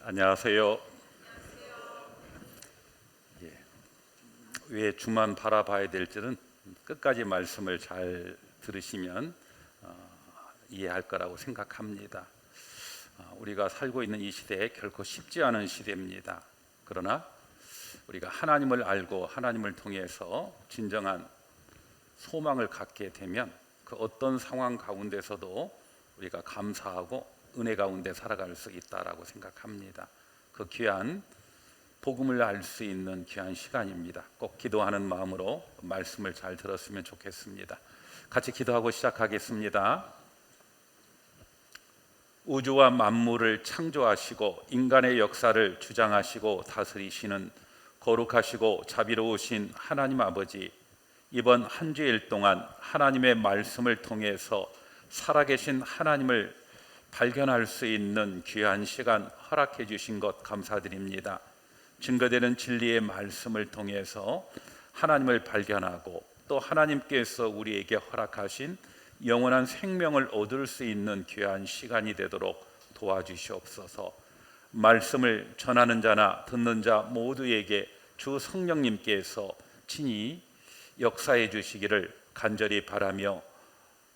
안녕하세요. 예, 왜 주만 바라봐야 될지는 끝까지 말씀을 잘 들으시면 이해할 거라고 생각합니다. 우리가 살고 있는 이 시대에 결코 쉽지 않은 시대입니다. 그러나 우리가 하나님을 알고 하나님을 통해서 진정한 소망을 갖게 되면 그 어떤 상황 가운데서도 우리가 감사하고 은혜 가운데 살아갈 수 있다라고 생각합니다. 그 귀한 복음을 알 수 있는 귀한 시간입니다. 꼭 기도하는 마음으로 말씀을 잘 들었으면 좋겠습니다. 같이 기도하고 시작하겠습니다. 우주와 만물을 창조하시고 인간의 역사를 주장하시고 다스리시는 거룩하시고 자비로우신 하나님 아버지, 이번 한 주일 동안 하나님의 말씀을 통해서 살아계신 하나님을 발견할 수 있는 귀한 시간 허락해 주신 것 감사드립니다. 증거되는 진리의 말씀을 통해서 하나님을 발견하고 또 하나님께서 우리에게 허락하신 영원한 생명을 얻을 수 있는 귀한 시간이 되도록 도와주시옵소서. 말씀을 전하는 자나 듣는 자 모두에게 주 성령님께서 친히 역사해 주시기를 간절히 바라며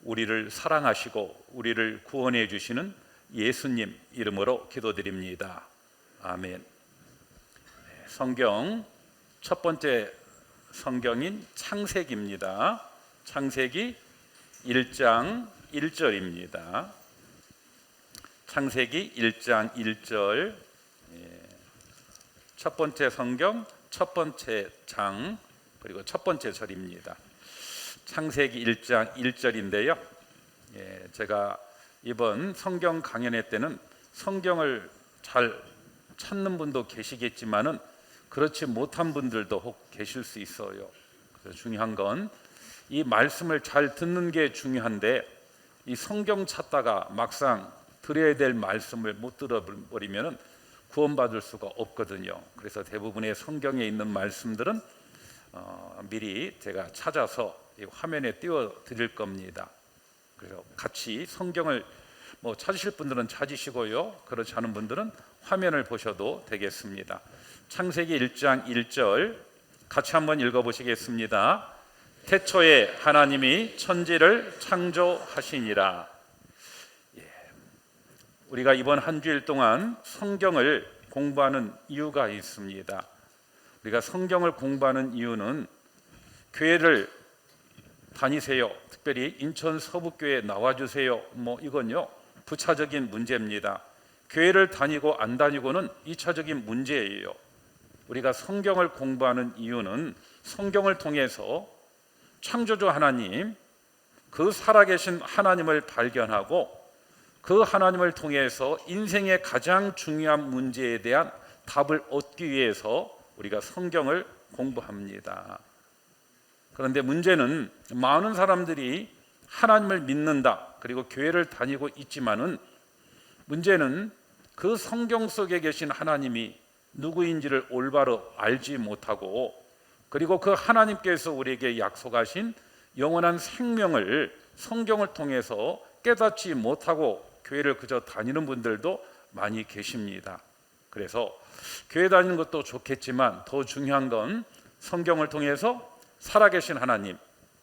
우리를 사랑하시고 우리를 구원해 주시는 예수님 이름으로 기도드립니다. 아멘. 성경 첫 번째 성경인 창세기입니다. 창세기 1장 1절입니다. 창세기 1장 1절, 첫 번째 성경 첫 번째 장 그리고 첫 번째 절입니다. 창세기 1장 1절인데요. 제가 이번 성경 강연회 때는 성경을 잘 찾는 분도 계시겠지만은 그렇지 못한 분들도 혹 계실 수 있어요. 그래서 중요한 건 이 말씀을 잘 듣는 게 중요한데 이 성경 찾다가 막상 들어야 될 말씀을 못 들어버리면은 구원받을 수가 없거든요. 그래서 대부분의 성경에 있는 말씀들은 미리 제가 찾아서 이 화면에 띄워 드릴 겁니다. 그래서 같이 성경을 찾으실 분들은 찾으시고요, 그렇지 않은 분들은 화면을 보셔도 되겠습니다. 창세기 1장 1절 같이 한번 읽어보시겠습니다. 태초에 하나님이 천지를 창조하시니라. 우리가 이번 한 주일 동안 성경을 공부하는 이유가 있습니다. 우리가 성경을 공부하는 이유는 교회를 다니세요, 특별히 인천 서북교회 나와주세요, 이건요 부차적인 문제입니다. 교회를 다니고 안 다니고는 2차적인 문제예요. 우리가 성경을 공부하는 이유는 성경을 통해서 창조주 하나님, 그 살아계신 하나님을 발견하고 그 하나님을 통해서 인생의 가장 중요한 문제에 대한 답을 얻기 위해서 우리가 성경을 공부합니다. 그런데 문제는 많은 사람들이 하나님을 믿는다, 그리고 교회를 다니고 있지만은 문제는 그 성경 속에 계신 하나님이 누구인지를 올바로 알지 못하고, 그리고 그 하나님께서 우리에게 약속하신 영원한 생명을 성경을 통해서 깨닫지 못하고 교회를 그저 다니는 분들도 많이 계십니다. 그래서 교회 다니는 것도 좋겠지만 더 중요한 건 성경을 통해서 살아계신 하나님,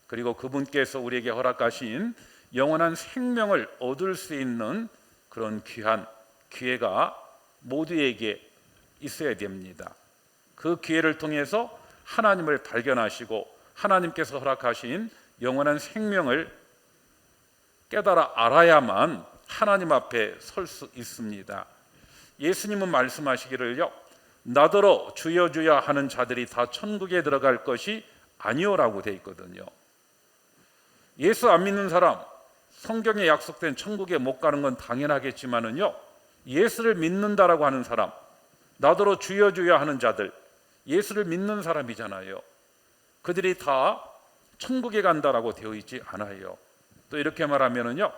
그리고 그분께서 우리에게 허락하신 영원한 생명을 얻을 수 있는 그런 귀한 기회가 모두에게 있어야 됩니다. 그 기회를 통해서 하나님을 발견하시고 하나님께서 허락하신 영원한 생명을 깨달아 알아야만 하나님 앞에 설 수 있습니다. 예수님은 말씀하시기를요, 나더러 주여 주여 하는 자들이 다 천국에 들어갈 것이 아니오라고 돼 있거든요. 예수 안 믿는 사람, 성경에 약속된 천국에 못 가는 건 당연하겠지만은요, 예수를 믿는다라고 하는 사람, 나더러 주여 주여 하는 자들, 예수를 믿는 사람이잖아요. 그들이 다 천국에 간다라고 되어 있지 않아요. 또 이렇게 말하면은요,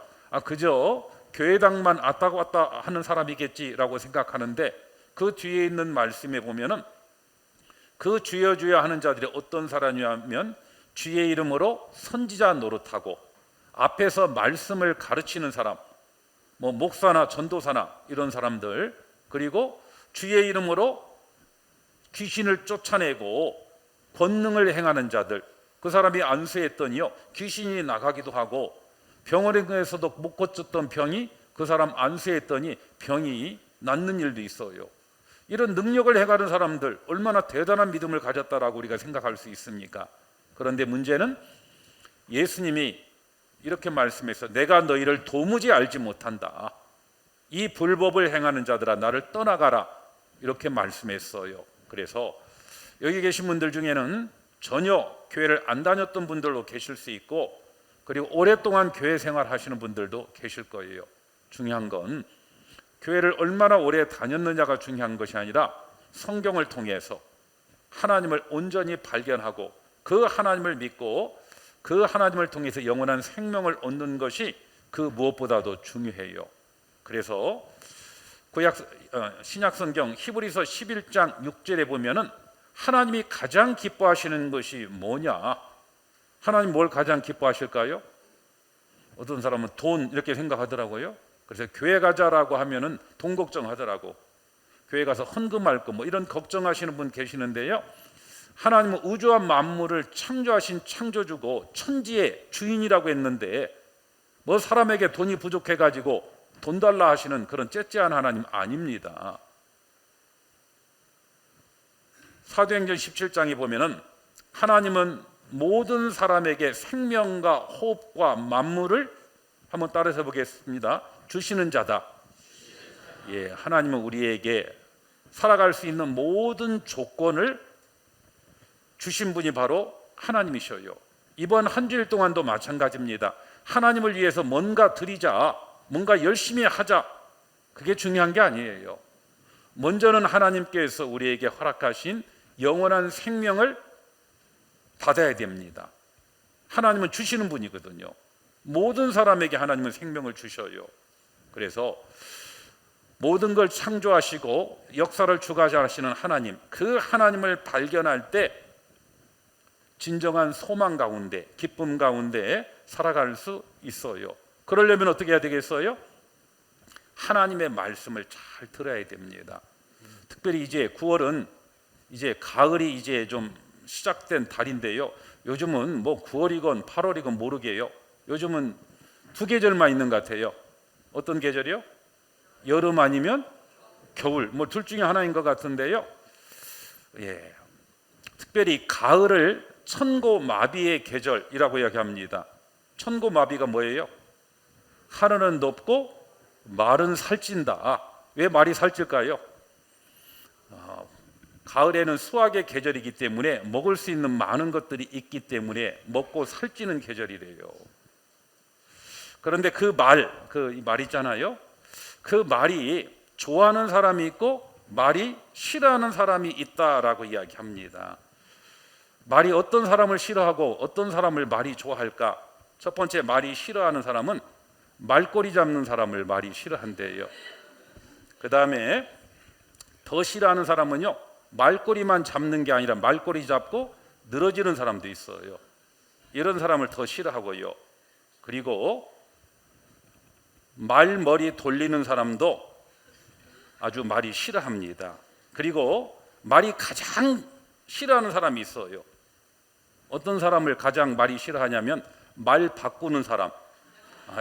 그저 교회당만 왔다 갔다 하는 사람이겠지라고 생각하는데, 그 뒤에 있는 말씀에 보면은 그 주여 주여 하는 자들이 어떤 사람이냐면 주의 이름으로 선지자 노릇하고 앞에서 말씀을 가르치는 사람, 목사나 전도사나 이런 사람들, 그리고 주의 이름으로 귀신을 쫓아내고 권능을 행하는 자들, 그 사람이 안수했더니요 귀신이 나가기도 하고, 병원에서도 못 고쳤던 병이 그 사람 안수했더니 병이 낫는 일도 있어요. 이런 능력을 행하는 사람들 얼마나 대단한 믿음을 가졌다라고 우리가 생각할 수 있습니까? 그런데 문제는 예수님이 이렇게 말씀해서 내가 너희를 도무지 알지 못한다. 이 불법을 행하는 자들아 나를 떠나가라. 이렇게 말씀했어요. 그래서 여기 계신 분들 중에는 전혀 교회를 안 다녔던 분들도 계실 수 있고, 그리고 오랫동안 교회 생활 하시는 분들도 계실 거예요. 중요한 건 교회를 얼마나 오래 다녔느냐가 중요한 것이 아니라 성경을 통해서 하나님을 온전히 발견하고 그 하나님을 믿고 그 하나님을 통해서 영원한 생명을 얻는 것이 그 무엇보다도 중요해요. 그래서 신약 성경 히브리서 11장 6절에 보면은 하나님이 가장 기뻐하시는 것이 뭐냐? 하나님 뭘 가장 기뻐하실까요? 어떤 사람은 돈 이렇게 생각하더라고요. 그래서 교회 가자라고 하면은 돈 걱정하더라고. 교회 가서 헌금할 거 뭐 이런 걱정하시는 분 계시는데요. 하나님은 우주와 만물을 창조하신 창조주고 천지의 주인이라고 했는데 뭐 사람에게 돈이 부족해 가지고 돈 달라 하시는 그런 째째한 하나님 아닙니다. 사도행전 17장에 보면은 하나님은 모든 사람에게 생명과 호흡과 만물을 한번 따라서 보겠습니다. 주시는 자다. 예, 하나님은 우리에게 살아갈 수 있는 모든 조건을 주신 분이 바로 하나님이셔요. 이번 한 주일 동안도 마찬가지입니다. 하나님을 위해서 뭔가 드리자, 뭔가 열심히 하자, 그게 중요한 게 아니에요. 먼저는 하나님께서 우리에게 허락하신 영원한 생명을 받아야 됩니다. 하나님은 주시는 분이거든요. 모든 사람에게 하나님은 생명을 주셔요. 그래서 모든 걸 창조하시고 역사를 주관하시는 하나님, 그 하나님을 발견할 때 진정한 소망 가운데, 기쁨 가운데 살아갈 수 있어요. 그러려면 어떻게 해야 되겠어요? 하나님의 말씀을 잘 들어야 됩니다. 특별히 이제 9월은 이제 가을이 이제 좀 시작된 달인데요. 요즘은 뭐 9월이건 8월이건 모르게요. 요즘은 두 계절만 있는 것 같아요. 어떤 계절이요? 여름 아니면 겨울, 뭐 둘 중에 하나인 것 같은데요. 예, 특별히 가을을 천고마비의 계절이라고 이야기합니다. 천고마비가 뭐예요? 하늘은 높고 말은 살찐다. 왜 말이 살찔까요? 가을에는 수확의 계절이기 때문에 먹을 수 있는 많은 것들이 있기 때문에 먹고 살찌는 계절이래요. 그런데 그 말 있잖아요. 그 말이 좋아하는 사람이 있고 말이 싫어하는 사람이 있다라고 이야기합니다. 말이 어떤 사람을 싫어하고 어떤 사람을 말이 좋아할까? 첫 번째, 말이 싫어하는 사람은 말꼬리 잡는 사람을 말이 싫어한대요. 그 다음에 더 싫어하는 사람은요, 말꼬리만 잡는 게 아니라 말꼬리 잡고 늘어지는 사람도 있어요. 이런 사람을 더 싫어하고요. 그리고 말머리 돌리는 사람도 아주 말이 싫어합니다. 그리고 말이 가장 싫어하는 사람이 있어요. 어떤 사람을 가장 말이 싫어하냐면 말 바꾸는 사람.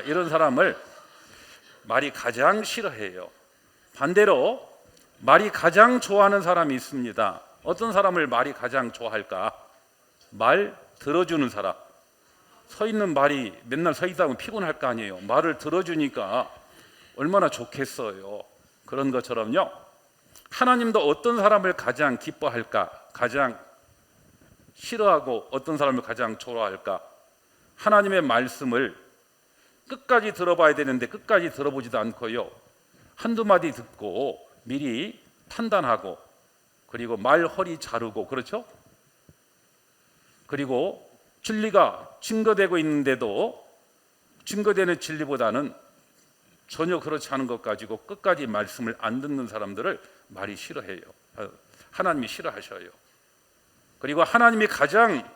이런 사람을 말이 가장 싫어해요. 반대로 말이 가장 좋아하는 사람이 있습니다. 어떤 사람을 말이 가장 좋아할까? 말 들어주는 사람. 서 있는 말이 맨날 서 있다 보면 피곤할 거 아니에요. 말을 들어주니까 얼마나 좋겠어요. 그런 것처럼요, 하나님도 어떤 사람을 가장 기뻐할까? 가장 싫어하고 어떤 사람을 가장 좋아할까? 하나님의 말씀을 끝까지 들어봐야 되는데 끝까지 들어보지도 않고요, 한두 마디 듣고 미리 판단하고, 그리고 말 허리 자르고, 그렇죠? 그리고 진리가 증거되고 있는데도 증거되는 진리보다는 전혀 그렇지 않은 것 가지고 끝까지 말씀을 안 듣는 사람들을 말이 싫어해요. 하나님이 싫어하셔요. 그리고 하나님이 가장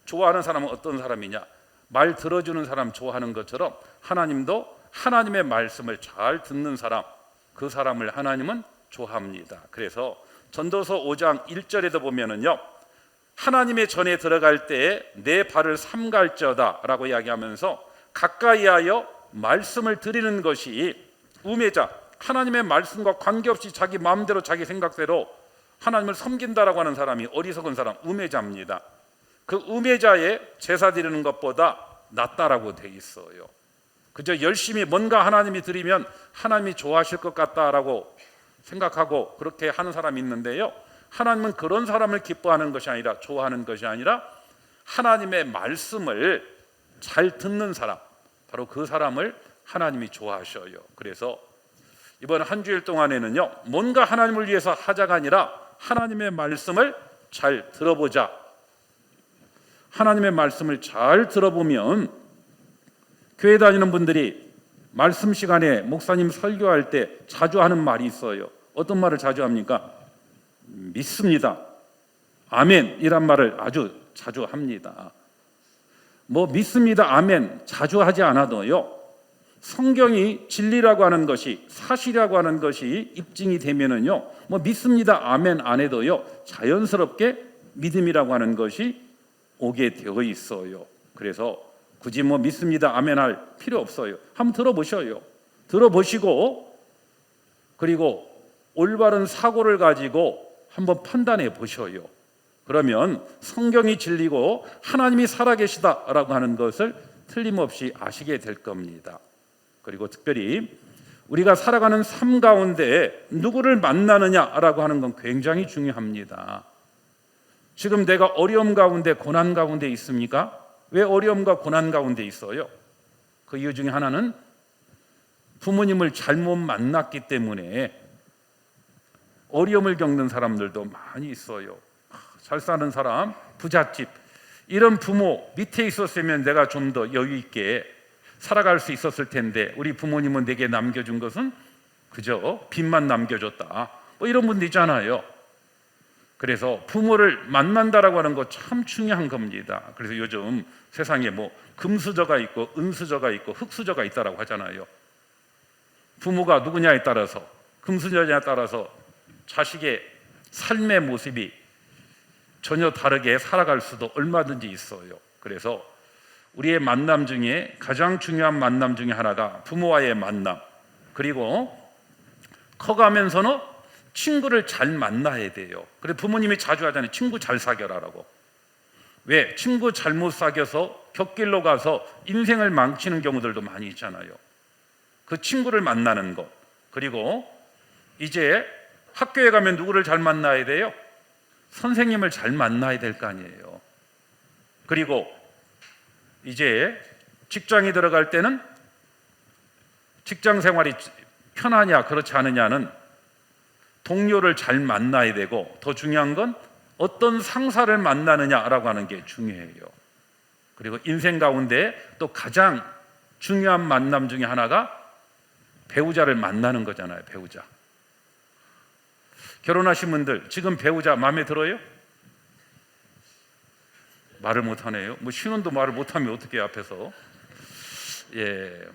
좋아하는 사람은 어떤 사람이냐? 말 들어주는 사람 좋아하는 것처럼 하나님도 하나님의 말씀을 잘 듣는 사람, 그 사람을 하나님은 좋아합니다. 그래서 전도서 5장 1절에도 보면은요, 하나님의 전에 들어갈 때에 내 발을 삼갈지어다 라고 이야기하면서 가까이하여 말씀을 드리는 것이 우매자, 하나님의 말씀과 관계없이 자기 마음대로 자기 생각대로 하나님을 섬긴다라고 하는 사람이 어리석은 사람, 우매자입니다. 그 우매자의 제사 드리는 것보다 낫다라고 돼 있어요. 그저 열심히 뭔가 하나님이 드리면 하나님이 좋아하실 것 같다라고 생각하고 그렇게 하는 사람이 있는데요, 하나님은 그런 사람을 기뻐하는 것이 아니라, 좋아하는 것이 아니라 하나님의 말씀을 잘 듣는 사람, 바로 그 사람을 하나님이 좋아하셔요. 그래서 이번 한 주일 동안에는요, 뭔가 하나님을 위해서 하자가 아니라 하나님의 말씀을 잘 들어보자. 하나님의 말씀을 잘 들어보면, 교회 다니는 분들이 말씀 시간에 목사님 설교할 때 자주 하는 말이 있어요. 어떤 말을 자주 합니까? 믿습니다, 아멘 이란 말을 아주 자주 합니다. 뭐 믿습니다, 아멘 자주 하지 않아도요, 성경이 진리라고 하는 것이, 사실이라고 하는 것이 입증이 되면은요, 뭐 믿습니다, 아멘 안 해도요, 자연스럽게 믿음이라고 하는 것이 오게 되어 있어요. 그래서 굳이 뭐 믿습니다, 아멘 할 필요 없어요. 한번 들어보셔요. 들어보시고 그리고 올바른 사고를 가지고 한번 판단해 보셔요. 그러면 성경이 진리고 하나님이 살아계시다라고 하는 것을 틀림없이 아시게 될 겁니다. 그리고 특별히 우리가 살아가는 삶 가운데 누구를 만나느냐라고 하는 건 굉장히 중요합니다. 지금 내가 어려움 가운데, 고난 가운데 있습니까? 왜 어려움과 고난 가운데 있어요? 그 이유 중에 하나는 부모님을 잘못 만났기 때문에 어려움을 겪는 사람들도 많이 있어요. 잘 사는 사람, 부잣집, 이런 부모 밑에 있었으면 내가 좀 더 여유 있게 살아갈 수 있었을 텐데, 우리 부모님은 내게 남겨준 것은 그저 빚만 남겨줬다, 뭐 이런 분들 있잖아요. 그래서 부모를 만난다라고 하는 거 참 중요한 겁니다. 그래서 요즘 세상에 뭐 금수저가 있고 은수저가 있고 흙수저가 있다라고 하잖아요. 부모가 누구냐에 따라서, 금수저냐에 따라서 자식의 삶의 모습이 전혀 다르게 살아갈 수도 얼마든지 있어요. 그래서 우리의 만남 중에 가장 중요한 만남 중에 하나가 부모와의 만남, 그리고 커가면서는 친구를 잘 만나야 돼요. 그래서 부모님이 자주 하잖아요. 친구 잘 사귀어라라고. 왜? 친구 잘못 사귀어서 곁길로 가서 인생을 망치는 경우들도 많이 있잖아요. 그 친구를 만나는 것. 그리고 이제 학교에 가면 누구를 잘 만나야 돼요? 선생님을 잘 만나야 될 거 아니에요. 그리고 이제 직장에 들어갈 때는 직장 생활이 편하냐 그렇지 않느냐는 동료를 잘 만나야 되고, 더 중요한 건 어떤 상사를 만나느냐라고 하는 게 중요해요. 그리고 인생 가운데 또 가장 중요한 만남 중에 하나가 배우자를 만나는 거잖아요. 배우자. 결혼하신 분들 지금 배우자 마음에 들어요? 말을 못하네요. 뭐 신혼도 말을 못하면 어떻게 해요, 앞에서. 예.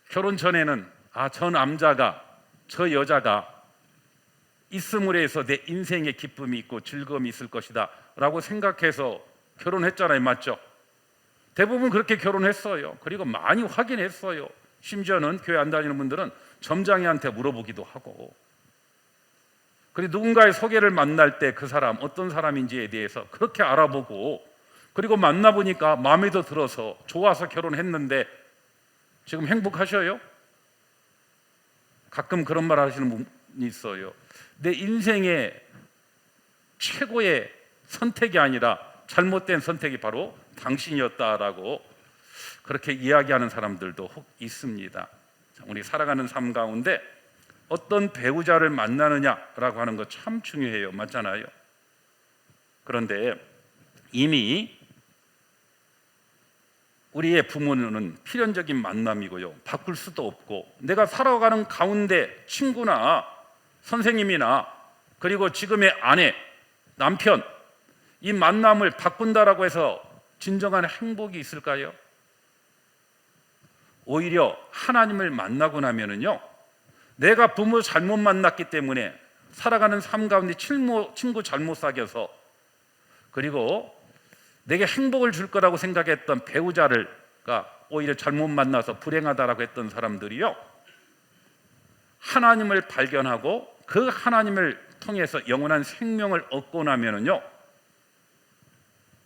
결혼 전에는 저 남자가, 저 여자가 있음으로 해서 내 인생에 기쁨이 있고 즐거움이 있을 것이다 라고 생각해서 결혼했잖아요. 맞죠? 대부분 그렇게 결혼했어요. 그리고 많이 확인했어요. 심지어는 교회 안 다니는 분들은 점장이한테 물어보기도 하고, 그리고 누군가의 소개를 만날 때 그 사람 어떤 사람인지에 대해서 그렇게 알아보고, 그리고 만나보니까 마음에 더 들어서 좋아서 결혼했는데 지금 행복하셔요? 가끔 그런 말 하시는 분이 있어요. 내 인생의 최고의 선택이 아니라 잘못된 선택이 바로 당신이었다라고 그렇게 이야기하는 사람들도 혹 있습니다. 우리 살아가는 삶 가운데 어떤 배우자를 만나느냐라고 하는 거 참 중요해요. 맞잖아요. 그런데 이미 우리의 부모는 필연적인 만남이고요, 바꿀 수도 없고, 내가 살아가는 가운데 친구나 선생님이나 그리고 지금의 아내, 남편, 이 만남을 바꾼다라고 해서 진정한 행복이 있을까요? 오히려 하나님을 만나고 나면은요, 내가 부모 잘못 만났기 때문에 살아가는 삶 가운데 친구 잘못 사귀어서, 그리고 내게 행복을 줄 거라고 생각했던 배우자가 오히려 잘못 만나서 불행하다라고 했던 사람들이요, 하나님을 발견하고 그 하나님을 통해서 영원한 생명을 얻고 나면은요,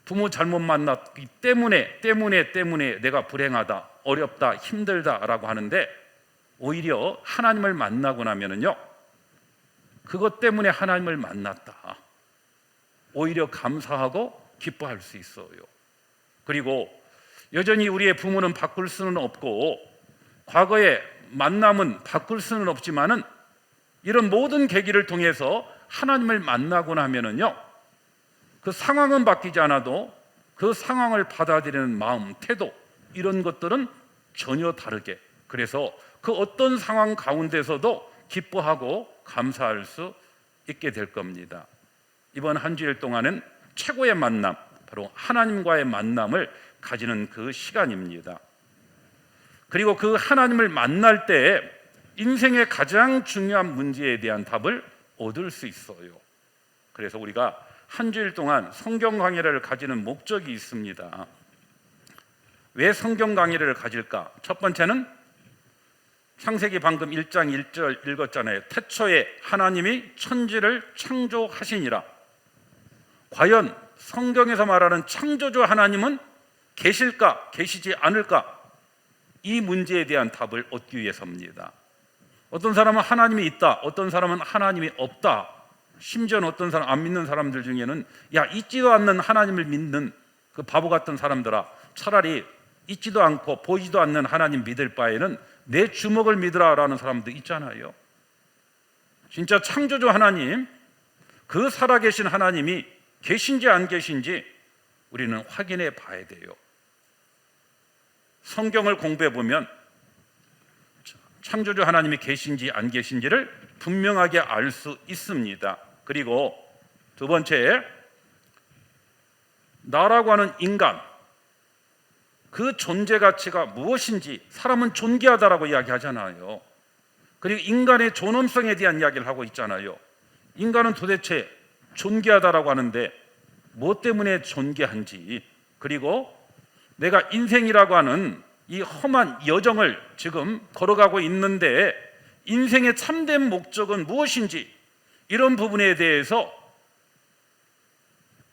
부모 잘못 만났기 때문에 내가 불행하다, 어렵다, 힘들다라고 하는데, 오히려 하나님을 만나고 나면은요, 그것 때문에 하나님을 만났다, 오히려 감사하고 기뻐할 수 있어요. 그리고 여전히 우리의 부모는 바꿀 수는 없고, 과거의 만남은 바꿀 수는 없지만은, 이런 모든 계기를 통해서 하나님을 만나고 나면은요, 그 상황은 바뀌지 않아도 그 상황을 받아들이는 마음, 태도, 이런 것들은 전혀 다르게, 그래서 그 어떤 상황 가운데서도 기뻐하고 감사할 수 있게 될 겁니다. 이번 한 주일 동안은 최고의 만남, 바로 하나님과의 만남을 가지는 그 시간입니다. 그리고 그 하나님을 만날 때 인생의 가장 중요한 문제에 대한 답을 얻을 수 있어요. 그래서 우리가 한 주일 동안 성경 강의를 가지는 목적이 있습니다. 왜 성경 강의를 가질까? 첫 번째는 창세기 방금 1장 1절 읽었잖아요. 태초에 하나님이 천지를 창조하시니라. 과연 성경에서 말하는 창조주 하나님은 계실까, 계시지 않을까? 이 문제에 대한 답을 얻기 위해서입니다. 어떤 사람은 하나님이 있다, 어떤 사람은 하나님이 없다, 심지어는 어떤 사람, 안 믿는 사람들 중에는 야, 있지도 않는 하나님을 믿는 그 바보 같은 사람들아, 차라리 있지도 않고 보이지도 않는 하나님 믿을 바에는 내 주먹을 믿으라라는 사람도 있잖아요. 진짜 창조주 하나님, 그 살아계신 하나님이 계신지 안 계신지 우리는 확인해 봐야 돼요. 성경을 공부해 보면 창조주 하나님이 계신지 안 계신지를 분명하게 알 수 있습니다. 그리고 두 번째, 나라고 하는 인간, 그 존재 가치가 무엇인지, 사람은 존귀하다라고 이야기하잖아요. 그리고 인간의 존엄성에 대한 이야기를 하고 있잖아요. 인간은 도대체 존귀하다라고 하는데 뭐 때문에 존귀한지, 그리고 내가 인생이라고 하는 이 험한 여정을 지금 걸어가고 있는데 인생의 참된 목적은 무엇인지, 이런 부분에 대해서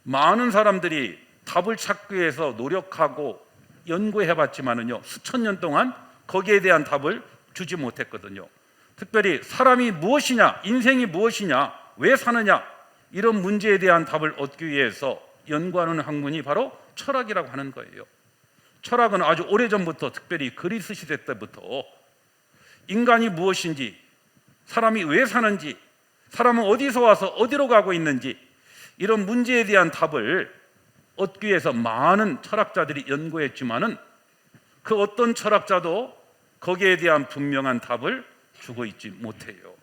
많은 사람들이 답을 찾기 위해서 노력하고 연구해봤지만은요, 수천 년 동안 거기에 대한 답을 주지 못했거든요. 특별히 사람이 무엇이냐, 인생이 무엇이냐, 왜 사느냐, 이런 문제에 대한 답을 얻기 위해서 연구하는 학문이 바로 철학이라고 하는 거예요. 철학은 아주 오래전부터, 특별히 그리스 시대 때부터 인간이 무엇인지, 사람이 왜 사는지, 사람은 어디서 와서 어디로 가고 있는지, 이런 문제에 대한 답을 얻기 위해서 많은 철학자들이 연구했지만은 그 어떤 철학자도 거기에 대한 분명한 답을 주고 있지 못해요.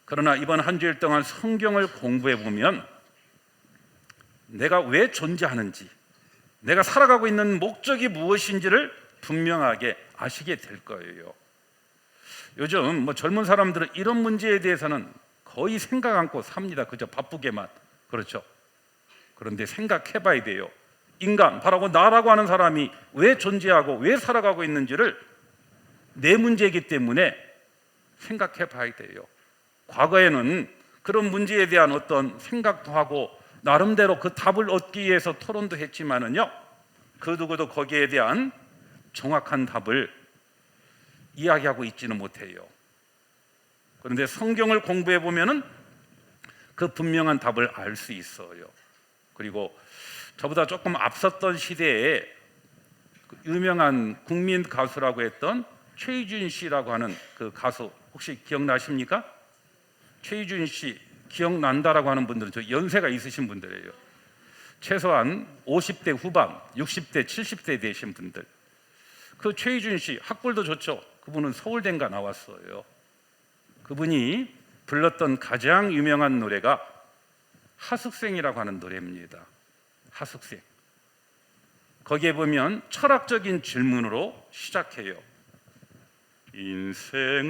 그러나 이번 한 주일 동안 성경을 공부해 보면 내가 왜 존재하는지, 내가 살아가고 있는 목적이 무엇인지를 분명하게 아시게 될 거예요. 요즘 젊은 사람들은 이런 문제에 대해서는 거의 생각 않고 삽니다. 그저 바쁘게만. 그렇죠. 그런데 생각해 봐야 돼요. 인간, 바라고 나라고 하는 사람이 왜 존재하고 왜 살아가고 있는지를 내 문제이기 때문에 생각해 봐야 돼요. 과거에는 그런 문제에 대한 어떤 생각도 하고 나름대로 그 답을 얻기 위해서 토론도 했지만은요, 그 누구도 거기에 대한 정확한 답을 이야기하고 있지는 못해요. 그런데 성경을 공부해 보면은 그 분명한 답을 알 수 있어요. 그리고 저보다 조금 앞섰던 시대에 유명한 국민 가수라고 했던 최희준 씨라고 하는 그 가수, 혹시 기억나십니까? 최희준 씨 기억난다라고 하는 분들은 저 연세가 있으신 분들이에요. 최소한 50대 후반, 60대, 70대 되신 분들. 그 최희준 씨 학벌도 좋죠. 그분은 서울대인가 나왔어요. 그분이 불렀던 가장 유명한 노래가 하숙생이라고 하는 노래입니다. 하숙생. 거기에 보면 철학적인 질문으로 시작해요. 인생은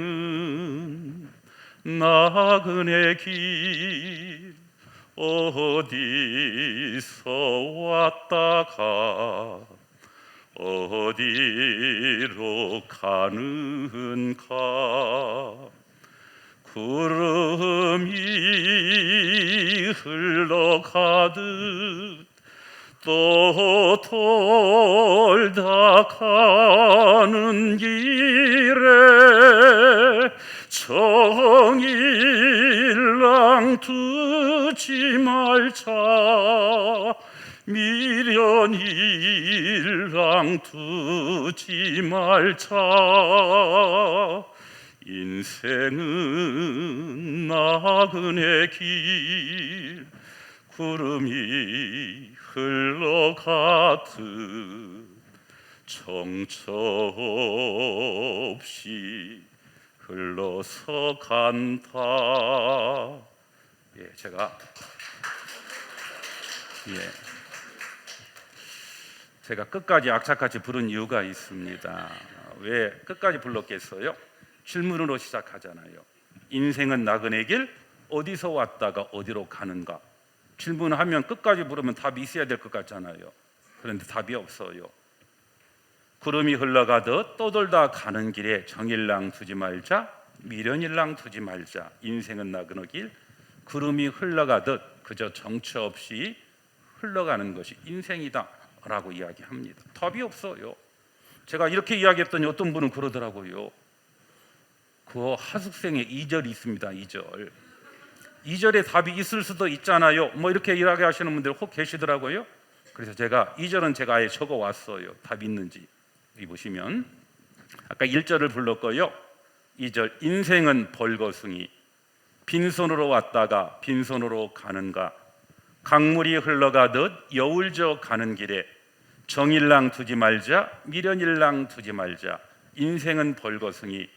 나그네 길 어디서 왔다가 어디로 가는가. 구름이 흘러가듯 또 돌다 가는 길에 정일랑 두지 말자. 미련일랑 두지 말자. 인생은 나그네 길 구름이 흘러가듯 정처 없이 흘러서 간다. 제가 끝까지 악착같이 부른 이유가 있습니다. 왜 끝까지 불렀겠어요? 질문으로 시작하잖아요. 인생은 나그네 길 어디서 왔다가 어디로 가는가. 질문하면 끝까지 부르면 답이 있어야 될 것 같잖아요. 그런데 답이 없어요. 구름이 흘러가듯 떠돌다 가는 길에 정일랑 두지 말자, 미련일랑 두지 말자. 인생은 나그네 길 구름이 흘러가듯 그저 정처 없이 흘러가는 것이 인생이다 라고 이야기합니다. 답이 없어요. 제가 이렇게 이야기했더니 어떤 분은 그러더라고요. 그 하숙생의 2절이 있습니다. 2절. 2절에 답이 있을 수도 있잖아요. 뭐 이렇게 이야기하시는 분들 혹 계시더라고요. 그래서 제가 2절은 제가 아예 적어 왔어요. 답이 있는지. 여기 보시면 아까 1절을 불렀고요. 2절 인생은 벌거숭이 빈손으로 왔다가 빈손으로 가는가. 강물이 흘러가듯 여울져 가는 길에 정일랑 두지 말자, 미련일랑 두지 말자. 인생은 벌거숭이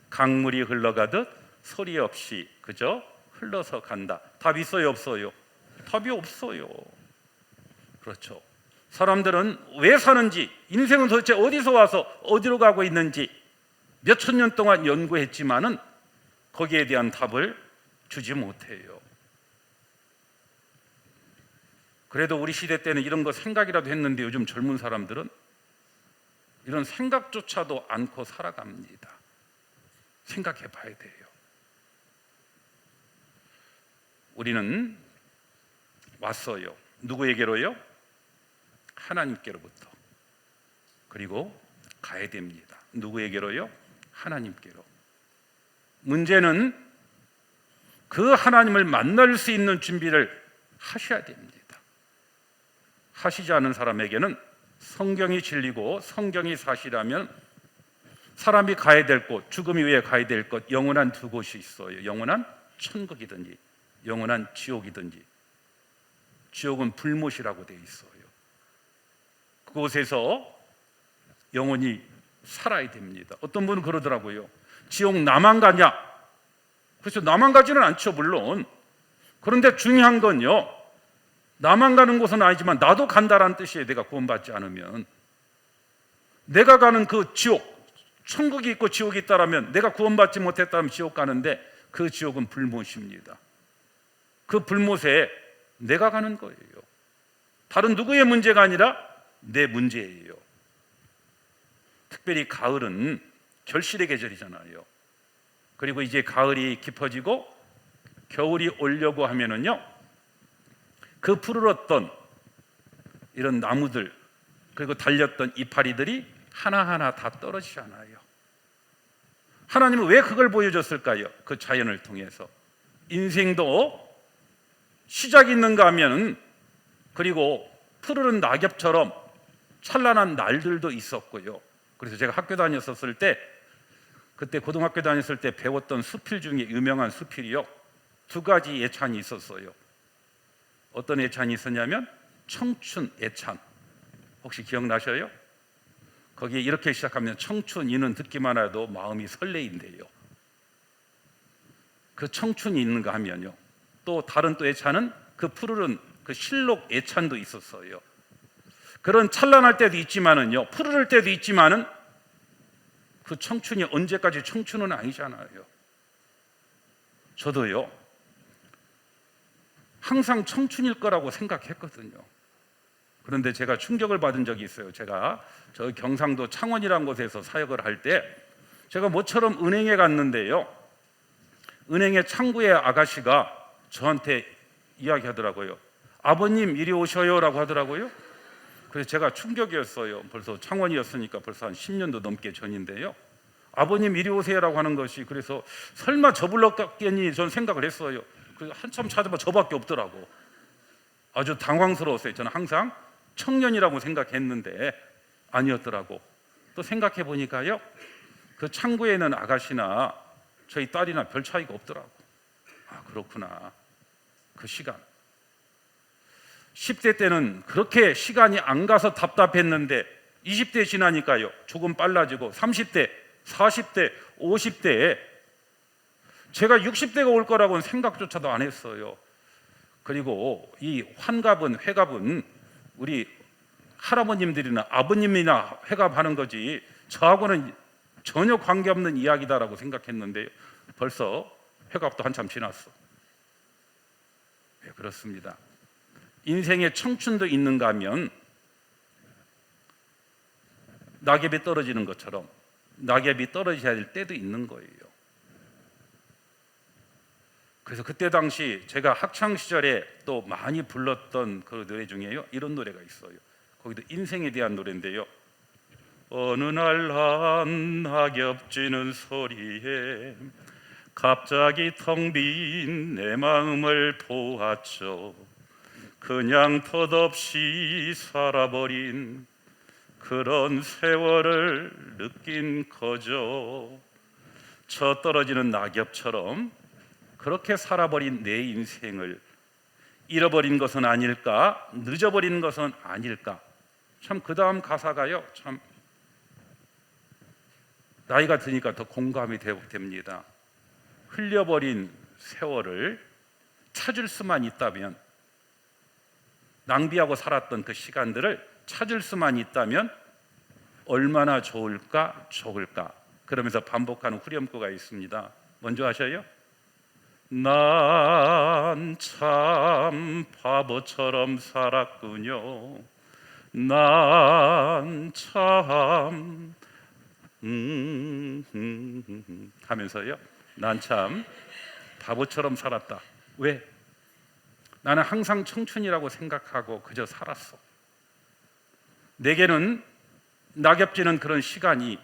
강물이 흘러가듯 소리 없이 그저 흘러서 간다. 답이 있어요, 없어요? 답이 없어요. 그렇죠. 사람들은 왜 사는지, 인생은 도대체 어디서 와서 어디로 가고 있는지 몇 천 년 동안 연구했지만은 거기에 대한 답을 주지 못해요. 그래도 우리 시대 때는 이런 거 생각이라도 했는데 요즘 젊은 사람들은 이런 생각조차도 않고 살아갑니다. 생각해 봐야 돼요. 우리는 왔어요. 누구에게로요? 하나님께로부터. 그리고 가야 됩니다. 누구에게로요? 하나님께로. 문제는 그 하나님을 만날 수 있는 준비를 하셔야 됩니다. 하시지 않은 사람에게는 성경이 진리고 성경이 사실이라면 사람이 가야 될 곳, 죽음 이후에 가야 될 곳, 영원한 두 곳이 있어요. 영원한 천국이든지 영원한 지옥이든지. 지옥은 불못이라고 되어 있어요. 그곳에서 영원히 살아야 됩니다. 어떤 분은 그러더라고요. 지옥 나만 가냐? 그래서 나만 가지는 않죠, 물론. 그런데 중요한 건요, 나만 가는 곳은 아니지만 나도 간다라는 뜻이에요. 내가 구원받지 않으면. 내가 가는 그 지옥, 천국이 있고 지옥이 있다라면 내가 구원받지 못했다면 지옥 가는데 그 지옥은 불못입니다. 그 불못에 내가 가는 거예요. 다른 누구의 문제가 아니라 내 문제예요. 특별히 가을은 결실의 계절이잖아요. 그리고 이제 가을이 깊어지고 겨울이 오려고 하면은요, 그 푸르렀던 이런 나무들 그리고 달렸던 이파리들이 하나하나 다 떨어지잖아요. 하나님은 왜 그걸 보여줬을까요? 그 자연을 통해서. 인생도 시작이 있는가 하면, 그리고 푸르른 낙엽처럼 찬란한 날들도 있었고요. 그래서 제가 학교 다녔었을 때, 그때 고등학교 다녔을 때 배웠던 수필 중에 유명한 수필이요, 두 가지 예찬이 있었어요. 어떤 예찬이 있었냐면 청춘 예찬. 혹시 기억나셔요? 거기에 이렇게 시작하면 청춘이는 듣기만 해도 마음이 설레인데요. 그 청춘이 있는가 하면요, 또 다른 또 예찬은 그 푸르른 그 실록 예찬도 있었어요. 그런 찬란할 때도 있지만은요, 푸르를 때도 있지만은 그 청춘이 언제까지 청춘은 아니잖아요. 저도요, 항상 청춘일 거라고 생각했거든요. 그런데 제가 충격을 받은 적이 있어요. 제가 저 경상도 창원이라는 곳에서 사역을 할 때 제가 모처럼 은행에 갔는데요, 은행의 창구의 아가씨가 저한테 이야기하더라고요. 아버님 이리 오셔요 라고 하더라고요. 그래서 제가 충격이었어요. 벌써 창원이었으니까 벌써 한 10년도 넘게 전인데요, 아버님 이리 오세요라고 하는 것이, 그래서 설마 저 불렀겠니 저는 생각을 했어요. 그래서 한참 찾아봐 저밖에 없더라고. 아주 당황스러웠어요. 저는 항상 청년이라고 생각했는데 아니었더라고. 또 생각해 보니까요, 그 창구에 있는 아가씨나 저희 딸이나 별 차이가 없더라고. 아, 그렇구나. 그 시간 10대 때는 그렇게 시간이 안 가서 답답했는데 20대 지나니까요 조금 빨라지고 30대, 40대, 50대에 제가 60대가 올 거라고는 생각조차도 안 했어요. 그리고 이 환갑은, 회갑은 우리 할아버님들이나 아버님이나 회갑하는 거지 저하고는 전혀 관계없는 이야기다라고 생각했는데 벌써 회갑도 한참 지났어. 네, 그렇습니다. 인생에 청춘도 있는가 하면 낙엽이 떨어지는 것처럼 낙엽이 떨어져야 할 때도 있는 거예요. 그래서 그때 당시 제가 학창 시절에 또 많이 불렀던 그 노래 중에요, 이런 노래가 있어요. 거기도 인생에 대한 노래인데요. 어느 날 한 낙엽 지는 소리에 갑자기 텅 빈 내 마음을 보았죠. 그냥 덧없이 살아버린 그런 세월을 느낀 거죠. 저 떨어지는 낙엽처럼 그렇게 살아버린 내 인생을 잃어버린 것은 아닐까, 늦어버린 것은 아닐까. 참 그 다음 가사가요, 참 나이가 드니까 더 공감이 됩니다. 흘려버린 세월을 찾을 수만 있다면, 낭비하고 살았던 그 시간들을 찾을 수만 있다면 얼마나 좋을까, 좋을까. 그러면서 반복하는 후렴구가 있습니다. 먼저 하셔요. 난 참 바보처럼 살았군요. 난 참 하면서요, 난 참 바보처럼 살았다. 왜? 나는 항상 청춘이라고 생각하고 그저 살았어. 내게는 낙엽지는 그런 시간이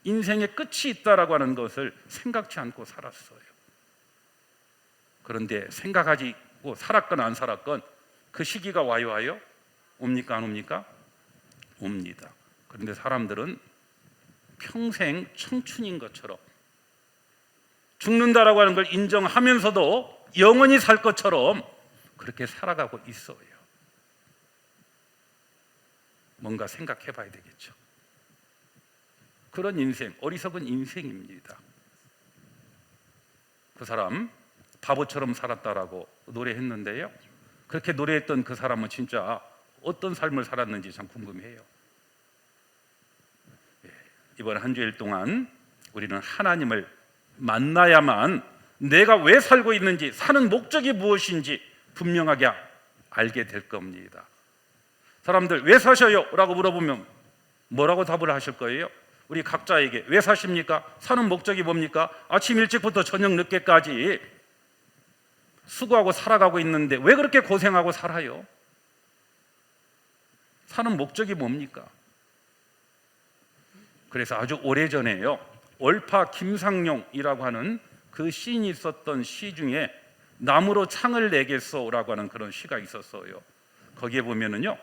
인생의 끝이 있다라고 하는 것을 생각지 않고 살았어요. 그런데 생각하고 살았건 안 살았건 그 시기가 와요? 옵니까 안 옵니까? 옵니다. 그런데 사람들은 평생 청춘인 것처럼, 죽는다라고 하는 걸 인정하면서도 영원히 살 것처럼 그렇게 살아가고 있어요. 뭔가 생각해 봐야 되겠죠. 그런 인생, 어리석은 인생입니다. 그 사람 바보처럼 살았다라고 노래했는데요, 그렇게 노래했던 그 사람은 진짜 어떤 삶을 살았는지 참 궁금해요. 이번 한 주일 동안 우리는 하나님을 만나야만 내가 왜 살고 있는지, 사는 목적이 무엇인지 분명하게 알게 될 겁니다. 사람들 왜 사셔요? 라고 물어보면 뭐라고 답을 하실 거예요? 우리 각자에게 왜 사십니까? 사는 목적이 뭡니까? 아침 일찍부터 저녁 늦게까지 수고하고 살아가고 있는데 왜 그렇게 고생하고 살아요? 사는 목적이 뭡니까? 그래서 아주 오래전에요, 월파 김상용이라고 하는 그 시인이 있었던 시 중에 나무로 창을 내겠소라고 하는 그런 시가 있었어요. 거기에 보면은요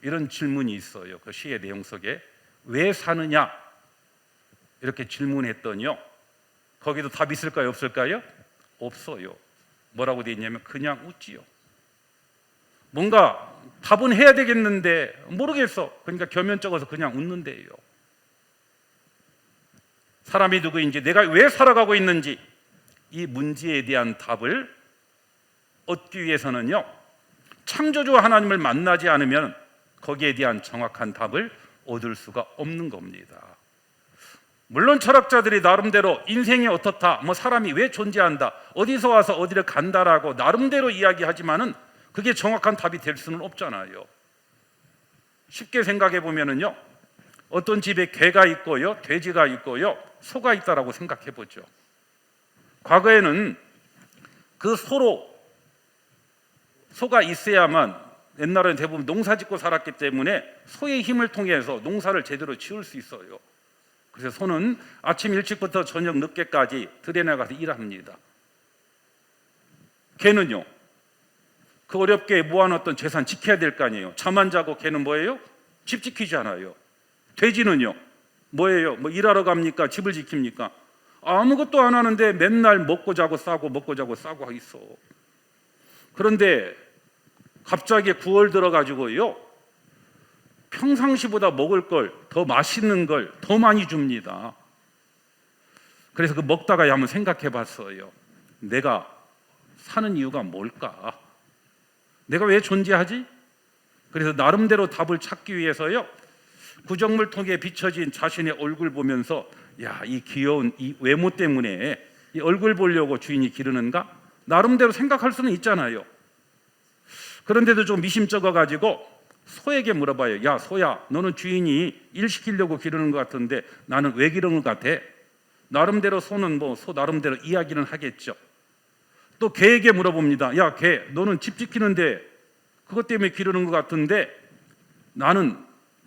이런 질문이 있어요. 그 시의 내용 속에 왜 사느냐 이렇게 질문했더니요, 거기도 답 있을까요, 없을까요? 없어요. 뭐라고 되어 있냐면 그냥 웃지요. 뭔가 답은 해야 되겠는데 모르겠어. 그러니까 겸연쩍어서 그냥 웃는데요. 사람이 누구인지, 내가 왜 살아가고 있는지, 이 문제에 대한 답을 얻기 위해서는요, 창조주 하나님을 만나지 않으면 거기에 대한 정확한 답을 얻을 수가 없는 겁니다. 물론 철학자들이 나름대로 인생이 어떻다, 사람이 왜 존재한다, 어디서 와서 어디를 간다라고 나름대로 이야기하지만은 그게 정확한 답이 될 수는 없잖아요. 쉽게 생각해 보면은요, 어떤 집에 개가 있고요, 돼지가 있고요, 소가 있다라고 생각해 보죠. 과거에는 그 소가 있어야만, 옛날에는 대부분 농사 짓고 살았기 때문에 소의 힘을 통해서 농사를 제대로 지을 수 있어요. 그래서 소는 아침 일찍부터 저녁 늦게까지 들에 나가서 일합니다. 개는요, 그 어렵게 모아놨던 재산 지켜야 될 거 아니에요. 잠 안 자고 개는 뭐예요? 집 지키잖아요. 돼지는요, 뭐예요? 일하러 갑니까? 집을 지킵니까? 아무것도 안 하는데 맨날 먹고 자고 싸고 먹고 자고 싸고 있어. 그런데 갑자기 9월 들어가지고요, 평상시보다 먹을 걸, 더 맛있는 걸 더 많이 줍니다. 그래서 그 먹다가 한번 생각해 봤어요. 내가 사는 이유가 뭘까? 내가 왜 존재하지? 그래서 나름대로 답을 찾기 위해서요, 구정물 통에 비춰진 자신의 얼굴 보면서, 야, 이 귀여운 이 외모 때문에 이 얼굴 보려고 주인이 기르는가? 나름대로 생각할 수는 있잖아요. 그런데도 좀 미심쩍어 가지고 소에게 물어봐요. 야, 소야, 너는 주인이 일 시키려고 기르는 것 같은데 나는 왜 기르는 것 같아? 나름대로 소는 소 나름대로 이야기는 하겠죠. 또 개에게 물어봅니다. 야, 개, 너는 집 지키는데 그것 때문에 기르는 것 같은데 나는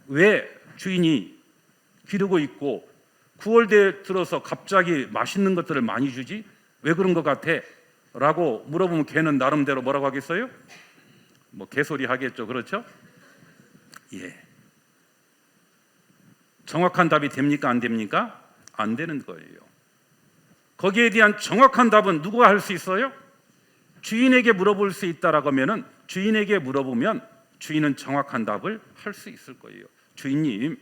왜 주인이 기르고 있고 9월 들어서 갑자기 맛있는 것들을 많이 주지? 왜 그런 것 같아? 라고 물어보면 개는 나름대로 뭐라고 하겠어요? 개소리 하겠죠. 그렇죠? 예. 정확한 답이 됩니까? 안 됩니까? 안 되는 거예요. 거기에 대한 정확한 답은 누가 할 수 있어요? 주인에게 물어볼 수 있다라고 하면은, 주인에게 물어보면 주인은 정확한 답을 할 수 있을 거예요. 주인님,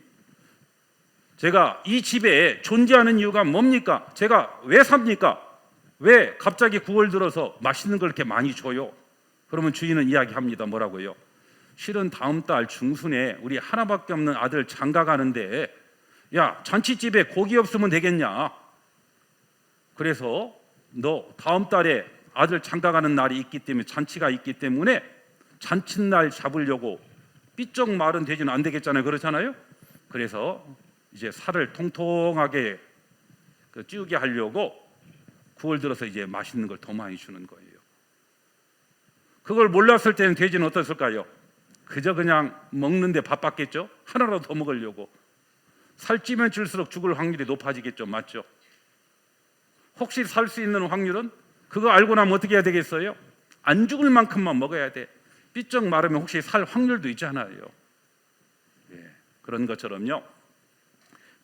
제가 이 집에 존재하는 이유가 뭡니까? 제가 왜 삽니까? 왜 갑자기 9월 들어서 맛있는 걸 이렇게 많이 줘요? 그러면 주인은 이야기합니다. 뭐라고요? 실은 다음 달 중순에 우리 하나밖에 없는 아들 장가 가는데, 야, 잔치집에 고기 없으면 되겠냐? 그래서 너 다음 달에 아들 장가 가는 날이 있기 때문에, 잔치가 있기 때문에 잔칫날 잡으려고, 삐쩍 마른 돼지는 안 되겠잖아요. 그렇잖아요. 그래서 이제 살을 통통하게 찌우게 하려고 9월 들어서 이제 맛있는 걸 더 많이 주는 거예요. 그걸 몰랐을 때는 돼지는 어땠을까요? 그저 그냥 먹는데 바빴겠죠. 하나라도 더 먹으려고. 살찌면 찔수록 죽을 확률이 높아지겠죠. 맞죠? 혹시 살 수 있는 확률은, 그거 알고 나면 어떻게 해야 되겠어요? 안 죽을 만큼만 먹어야 돼. 삐쩍 마르면 혹시 살 확률도 있잖아요. 예, 그런 것처럼요,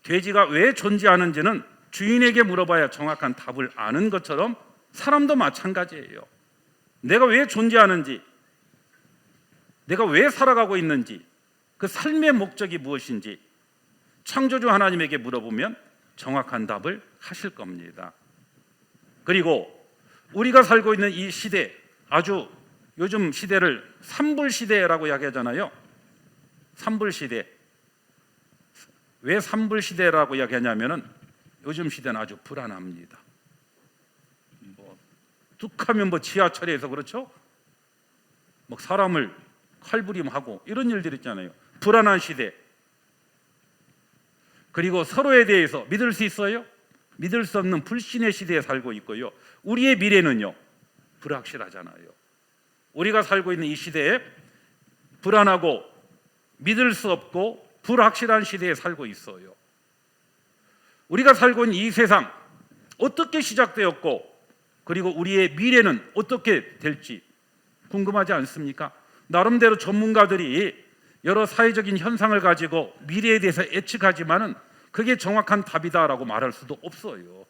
돼지가 왜 존재하는지는 주인에게 물어봐야 정확한 답을 아는 것처럼 사람도 마찬가지예요. 내가 왜 존재하는지, 내가 왜 살아가고 있는지, 그 삶의 목적이 무엇인지 창조주 하나님에게 물어보면 정확한 답을 하실 겁니다. 그리고 우리가 살고 있는 이 시대, 아주 요즘 시대를 산불시대라고 이야기하잖아요. 산불시대. 왜 산불시대라고 이야기하냐면은 요즘 시대는 아주 불안합니다. 툭하면 지하철에서, 그렇죠? 사람을 칼부림하고 이런 일들 있잖아요. 불안한 시대. 그리고 서로에 대해서 믿을 수 있어요? 믿을 수 없는 불신의 시대에 살고 있고요. 우리의 미래는요, 불확실하잖아요. 우리가 살고 있는 이 시대에 불안하고 믿을 수 없고 불확실한 시대에 살고 있어요. 우리가 살고 있는 이 세상 어떻게 시작되었고, 그리고 우리의 미래는 어떻게 될지 궁금하지 않습니까? 나름대로 전문가들이 여러 사회적인 현상을 가지고 미래에 대해서 예측하지만은 그게 정확한 답이다라고 말할 수도 없어요.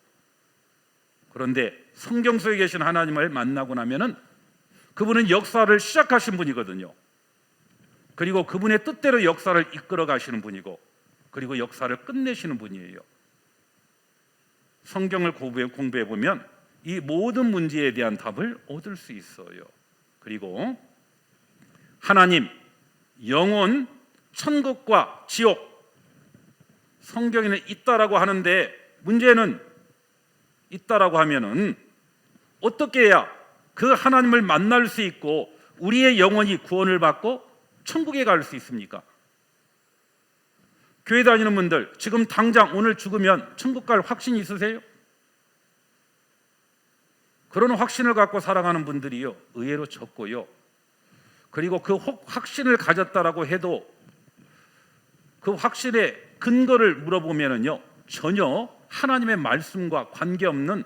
그런데 성경 속에 계신 하나님을 만나고 나면은 그분은 역사를 시작하신 분이거든요. 그리고 그분의 뜻대로 역사를 이끌어 가시는 분이고, 그리고 역사를 끝내시는 분이에요. 성경을 공부해 보면 이 모든 문제에 대한 답을 얻을 수 있어요. 그리고 하나님, 영혼, 천국과 지옥 성경에는 있다라고 하는데, 문제는 있다라고 하면은 어떻게 해야 그 하나님을 만날 수 있고 우리의 영혼이 구원을 받고 천국에 갈 수 있습니까? 교회 다니는 분들, 지금 당장 오늘 죽으면 천국 갈 확신이 있으세요? 그런 확신을 갖고 살아가는 분들이요, 의외로 적고요. 그리고 그 확신을 가졌다라고 해도 그 확신의 근거를 물어보면은요, 전혀 하나님의 말씀과 관계없는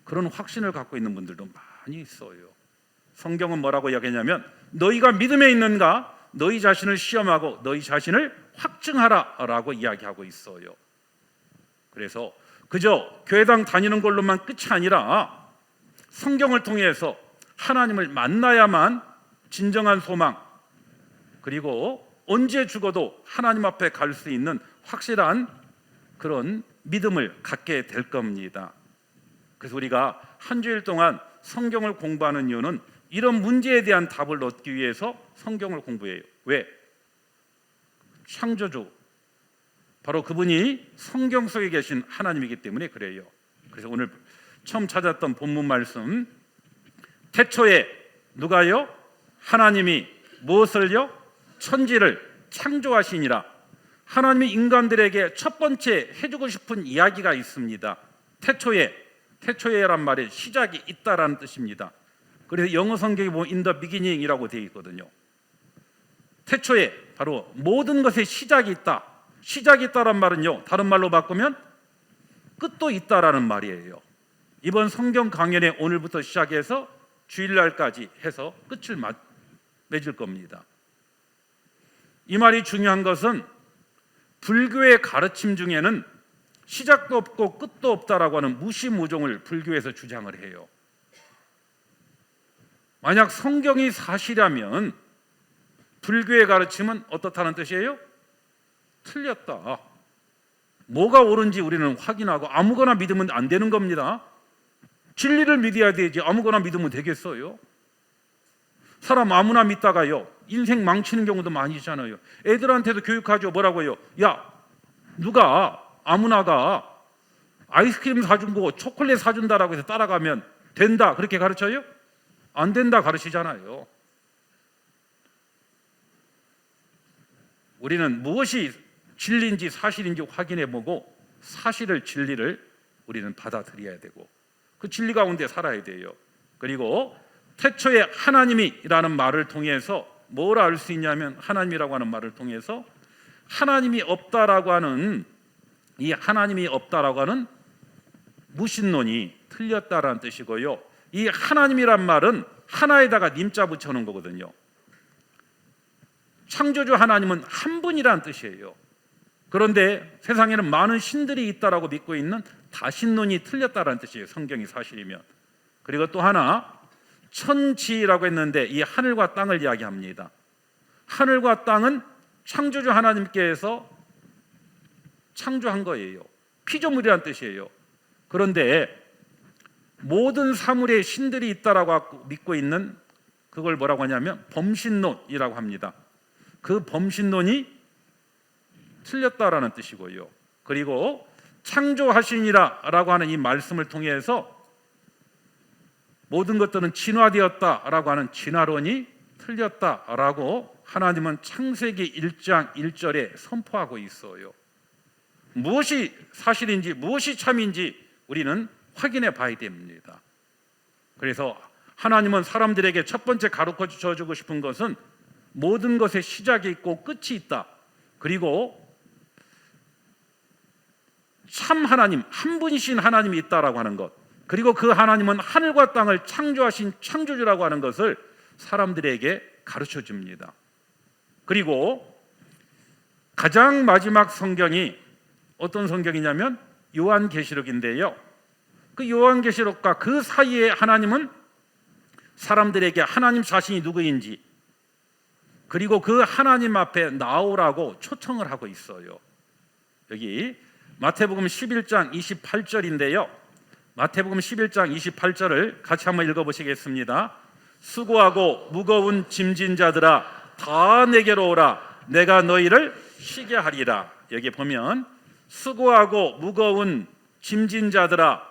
그런 확신을 갖고 있는 분들도 많이 있어요. 성경은 뭐라고 이야기하냐면, 너희가 믿음에 있는가? 너희 자신을 시험하고 너희 자신을 확증하라라고 이야기하고 있어요. 그래서 그저 교회당 다니는 걸로만 끝이 아니라 성경을 통해서 하나님을 만나야만 진정한 소망, 그리고 언제 죽어도 하나님 앞에 갈 수 있는 확실한 그런 믿음을 갖게 될 겁니다. 그래서 우리가 한 주일 동안 성경을 공부하는 이유는 이런 문제에 대한 답을 얻기 위해서 성경을 공부해요. 왜? 창조주, 바로 그분이 성경 속에 계신 하나님이기 때문에 그래요. 그래서 오늘 처음 찾았던 본문 말씀, 태초에 누가요? 하나님이 무엇을요? 천지를 창조하시니라. 하나님이 인간들에게 첫 번째 해주고 싶은 이야기가 있습니다. 태초에란 말에 시작이 있다라는 뜻입니다. 그래서 영어 성경에 보면 in the beginning이라고 되어 있거든요. 태초에 바로 모든 것에 시작이 있다. 시작이 있다란 말은요, 다른 말로 바꾸면 끝도 있다라는 말이에요. 이번 성경 강연에 오늘부터 시작해서 주일날까지 해서 끝을 맺을 겁니다. 이 말이 중요한 것은 불교의 가르침 중에는 시작도 없고 끝도 없다라고 하는 무시무종을 불교에서 주장을 해요. 만약 성경이 사실이라면 불교의 가르침은 어떻다는 뜻이에요? 틀렸다. 뭐가 옳은지 우리는 확인하고 아무거나 믿으면 안 되는 겁니다. 진리를 믿어야 되지 아무거나 믿으면 되겠어요? 사람 아무나 믿다가요, 인생 망치는 경우도 많이 있잖아요. 애들한테도 교육하죠. 뭐라고요? 야, 누가 아무나가 아이스크림 사준 거 초콜릿 사준다라고 해서 따라가면 된다 그렇게 가르쳐요? 안 된다 가르치잖아요. 우리는 무엇이 진리인지 사실인지 확인해보고 사실을, 진리를 우리는 받아들여야 되고 그 진리 가운데 살아야 돼요. 그리고 태초에 하나님이라는 말을 통해서 뭘 알 수 있냐면, 하나님이라고 하는 말을 통해서 하나님이 없다라고 하는, 이 하나님이 없다라고 하는 무신론이 틀렸다라는 뜻이고요. 이 하나님이란 말은 하나에다가 님자 붙여놓은 거거든요. 창조주 하나님은 한 분이라는 뜻이에요. 그런데 세상에는 많은 신들이 있다라고 믿고 있는 다신론이 틀렸다라는 뜻이에요. 성경이 사실이면. 그리고 또 하나, 천지라고 했는데 이 하늘과 땅을 이야기합니다. 하늘과 땅은 창조주 하나님께서 창조한 거예요. 피조물이라는 뜻이에요. 그런데 모든 사물에 신들이 있다라고 믿고 있는 그걸 뭐라고 하냐면 범신론이라고 합니다. 그 범신론이 틀렸다라는 뜻이고요. 그리고 창조하시니라라고 하는 이 말씀을 통해서 모든 것들은 진화되었다라고 하는 진화론이 틀렸다라고 하나님은 창세기 1장 1절에 선포하고 있어요. 무엇이 사실인지 무엇이 참인지 우리는 확인해 봐야 됩니다. 그래서 하나님은 사람들에게 첫 번째 가르쳐 주고 싶은 것은 모든 것에 시작이 있고 끝이 있다. 그리고 참 하나님, 한 분이신 하나님이 있다라고 하는 것, 그리고 그 하나님은 하늘과 땅을 창조하신 창조주라고 하는 것을 사람들에게 가르쳐 줍니다. 그리고 가장 마지막 성경이 어떤 성경이냐면 요한계시록인데요. 그 요한계시록과 그 사이에 하나님은 사람들에게 하나님 자신이 누구인지, 그리고 그 하나님 앞에 나오라고 초청을 하고 있어요. 여기 마태복음 11장 28절인데요. 마태복음 11장 28절을 같이 한번 읽어보시겠습니다. 수고하고 무거운 짐진 자들아 다 내게로 오라. 내가 너희를 쉬게 하리라. 여기 보면 수고하고 무거운 짐진 자들아.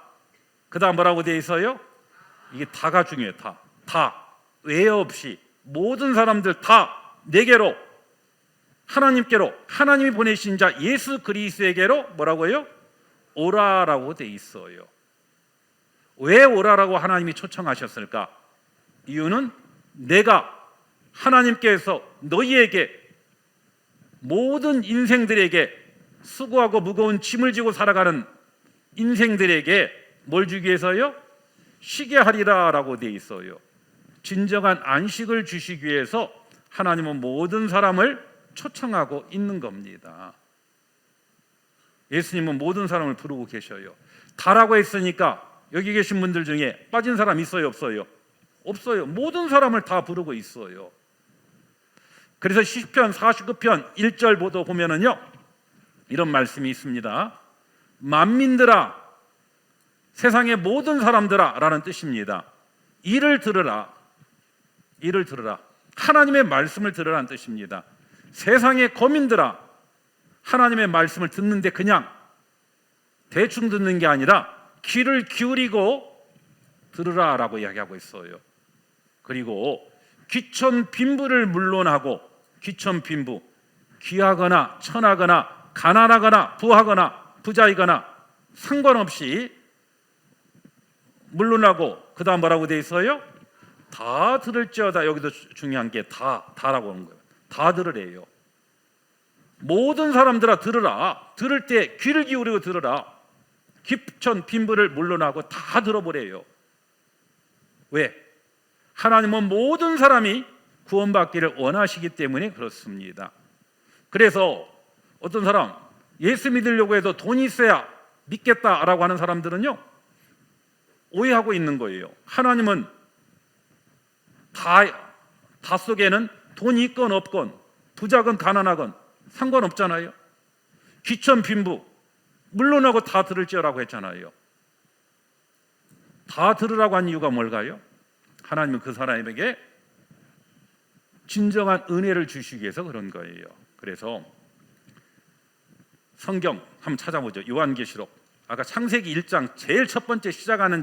그 다음 뭐라고 되어 있어요? 이게 다가 중요해요. 다 외에 없이 모든 사람들 다 내게로, 하나님께로, 하나님이 보내신 자 예수 그리스도에게로 뭐라고요? 오라라고 되어 있어요. 왜 오라라고 하나님이 초청하셨을까? 이유는 내가, 하나님께서 너희에게, 모든 인생들에게, 수고하고 무거운 짐을 지고 살아가는 인생들에게 뭘 주기 위해서요? 쉬게 하리라 라고 되어 있어요. 진정한 안식을 주시기 위해서 하나님은 모든 사람을 초청하고 있는 겁니다. 예수님은 모든 사람을 부르고 계셔요. 다라고 했으니까 여기 계신 분들 중에 빠진 사람 있어요, 없어요? 없어요. 모든 사람을 다 부르고 있어요. 그래서 시편 49편 1절 보면은요, 이런 말씀이 있습니다. 만민들아, 세상의 모든 사람들아 라는 뜻입니다. 이를 들으라. 이를 들으라. 하나님의 말씀을 들으라는 뜻입니다. 세상의 거민들아, 하나님의 말씀을 듣는데 그냥 대충 듣는 게 아니라 귀를 기울이고 들으라 라고 이야기하고 있어요. 그리고 귀천 빈부를 물론하고, 귀천 빈부, 귀하거나 천하거나 가난하거나 부하거나 부자이거나 상관없이 물론하고, 그 다음 뭐라고 되어 있어요? 다 들을지어다. 여기도 중요한 게 다라고 하는 거예요. 다 들으래요. 모든 사람들아 들으라. 들을 때 귀를 기울이고 들으라. 귀천 빈부를 물론하고 다 들어보래요. 왜? 하나님은 모든 사람이 구원받기를 원하시기 때문에 그렇습니다. 그래서 어떤 사람, 예수 믿으려고 해도 돈이 있어야 믿겠다라고 하는 사람들은요, 오해하고 있는 거예요. 하나님은 다 속에는 돈이 있건 없건, 부자건 가난하건 상관없잖아요. 귀천 빈부 물론하고 다 들을지어라고 했잖아요. 다 들으라고 한 이유가 뭘까요? 하나님은 그 사람에게 진정한 은혜를 주시기 위해서 그런 거예요. 그래서 성경 한번 찾아보죠. 요한계시록, 아까 창세기 1장 제일 첫 번째 시작하는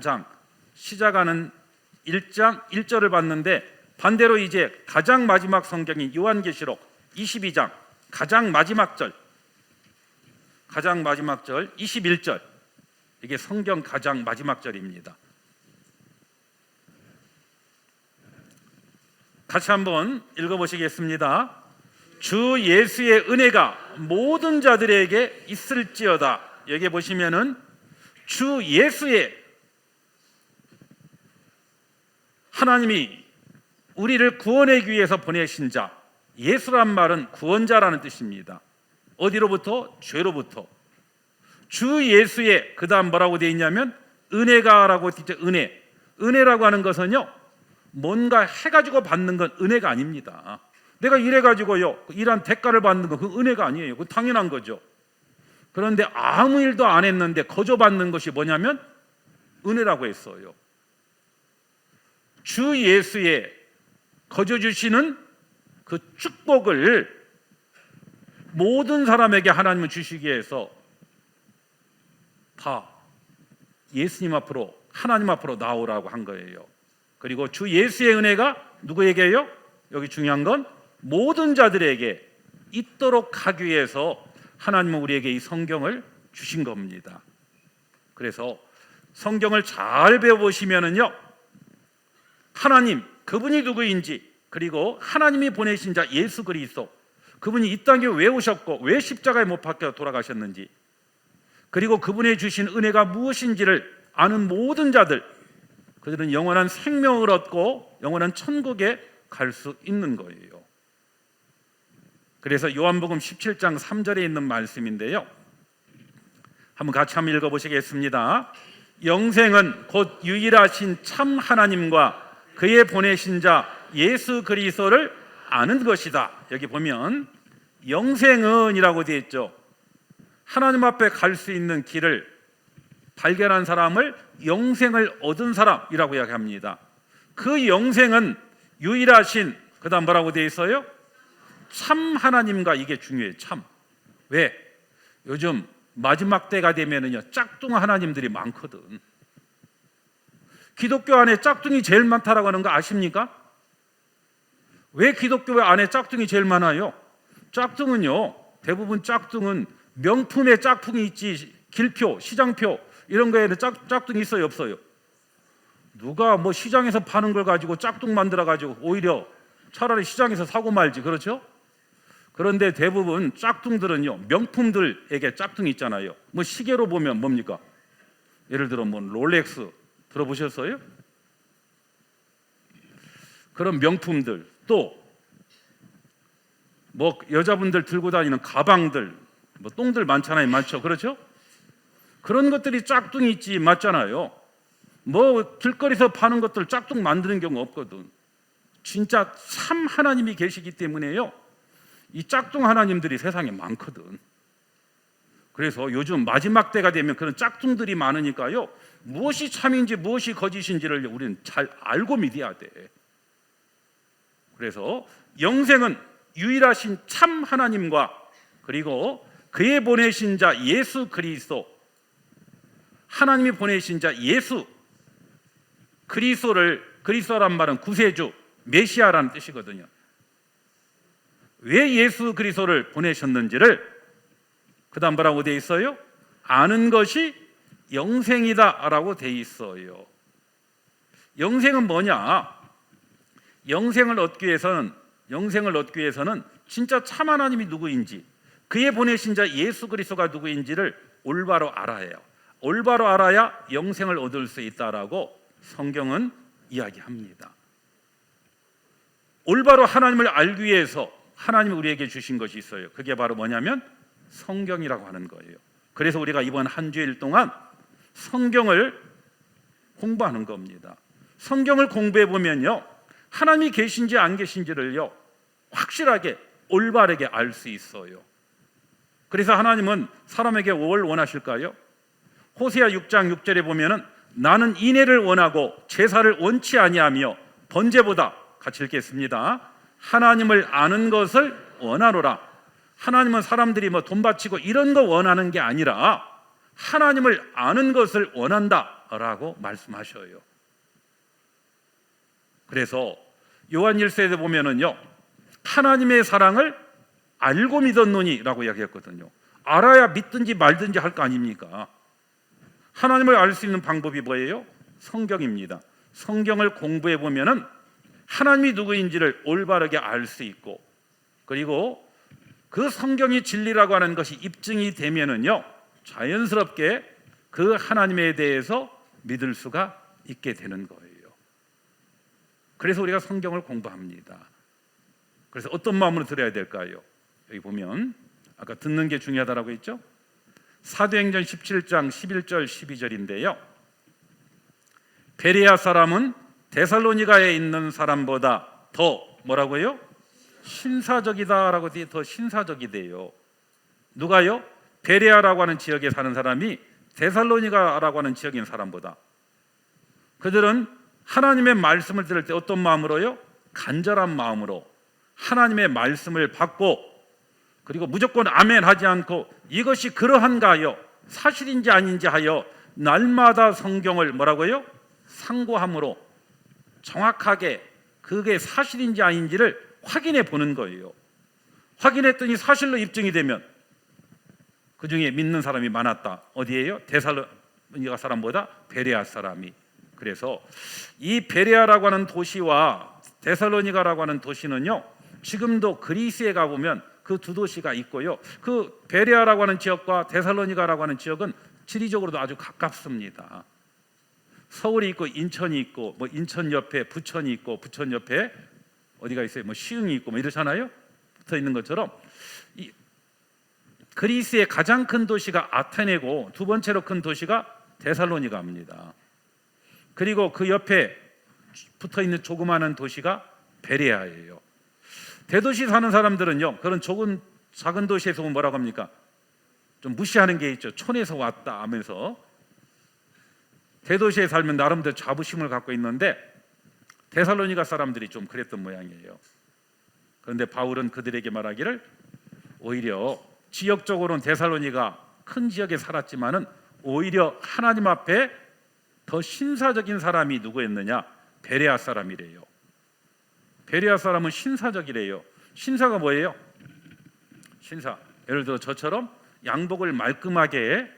1장 1절을 봤는데, 반대로 이제 가장 마지막 성경인 요한계시록 22장 가장 마지막 절 21절, 이게 성경 가장 마지막 절입니다. 같이 한번 읽어보시겠습니다. 주 예수의 은혜가 모든 자들에게 있을지어다. 여기 보시면은 주 예수의, 하나님이 우리를 구원하기 위해서 보내신 자, 예수란 말은 구원자라는 뜻입니다. 어디로부터? 죄로부터. 주 예수의, 그 다음 뭐라고 되어 있냐면 은혜가라고 되어 있죠. 은혜라고 하는 것은요, 뭔가 해가지고 받는 건 은혜가 아닙니다. 내가 일해가지고요, 일한 대가를 받는 건 그 은혜가 아니에요. 그건 당연한 거죠. 그런데 아무 일도 안 했는데 거저 받는 것이 뭐냐면 은혜라고 했어요. 주 예수의 거저 주시는 그 축복을 모든 사람에게 하나님은 주시기 위해서 다 예수님 앞으로, 하나님 앞으로 나오라고 한 거예요. 그리고 주 예수의 은혜가 누구에게요? 여기 중요한 건 모든 자들에게 있도록 하기 위해서 하나님은 우리에게 이 성경을 주신 겁니다. 그래서 성경을 잘 배워보시면은요, 하나님, 그분이 누구인지, 그리고 하나님이 보내신 자 예수 그리스도, 그분이 이 땅에 왜 오셨고 왜 십자가에 못 박혀 돌아가셨는지, 그리고 그분이 주신 은혜가 무엇인지를 아는 모든 자들, 그들은 영원한 생명을 얻고 영원한 천국에 갈 수 있는 거예요. 그래서 요한복음 17장 3절에 있는 말씀인데요, 한번 같이 한번 읽어보시겠습니다. 영생은 곧 유일하신 참 하나님과 그의 보내신 자 예수 그리스도를 아는 것이다. 여기 보면 영생은 이라고 되어 있죠. 하나님 앞에 갈 수 있는 길을 발견한 사람을 영생을 얻은 사람이라고 이야기합니다. 그 영생은 유일하신, 그 다음 뭐라고 되어 있어요? 참 하나님과 이게 중요해요. 참. 왜? 요즘 마지막 때가 되면은요 짝퉁 하나님들이 많거든. 기독교 안에 짝퉁이 제일 많다라고 하는 거 아십니까? 왜 기독교 안에 짝퉁이 제일 많아요? 짝퉁은요, 대부분 짝퉁은 명품의 짝퉁이 있지, 길표, 시장표 이런 거에는 짝퉁이 있어요, 없어요? 누가 뭐 시장에서 파는 걸 가지고 짝퉁 만들어 가지고 오히려 차라리 시장에서 사고 말지, 그렇죠? 그런데 대부분 짝퉁들은요 명품들에게 짝퉁이 있잖아요. 뭐 시계로 보면 뭡니까? 예를 들어 뭐 롤렉스 들어보셨어요? 그런 명품들, 또 뭐 여자분들 들고 다니는 가방들, 뭐 똥들 많잖아요, 많죠, 그렇죠? 그런 것들이 짝퉁이 있지, 맞잖아요. 뭐 길거리에서 파는 것들 짝퉁 만드는 경우 없거든. 진짜 참 하나님이 계시기 때문에요 이 짝퉁 하나님들이 세상에 많거든. 그래서 요즘 마지막 때가 되면 그런 짝퉁들이 많으니까요 무엇이 참인지 무엇이 거짓인지를 우리는 잘 알고 믿어야 돼. 그래서 영생은 유일하신 참 하나님과 그리고 그의 보내신 자 예수 그리스도, 하나님이 보내신 자 예수 그리스도란 말은 구세주, 메시아라는 뜻이거든요. 왜 예수 그리스도를 보내셨는지를 그 다음 뭐라고 되어 있어요? 아는 것이 영생이다라고 되어 있어요. 영생은 뭐냐? 영생을 얻기 위해서는 진짜 참 하나님이 누구인지, 그의 보내신 자 예수 그리스도가 누구인지를 올바로 알아야 해요. 올바로 알아야 영생을 얻을 수 있다라고 성경은 이야기합니다. 올바로 하나님을 알기 위해서 하나님이 우리에게 주신 것이 있어요. 그게 바로 뭐냐면 성경이라고 하는 거예요. 그래서 우리가 이번 한 주일 동안 성경을 공부하는 겁니다. 성경을 공부해 보면요 하나님이 계신지 안 계신지를요 확실하게 올바르게 알 수 있어요. 그래서 하나님은 사람에게 뭘 원하실까요? 호세아 6장 6절에 보면은 나는 인애를 원하고 제사를 원치 아니하며 번제보다, 같이 읽겠습니다. 하나님을 아는 것을 원하노라. 하나님은 사람들이 뭐 돈 바치고 이런 거 원하는 게 아니라 하나님을 아는 것을 원한다라고 말씀하셔요. 그래서 요한 1서에 보면은요 하나님의 사랑을 알고 믿었노니라고 이야기했거든요. 알아야 믿든지 말든지 할 거 아닙니까? 하나님을 알 수 있는 방법이 뭐예요? 성경입니다. 성경을 공부해 보면은 하나님이 누구인지를 올바르게 알 수 있고, 그리고 그 성경이 진리라고 하는 것이 입증이 되면은요 자연스럽게 그 하나님에 대해서 믿을 수가 있게 되는 거예요. 그래서 우리가 성경을 공부합니다. 그래서 어떤 마음으로 들어야 될까요? 여기 보면 아까 듣는 게 중요하다라고 했죠. 사도행전 17장 11절 12절인데요 베레아 사람은 데살로니가에 있는 사람보다 더 뭐라고요? 신사적이다라고 더 신사적이 돼요. 누가요? 베레아라고 하는 지역에 사는 사람이 데살로니가라고 하는 지역에 있는 사람보다. 그들은 하나님의 말씀을 들을 때 어떤 마음으로요? 간절한 마음으로 하나님의 말씀을 받고, 그리고 무조건 아멘 하지 않고 이것이 그러한가요? 사실인지 아닌지 하여 날마다 성경을 뭐라고요? 상고함으로 정확하게 그게 사실인지 아닌지를 확인해 보는 거예요. 확인했더니 사실로 입증이 되면 그 중에 믿는 사람이 많았다. 어디예요? 데살로니가 사람보다 베레아 사람이. 그래서 이 베레아라고 하는 도시와 데살로니가라고 하는 도시는요 지금도 그리스에 가보면 그 두 도시가 있고요 그 베레아라고 하는 지역과 데살로니가라고 하는 지역은 지리적으로도 아주 가깝습니다. 서울이 있고 인천이 있고, 뭐 인천 옆에 부천이 있고, 부천 옆에 어디가 있어요? 뭐 시흥이 있고, 뭐 이렇잖아요. 붙어 있는 것처럼 이 그리스의 가장 큰 도시가 아테네고 두 번째로 큰 도시가 데살로니가입니다. 그리고 그 옆에 붙어 있는 조그마한 도시가 베레아예요. 대도시 사는 사람들은요 그런 작은 도시에서 뭐라고 합니까? 좀 무시하는 게 있죠. 촌에서 왔다 하면서. 대도시에 살면 나름대로 자부심을 갖고 있는데 데살로니가 사람들이 좀 그랬던 모양이에요. 그런데 바울은 그들에게 말하기를 오히려 지역적으로는 데살로니가 큰 지역에 살았지만은 오히려 하나님 앞에 더 신사적인 사람이 누구였느냐? 베레아 사람이래요. 베레아 사람은 신사적이래요. 신사가 뭐예요? 신사. 예를 들어 저처럼 양복을 말끔하게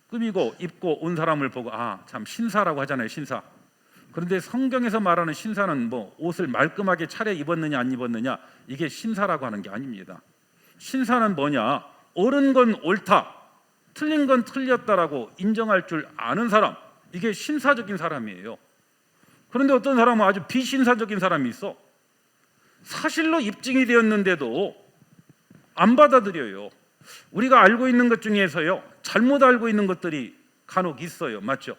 꾸미고 입고 온 사람을 보고 참 신사라고 하잖아요. 신사. 그런데 성경에서 말하는 신사는 뭐 옷을 말끔하게 차려 입었느냐 안 입었느냐 이게 신사라고 하는 게 아닙니다. 신사는 뭐냐? 옳은 건 옳다, 틀린 건 틀렸다라고 인정할 줄 아는 사람, 이게 신사적인 사람이에요. 그런데 어떤 사람은 아주 비신사적인 사람이 있어. 사실로 입증이 되었는데도 안 받아들여요. 우리가 알고 있는 것 중에서요, 잘못 알고 있는 것들이 간혹 있어요. 맞죠?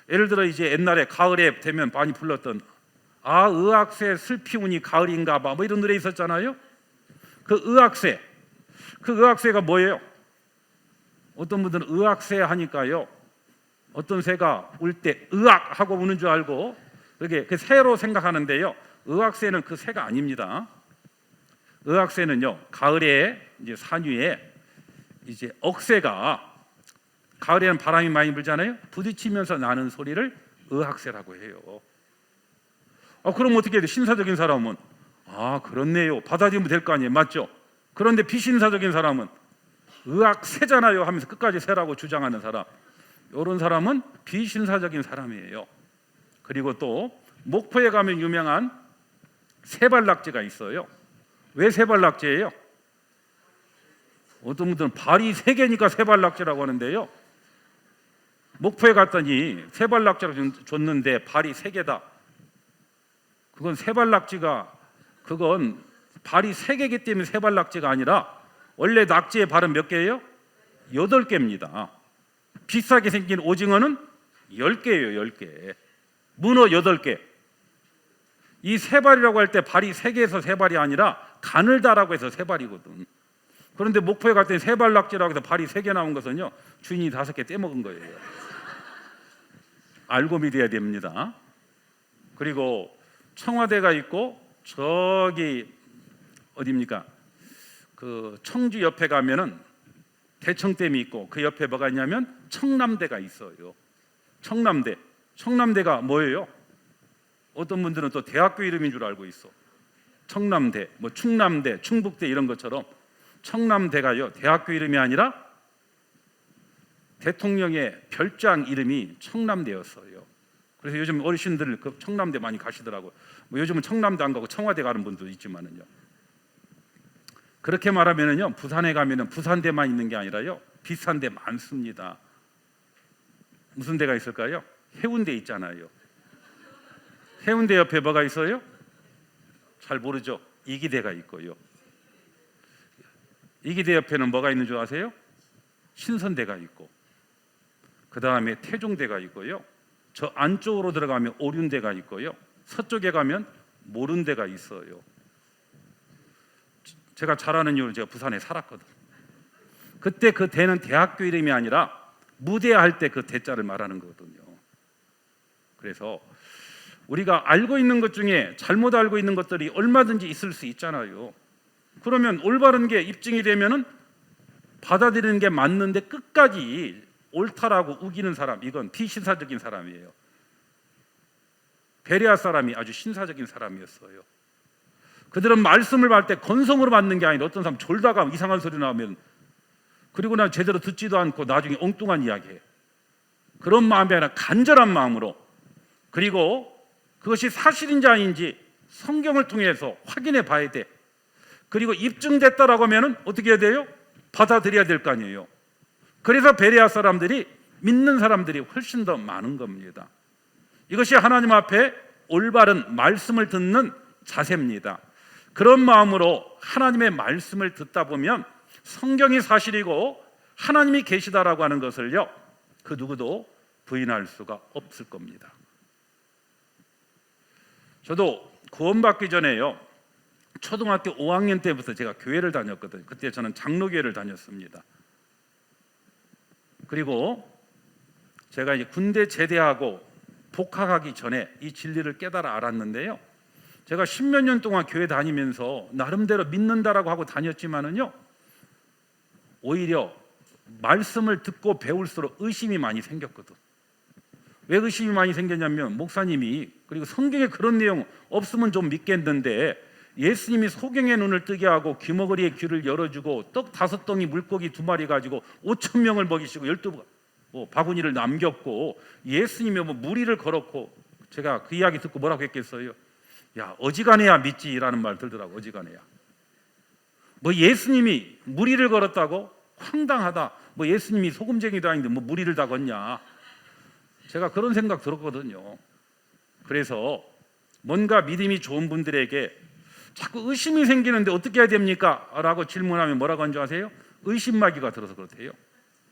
예를 들어 이제 옛날에 가을에 되면 많이 불렀던 의악새 슬피우니 가을인가 봐 뭐 이런 노래 있었잖아요. 그 의악새가 뭐예요? 어떤 분들은 의악새 하니까요, 어떤 새가 울 때 의악 하고 우는 줄 알고 그게 그 새로 생각하는데요, 의악새는 그 새가 아닙니다. 의악새는요, 가을에 이제 산 위에 이제 억새가, 가을에는 바람이 많이 불잖아요. 부딪히면서 나는 소리를 의악새라고 해요. 그럼 어떻게 해야 돼? 신사적인 사람은 그렇네요, 받아들이면 될 거 아니에요. 맞죠? 그런데 비신사적인 사람은 의악새잖아요 하면서 끝까지 새라고 주장하는 사람, 이런 사람은 비신사적인 사람이에요. 그리고 또 목포에 가면 유명한 세발낙지가 있어요. 왜 세발낙지예요? 어떤 분들은 발이 3개니까 세발낙지라고 하는데요, 목포에 갔더니 세발낙지를 줬는데 발이 3개다. 그건 세발낙지가, 그건 발이 3개이기 때문에 세발낙지가 아니라 원래 낙지의 발은 몇 개예요? 8개입니다. 비싸게 생긴 오징어는 10개예요. 10개. 문어 8개. 이 세발이라고 할 때 발이 3개에서 세발이 아니라 가늘다라고 해서 세발이거든. 그런데 목포에 갔더니 세발낙지라고 해서 발이 3개 나온 것은요, 주인이 5개 떼먹은 거예요. 알고 믿어야 됩니다. 그리고 청와대가 있고 저기 어디입니까? 그 청주 옆에 가면은 대청댐이 있고 그 옆에 뭐가 있냐면 청남대가 있어요. 청남대가 뭐예요? 어떤 분들은 또 대학교 이름인 줄 알고 있어. 청남대, 뭐 충남대, 충북대 이런 것처럼 청남대가요, 대학교 이름이 아니라 대통령의 별장 이름이 청남대였어요. 그래서 요즘 어르신들 그 청남대 많이 가시더라고요. 뭐 요즘은 청남대 안 가고 청와대 가는 분도 있지만은요. 그렇게 말하면은요, 부산에 가면은 부산대만 있는 게 아니라요, 비싼 데 많습니다. 무슨 데가 있을까요? 해운대 있잖아요. 해운대 옆에 뭐가 있어요? 잘 모르죠. 이기대가 있고요. 이기대 옆에는 뭐가 있는 줄 아세요? 신선대가 있고, 그 다음에 태종대가 있고요. 저 안쪽으로 들어가면 오륜대가 있고요. 서쪽에 가면 모른대가 있어요. 제가 잘 아는 이유는 제가 부산에 살았거든. 그때 그 대는 대학교 이름이 아니라 무대할 때 그 대자를 말하는 거거든요. 그래서 우리가 알고 있는 것 중에 잘못 알고 있는 것들이 얼마든지 있을 수 있잖아요. 그러면 올바른 게 입증이 되면은 받아들이는 게 맞는데 끝까지 옳다라고 우기는 사람, 이건 비신사적인 사람이에요. 베레아 사람이 아주 신사적인 사람이었어요. 그들은 말씀을 받을 때 건성으로 받는 게 아니라 어떤 사람 졸다가 이상한 소리 나오면 그리고 난 제대로 듣지도 않고 나중에 엉뚱한 이야기해. 그런 마음이 아니라 간절한 마음으로, 그리고 그것이 사실인지 아닌지 성경을 통해서 확인해 봐야 돼. 그리고 입증됐다라고 하면 어떻게 해야 돼요? 받아들여야 될 거 아니에요. 그래서 베레아 사람들이, 믿는 사람들이 훨씬 더 많은 겁니다. 이것이 하나님 앞에 올바른 말씀을 듣는 자세입니다. 그런 마음으로 하나님의 말씀을 듣다 보면 성경이 사실이고 하나님이 계시다라고 하는 것을요, 그 누구도 부인할 수가 없을 겁니다. 저도 구원받기 전에요, 초등학교 5학년 때부터 제가 교회를 다녔거든요. 그때 저는 장로교회를 다녔습니다. 그리고 제가 이제 군대 제대하고 복학하기 전에 이 진리를 깨달아 알았는데요, 제가 10몇 년 동안 교회 다니면서 나름대로 믿는다라고 하고 다녔지만은요, 오히려 말씀을 듣고 배울수록 의심이 많이 생겼거든. 왜 의심이 많이 생겼냐면, 목사님이 그리고 성경에 그런 내용 없으면 좀 믿겠는데 예수님이 소경의 눈을 뜨게 하고 귀머거리의 귀를 열어주고 떡 5덩이 물고기 2마리 가지고 5,000명을 먹이시고 12 바구니를 남겼고 예수님이 무리를 걸었고, 제가 그 이야기 듣고 뭐라고 했겠어요? 야, 어지간해야 믿지라는 말 들더라고. 어지간해야. 예수님이 무리를 걸었다고? 황당하다. 예수님이 소금쟁이도 아닌데 무리를 다 걷냐. 제가 그런 생각 들었거든요. 그래서 뭔가 믿음이 좋은 분들에게 자꾸 의심이 생기는데 어떻게 해야 됩니까? 라고 질문하면 뭐라고 하는 줄 아세요? 의심마귀가 들어서 그렇대요.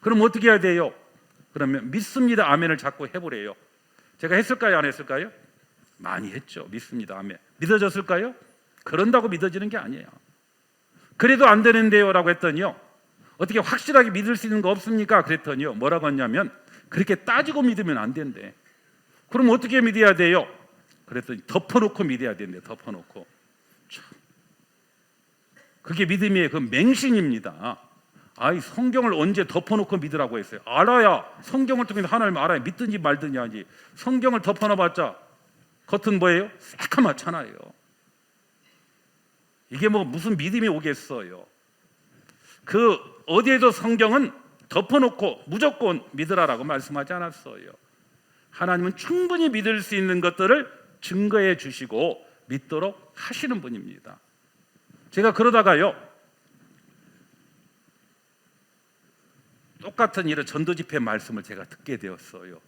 그럼 어떻게 해야 돼요? 그러면 믿습니다 아멘을 자꾸 해보래요. 제가 했을까요? 안 했을까요? 많이 했죠. 믿습니다 아멘. 믿어졌을까요? 그런다고 믿어지는 게 아니에요. 그래도 안 되는데요 라고 했더니요, 어떻게 확실하게 믿을 수 있는 거 없습니까? 그랬더니요, 뭐라고 했냐면 그렇게 따지고 믿으면 안 된대. 그럼 어떻게 믿어야 돼요? 그랬더니 덮어놓고 믿어야 된대. 덮어놓고. 참, 그게 믿음의 그 맹신입니다. 아이, 성경을 언제 덮어놓고 믿으라고 했어요? 알아야, 성경을 통해서 하나님을 알아야 믿든지 말든지 하지. 성경을 덮어놔봤자 겉은 뭐예요? 새카맣잖아요. 이게 무슨 믿음이 오겠어요? 그 어디에도 성경은 덮어놓고 무조건 믿으라라고 말씀하지 않았어요. 하나님은 충분히 믿을 수 있는 것들을 증거해 주시고 믿도록 하시는 분입니다. 제가 그러다가요, 똑같은 이런 전도집회 말씀을 제가 듣게 되었어요.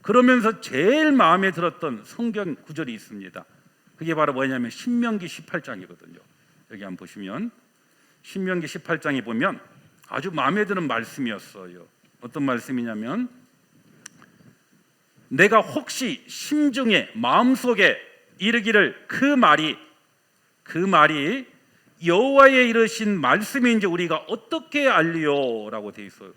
그러면서 제일 마음에 들었던 성경 구절이 있습니다. 그게 바로 뭐냐면 신명기 18장이거든요. 여기 한번 보시면 신명기 18장에 보면 아주 마음에 드는 말씀이었어요. 어떤 말씀이냐면, 내가 혹시 심중에 마음속에 이르기를 그 말이 여호와의 이르신 말씀인지 우리가 어떻게 알리요라고 돼 있어요.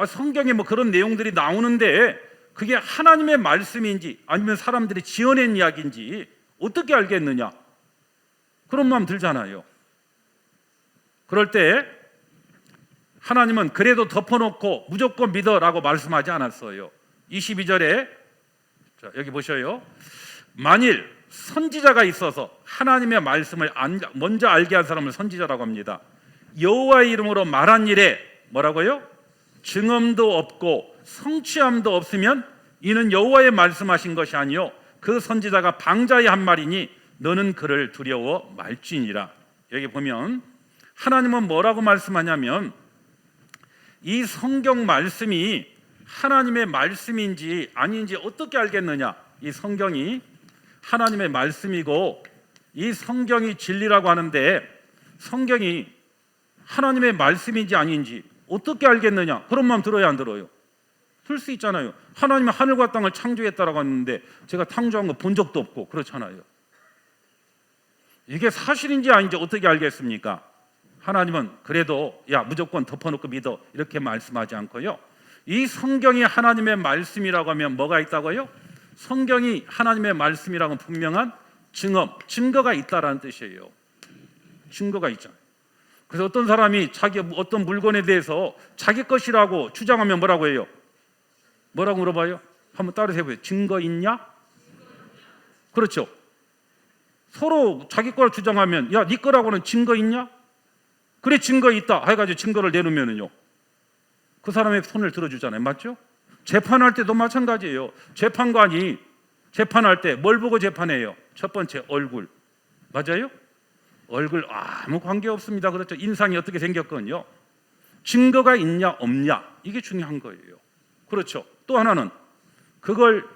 성경에 그런 내용들이 나오는데 그게 하나님의 말씀인지 아니면 사람들이 지어낸 이야기인지 어떻게 알겠느냐, 그런 마음 들잖아요. 그럴 때 하나님은 그래도 덮어놓고 무조건 믿어라고 말씀하지 않았어요. 22절에 여기 보셔요. 만일 선지자가 있어서 하나님의 말씀을 먼저 알게 한 사람을 선지자라고 합니다. 여호와의 이름으로 말한 일에 뭐라고요? 증언도 없고 성취함도 없으면 이는 여호와의 말씀하신 것이 아니요 그 선지자가 방자의 한 말이니 너는 그를 두려워 말지니라. 여기 보면 하나님은 뭐라고 말씀하냐면, 이 성경 말씀이 하나님의 말씀인지 아닌지 어떻게 알겠느냐. 이 성경이 하나님의 말씀이고 이 성경이 진리라고 하는데 성경이 하나님의 말씀인지 아닌지 어떻게 알겠느냐. 그런 마음 들어야 안 들어요? 들 수 있잖아요. 하나님이 하늘과 땅을 창조했다라고 하는데 제가 창조한 거 본 적도 없고 그렇잖아요. 이게 사실인지 아닌지 어떻게 알겠습니까? 하나님은 그래도 야 무조건 덮어놓고 믿어 이렇게 말씀하지 않고요, 이 성경이 하나님의 말씀이라고 하면 뭐가 있다고요? 성경이 하나님의 말씀이라고 분명한 증거가 있다라는 뜻이에요. 증거가 있잖아요. 그래서 어떤 사람이 자기 어떤 물건에 대해서 자기 것이라고 주장하면 뭐라고 해요? 뭐라고 물어봐요? 한번 따라서 해보세요. 증거 있냐? 그렇죠. 서로 자기 거를 주장하면 야, 네 거라고는 증거 있냐? 그래, 증거 있다 해가지고 증거를 내놓으면은요, 그 사람의 손을 들어주잖아요. 맞죠? 재판할 때도 마찬가지예요. 재판관이 재판할 때 뭘 보고 재판해요? 첫 번째 얼굴. 맞아요? 얼굴 아무 관계 없습니다. 그렇죠? 인상이 어떻게 생겼건요, 증거가 있냐 없냐 이게 중요한 거예요. 그렇죠? 또 하나는 그걸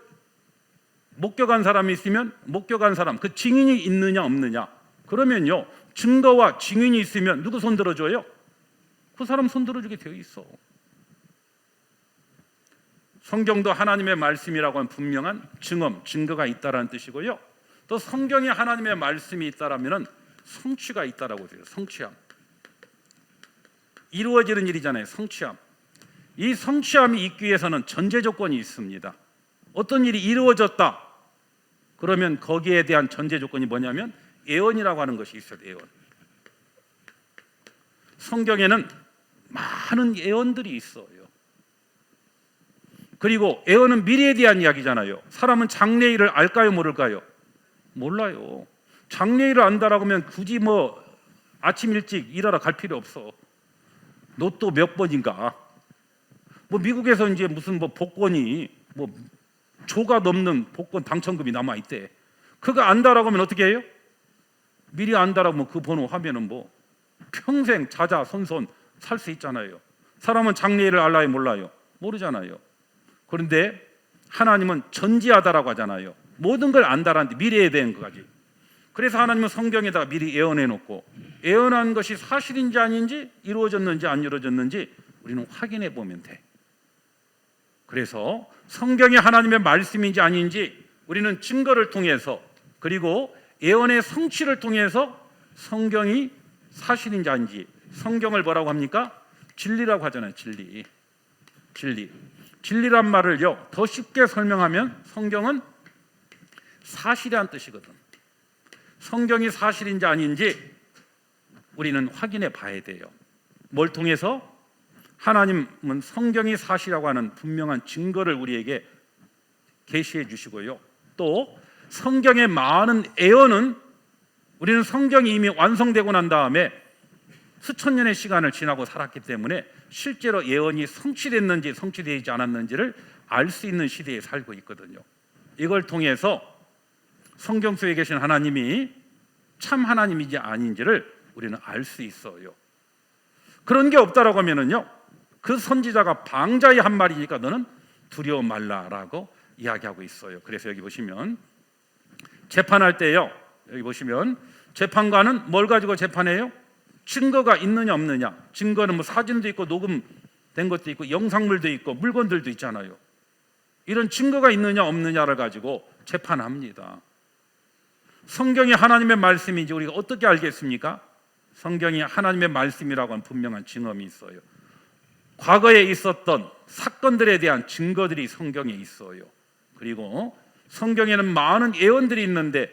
목격한 사람이 있으면 목격한 사람 그 증인이 있느냐 없느냐. 그러면요, 증거와 증인이 있으면 누구 손 들어줘요? 그 사람 손 들어주게 되어 있어. 성경도 하나님의 말씀이라고 하는 분명한 증거가 있다라는 뜻이고요, 또 성경이 하나님의 말씀이 있다라면은 성취가 있다라고 돼요. 성취함. 이루어지는 일이잖아요. 성취함. 이 성취함이 있기 위해서는 전제 조건이 있습니다. 어떤 일이 이루어졌다, 그러면 거기에 대한 전제 조건이 뭐냐면 애언이라고 하는 것이 있어요. 애언. 성경에는 많은 애언들이 있어요. 그리고 애언은 미래에 대한 이야기잖아요. 사람은 장래일을 알까요, 모를까요? 몰라요. 장래일을 안다라고 하면 굳이 뭐 아침 일찍 일하러 갈 필요 없어. 로또 몇 번인가? 뭐 미국에서 이제 무슨 뭐 복권이 뭐 조가 넘는 복권 당첨금이 남아 있대. 그거 안다라고 하면 어떻게 해요? 미리 안다라고 하면 그 번호 하면은 뭐 평생 자자손손 살 수 있잖아요. 사람은 장래일을 알아요, 몰라요? 모르잖아요. 그런데 하나님은 전지하다라고 하잖아요. 모든 걸 안다라는데 미래에 대한 것까지. 그래서 하나님은 성경에다가 미리 예언해 놓고 예언한 것이 사실인지 아닌지 이루어졌는지 안 이루어졌는지 우리는 확인해 보면 돼. 그래서 성경이 하나님의 말씀인지 아닌지 우리는 증거를 통해서 그리고 예언의 성취를 통해서 성경이 사실인지 아닌지 성경을 뭐라고 합니까? 진리라고 하잖아요. 진리. 진리란 말을요 더 쉽게 설명하면 성경은 사실이란 뜻이거든. 성경이 사실인지 아닌지 우리는 확인해 봐야 돼요. 뭘 통해서? 하나님은 성경이 사실이라고 하는 분명한 증거를 우리에게 계시해 주시고요. 또 성경의 많은 예언은 우리는 성경이 이미 완성되고 난 다음에 수천 년의 시간을 지나고 살았기 때문에 실제로 예언이 성취됐는지 성취되지 않았는지를 알 수 있는 시대에 살고 있거든요. 이걸 통해서 성경 속에 계신 하나님이 참 하나님인지 아닌지를 우리는 알 수 있어요. 그런 게 없다라고 하면은요 그 선지자가 방자의 한 말이니까 너는 두려워 말라라고 이야기하고 있어요. 그래서 여기 보시면 재판할 때요, 여기 보시면 재판관은 뭘 가지고 재판해요? 증거가 있느냐 없느냐. 증거는 뭐 사진도 있고 녹음된 것도 있고 영상물도 있고 물건들도 있잖아요. 이런 증거가 있느냐 없느냐를 가지고 재판합니다. 성경이 하나님의 말씀인지 우리가 어떻게 알겠습니까? 성경이 하나님의 말씀이라고 하는 분명한 증언이 있어요. 과거에 있었던 사건들에 대한 증거들이 성경에 있어요. 그리고 성경에는 많은 예언들이 있는데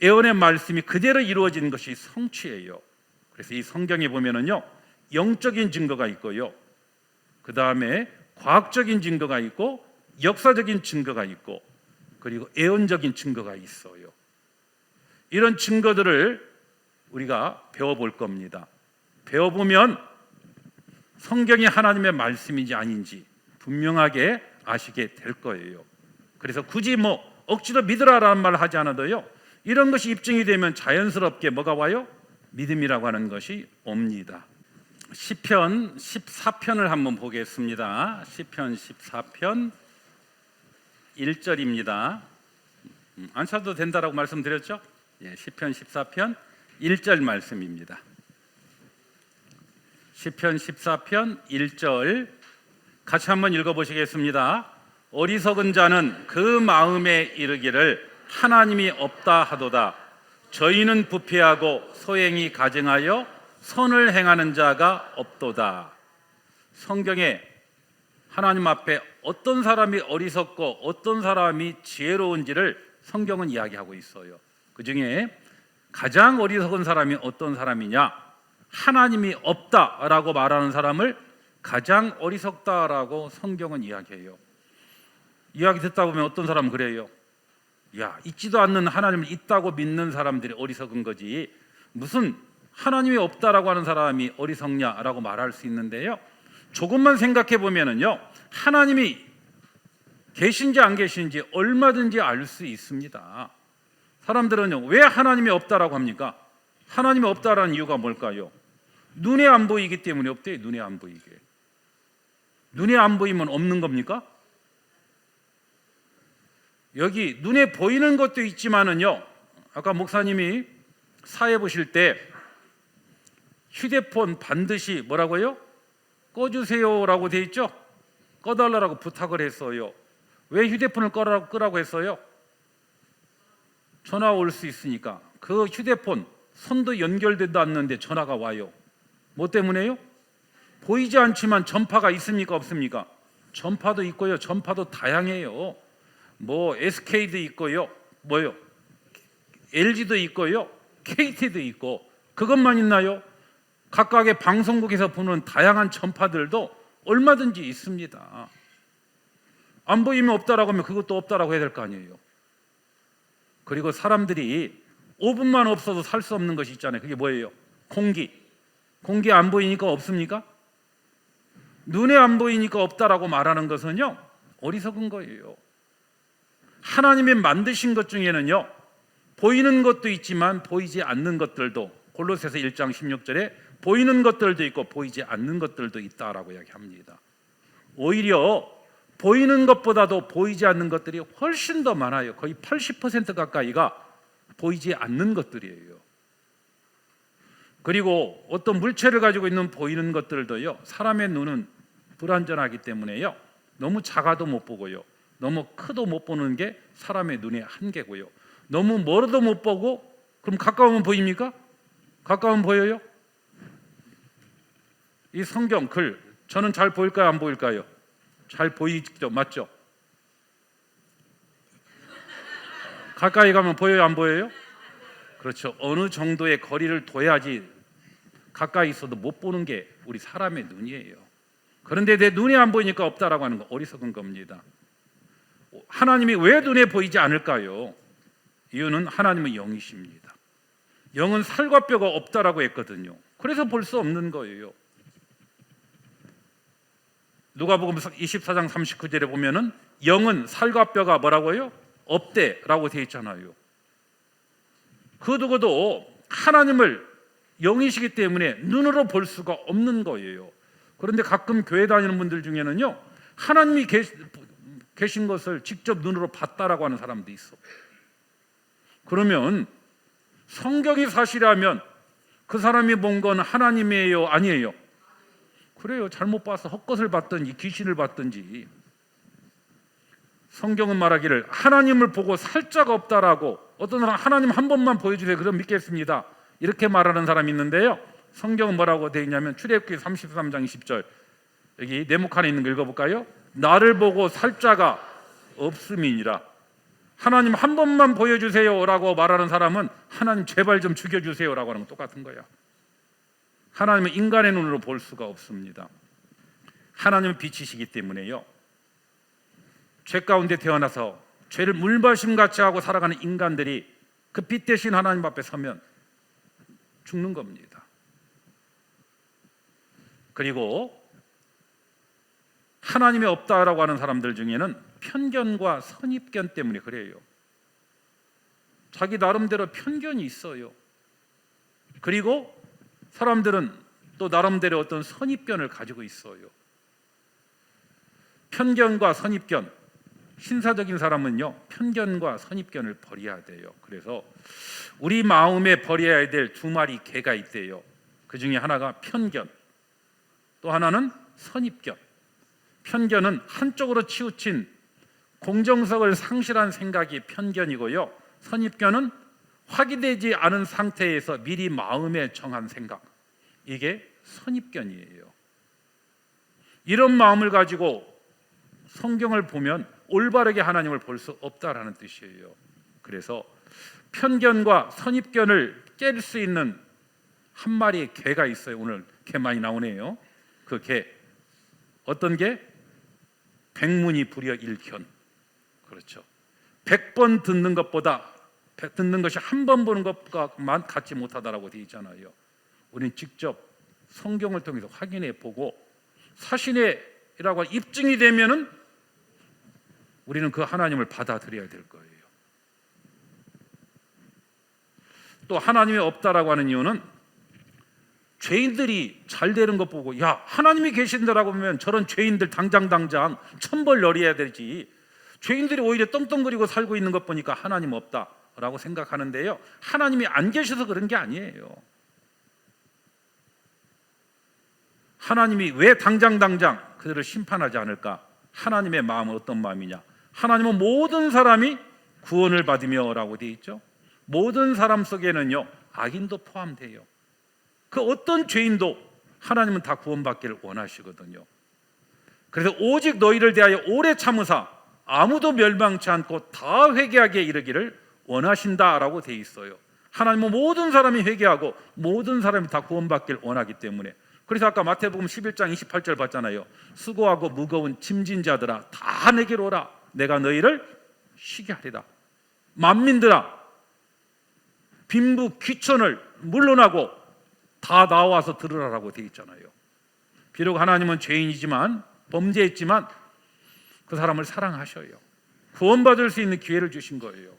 예언의 말씀이 그대로 이루어진 것이 성취예요. 그래서 이 성경에 보면은요 영적인 증거가 있고요, 그 다음에 과학적인 증거가 있고 역사적인 증거가 있고 그리고 예언적인 증거가 있어요. 이런 증거들을 우리가 배워볼 겁니다. 배워보면 성경이 하나님의 말씀인지 아닌지 분명하게 아시게 될 거예요. 그래서 굳이 뭐 억지로 믿으라라는 말을 하지 않아도요 이런 것이 입증이 되면 자연스럽게 뭐가 와요? 믿음이라고 하는 것이 옵니다. 시편 14편을 한번 보겠습니다. 시편 14편 1절입니다. 안 써도 된다라고 말씀드렸죠? 예, 시편 14편 1절 말씀입니다. 시편 14편 1절 같이 한번 읽어보시겠습니다. 어리석은 자는 그 마음에 이르기를 하나님이 없다 하도다. 저희는 부패하고 소행이 가증하여 선을 행하는 자가 없도다. 성경에 하나님 앞에 어떤 사람이 어리석고 어떤 사람이 지혜로운지를 성경은 이야기하고 있어요. 그 중에 가장 어리석은 사람이 어떤 사람이냐? 하나님이 없다라고 말하는 사람을 가장 어리석다라고 성경은 이야기해요. 이야기 듣다 보면 어떤 사람은 그래요. 야, 있지도 않는 하나님을 있다고 믿는 사람들이 어리석은 거지 무슨 하나님이 없다라고 하는 사람이 어리석냐라고 말할 수 있는데요, 조금만 생각해 보면은요 하나님이 계신지 안 계신지 얼마든지 알 수 있습니다. 사람들은요 왜 하나님이 없다라고 합니까? 하나님이 없다라는 이유가 뭘까요? 눈에 안 보이기 때문에 없대요. 눈에 안 보이게. 눈에 안 보이면 없는 겁니까? 여기 눈에 보이는 것도 있지만은요, 아까 목사님이 사회 보실 때 휴대폰 반드시 뭐라고요? 꺼주세요라고 돼 있죠? 꺼달라고 부탁을 했어요. 왜 휴대폰을 끄라고 했어요? 전화 올 수 있으니까. 그 휴대폰 선도 연결되지 않는데 전화가 와요. 뭐 때문에요? 보이지 않지만 전파가 있습니까 없습니까? 전파도 있고요, 전파도 다양해요. 뭐 SK도 있고요, 뭐요? LG도 있고요, KT도 있고. 그것만 있나요? 각각의 방송국에서 보는 다양한 전파들도 얼마든지 있습니다. 안 보이면 없다라고 하면 그것도 없다라고 해야 될 거 아니에요. 그리고 사람들이 5분만 없어도 살 수 없는 것이 있잖아요. 그게 뭐예요? 공기. 공기 안 보이니까 없습니까? 눈에 안 보이니까 없다라고 말하는 것은요, 어리석은 거예요. 하나님이 만드신 것 중에는요, 보이는 것도 있지만 보이지 않는 것들도, 골로새서 1장 16절에 보이는 것들도 있고 보이지 않는 것들도 있다라고 이야기합니다. 오히려 보이는 것보다도 보이지 않는 것들이 훨씬 더 많아요. 거의 80% 가까이가 보이지 않는 것들이에요. 그리고 어떤 물체를 가지고 있는 보이는 것들도요, 사람의 눈은 불완전하기 때문에요, 너무 작아도 못 보고요, 너무 크도 못 보는 게 사람의 눈의 한계고요, 너무 멀어도 못 보고, 그럼 가까우면 보입니까? 가까우면 보여요? 이 성경 글 저는 잘 보일까요, 안 보일까요? 잘 보이죠, 맞죠? 가까이 가면 보여요, 안 보여요? 그렇죠. 어느 정도의 거리를 둬야지 가까이 있어도 못 보는 게 우리 사람의 눈이에요. 그런데 내 눈이 안 보이니까 없다라고 하는 거 어리석은 겁니다. 하나님이 왜 눈에 보이지 않을까요? 이유는 하나님은 영이십니다. 영은 살과 뼈가 없다라고 했거든요. 그래서 볼 수 없는 거예요. 누가복음 24장 39절에 보면은 영은 살과 뼈가 뭐라고요? 없대라고 되어 있잖아요. 그 누구도 하나님을 영이시기 때문에 눈으로 볼 수가 없는 거예요. 그런데 가끔 교회 다니는 분들 중에는요, 하나님이 계신 것을 직접 눈으로 봤다라고 하는 사람도 있어. 그러면 성경이 사실이라면 그 사람이 본 건 하나님이에요, 아니에요? 그래요. 잘못 봐서 헛것을 봤든지 귀신을 봤든지. 성경은 말하기를 하나님을 보고 살 자가 없다라고, 어떤 사람 하나님 한 번만 보여주세요, 그럼 믿겠습니다, 이렇게 말하는 사람이 있는데요, 성경은 뭐라고 되어 있냐면 출애굽기 33장 20절, 여기 네모칸에 있는 거 읽어볼까요? 나를 보고 살 자가 없음이니라. 하나님 한 번만 보여주세요 라고 말하는 사람은 하나님 제발 좀 죽여주세요 라고 하는 건 똑같은 거야. 하나님은 인간의 눈으로 볼 수가 없습니다. 하나님은 빛이시기 때문에요, 죄 가운데 태어나서 죄를 물바심같이 하고 살아가는 인간들이 그 빛 대신 하나님 앞에 서면 죽는 겁니다. 그리고 하나님이 없다라고 하는 사람들 중에는 편견과 선입견 때문에 그래요. 자기 나름대로 편견이 있어요. 그리고 사람들은 또 나름대로 어떤 선입견을 가지고 있어요. 편견과 선입견, 신사적인 사람은요, 편견과 선입견을 버려야 돼요. 그래서 우리 마음에 버려야 될 두 마리 개가 있대요. 그 중에 하나가 편견, 또 하나는 선입견. 편견은 한쪽으로 치우친 공정성을 상실한 생각이 편견이고요, 선입견은 확인되지 않은 상태에서 미리 마음에 정한 생각, 이게 선입견이에요. 이런 마음을 가지고 성경을 보면 올바르게 하나님을 볼 수 없다라는 뜻이에요. 그래서 편견과 선입견을 깰 수 있는 한 마리의 개가 있어요. 오늘 개 많이 나오네요. 그 개, 어떤 개? 백문이 불여 일견. 그렇죠. 100번 듣는 것보다 듣는 것이 한 번 보는 것과만 같지 못하다라고 되어 있잖아요. 우리는 직접 성경을 통해서 확인해 보고 사신이라고 입증이 되면은 우리는 그 하나님을 받아들여야 될 거예요. 또 하나님이 없다라고 하는 이유는 죄인들이 잘 되는 것 보고, 야, 하나님이 계신다라고 하면 저런 죄인들 당장 천벌 내려야 되지, 죄인들이 오히려 떵떵거리고 살고 있는 것 보니까 하나님 없다라고 생각하는데요, 하나님이 안 계셔서 그런 게 아니에요. 하나님이 왜 당장 그들을 심판하지 않을까? 하나님의 마음은 어떤 마음이냐? 하나님은 모든 사람이 구원을 받으며 라고 되어 있죠. 모든 사람 속에는요, 악인도 포함돼요. 그 어떤 죄인도 하나님은 다 구원받기를 원하시거든요. 그래서 오직 너희를 대하여 오래 참으사 아무도 멸망치 않고 다 회개하게 이르기를 원하신다라고 돼 있어요. 하나님은 모든 사람이 회개하고 모든 사람이 다 구원받길 원하기 때문에. 그래서 아까 마태복음 11장 28절 봤잖아요. 수고하고 무거운 짐진 자들아 다 내게로 오라. 내가 너희를 쉬게 하리라. 만민들아 빈부 귀천을 물러나고 다 나와서 들으라라고 돼 있잖아요. 비록 하나님은 죄인이지만 범죄했지만 그 사람을 사랑하셔요. 구원받을 수 있는 기회를 주신 거예요.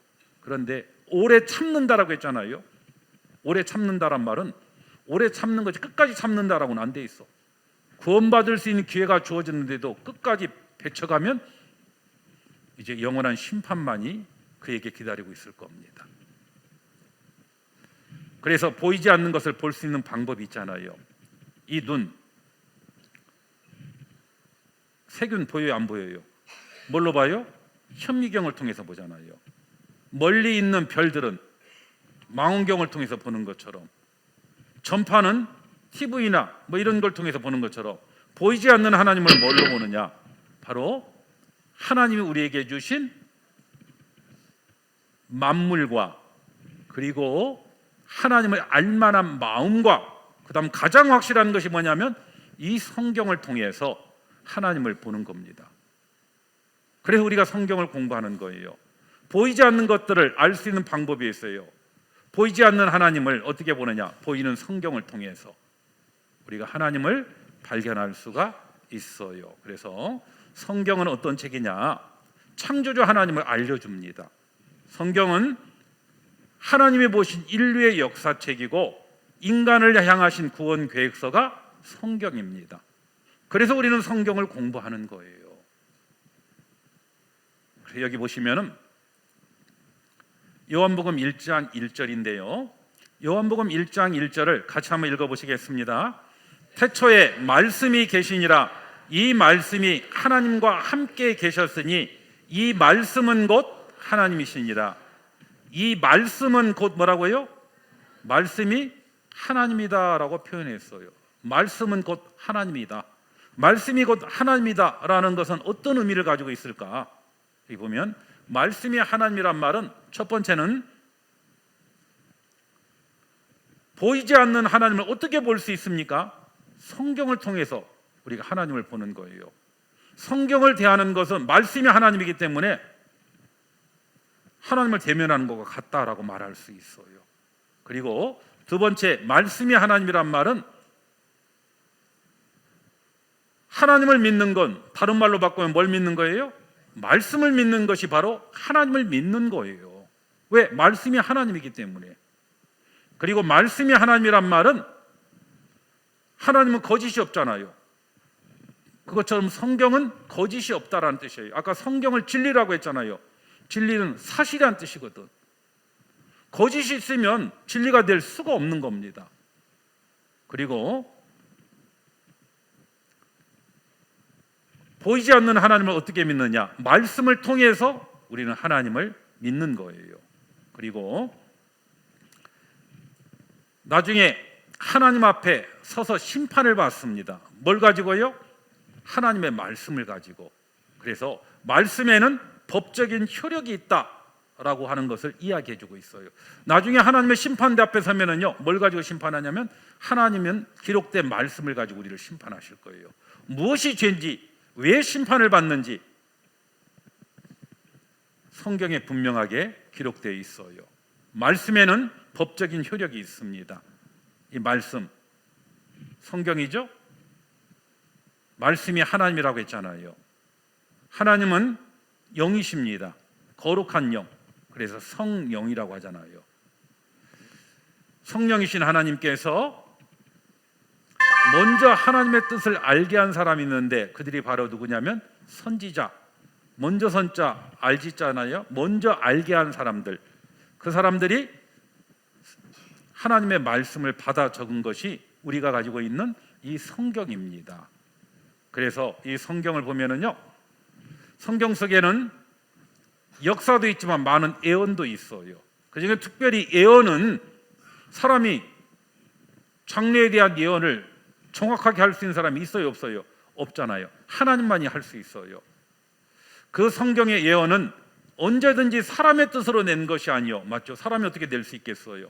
그런데 오래 참는다라고 했잖아요. 오래 참는다란 말은 오래 참는 것이 끝까지 참는다라고는 안 돼 있어. 구원받을 수 있는 기회가 주어졌는데도 끝까지 배쳐가면 이제 영원한 심판만이 그에게 기다리고 있을 겁니다. 그래서 보이지 않는 것을 볼 수 있는 방법이 있잖아요. 이 눈, 세균 보여요, 안 보여요? 뭘로 봐요? 현미경을 통해서 보잖아요. 멀리 있는 별들은 망원경을 통해서 보는 것처럼, 전파는 TV나 뭐 이런 걸 통해서 보는 것처럼 보이지 않는 하나님을 뭘로 보느냐? 바로 하나님이 우리에게 주신 만물과 그리고 하나님을 알만한 마음과 그다음 가장 확실한 것이 뭐냐면 이 성경을 통해서 하나님을 보는 겁니다. 그래서 우리가 성경을 공부하는 거예요. 보이지 않는 것들을 알 수 있는 방법이 있어요. 보이지 않는 하나님을 어떻게 보느냐? 보이는 성경을 통해서 우리가 하나님을 발견할 수가 있어요. 그래서 성경은 어떤 책이냐? 창조주 하나님을 알려줍니다. 성경은 하나님이 보신 인류의 역사책이고 인간을 향하신 구원 계획서가 성경입니다. 그래서 우리는 성경을 공부하는 거예요. 여기 보시면은 요한복음 1장 1절인데요. 요한복음 1장 1절을 같이 한번 읽어보시겠습니다. 태초에 말씀이 계시니라. 이 말씀이 하나님과 함께 계셨으니 이 말씀은 곧 하나님이시니라. 이 말씀은 곧 뭐라고요? 말씀이 하나님이다 라고 표현했어요. 말씀은 곧 하나님이다. 말씀이 곧 하나님이다 라는 것은 어떤 의미를 가지고 있을까? 여기 보면 말씀이 하나님이란 말은 첫 번째는 보이지 않는 하나님을 어떻게 볼 수 있습니까? 성경을 통해서 우리가 하나님을 보는 거예요. 성경을 대하는 것은 말씀이 하나님이기 때문에 하나님을 대면하는 것과 같다라고 말할 수 있어요. 그리고 두 번째, 말씀이 하나님이란 말은 하나님을 믿는 건 다른 말로 바꾸면 뭘 믿는 거예요? 말씀을 믿는 것이 바로 하나님을 믿는 거예요. 왜? 말씀이 하나님이기 때문에. 그리고 말씀이 하나님이란 말은 하나님은 거짓이 없잖아요. 그것처럼 성경은 거짓이 없다라는 뜻이에요. 아까 성경을 진리라고 했잖아요. 진리는 사실이란 뜻이거든. 거짓이 있으면 진리가 될 수가 없는 겁니다. 그리고 보이지 않는 하나님을 어떻게 믿느냐? 말씀을 통해서 우리는 하나님을 믿는 거예요. 그리고 나중에 하나님 앞에 서서 심판을 받습니다. 뭘 가지고요? 하나님의 말씀을 가지고. 그래서 말씀에는 법적인 효력이 있다라고 하는 것을 이야기해주고 있어요. 나중에 하나님의 심판대 앞에 서면은요, 뭘 가지고 심판하냐면 하나님은 기록된 말씀을 가지고 우리를 심판하실 거예요. 무엇이 죄인지, 왜 심판을 받는지 성경에 분명하게 기록되어 있어요. 말씀에는 법적인 효력이 있습니다. 이 말씀, 성경이죠? 말씀이 하나님이라고 했잖아요. 하나님은 영이십니다. 거룩한 영, 그래서 성령이라고 하잖아요. 성령이신 하나님께서 먼저 하나님의 뜻을 알게 한 사람이 있는데 그들이 바로 누구냐면 선지자. 먼저 선자, 알지자잖아요. 먼저 알게 한 사람들. 그 사람들이 하나님의 말씀을 받아 적은 것이 우리가 가지고 있는 이 성경입니다. 그래서 이 성경을 보면은요, 성경 속에는 역사도 있지만 많은 예언도 있어요. 그중에 특별히 예언은 사람이 장래에 대한 예언을 정확하게 할 수 있는 사람이 있어요, 없어요? 없잖아요. 하나님만이 할 수 있어요. 그 성경의 예언은 언제든지 사람의 뜻으로 낸 것이 아니요. 맞죠? 사람이 어떻게 낼 수 있겠어요?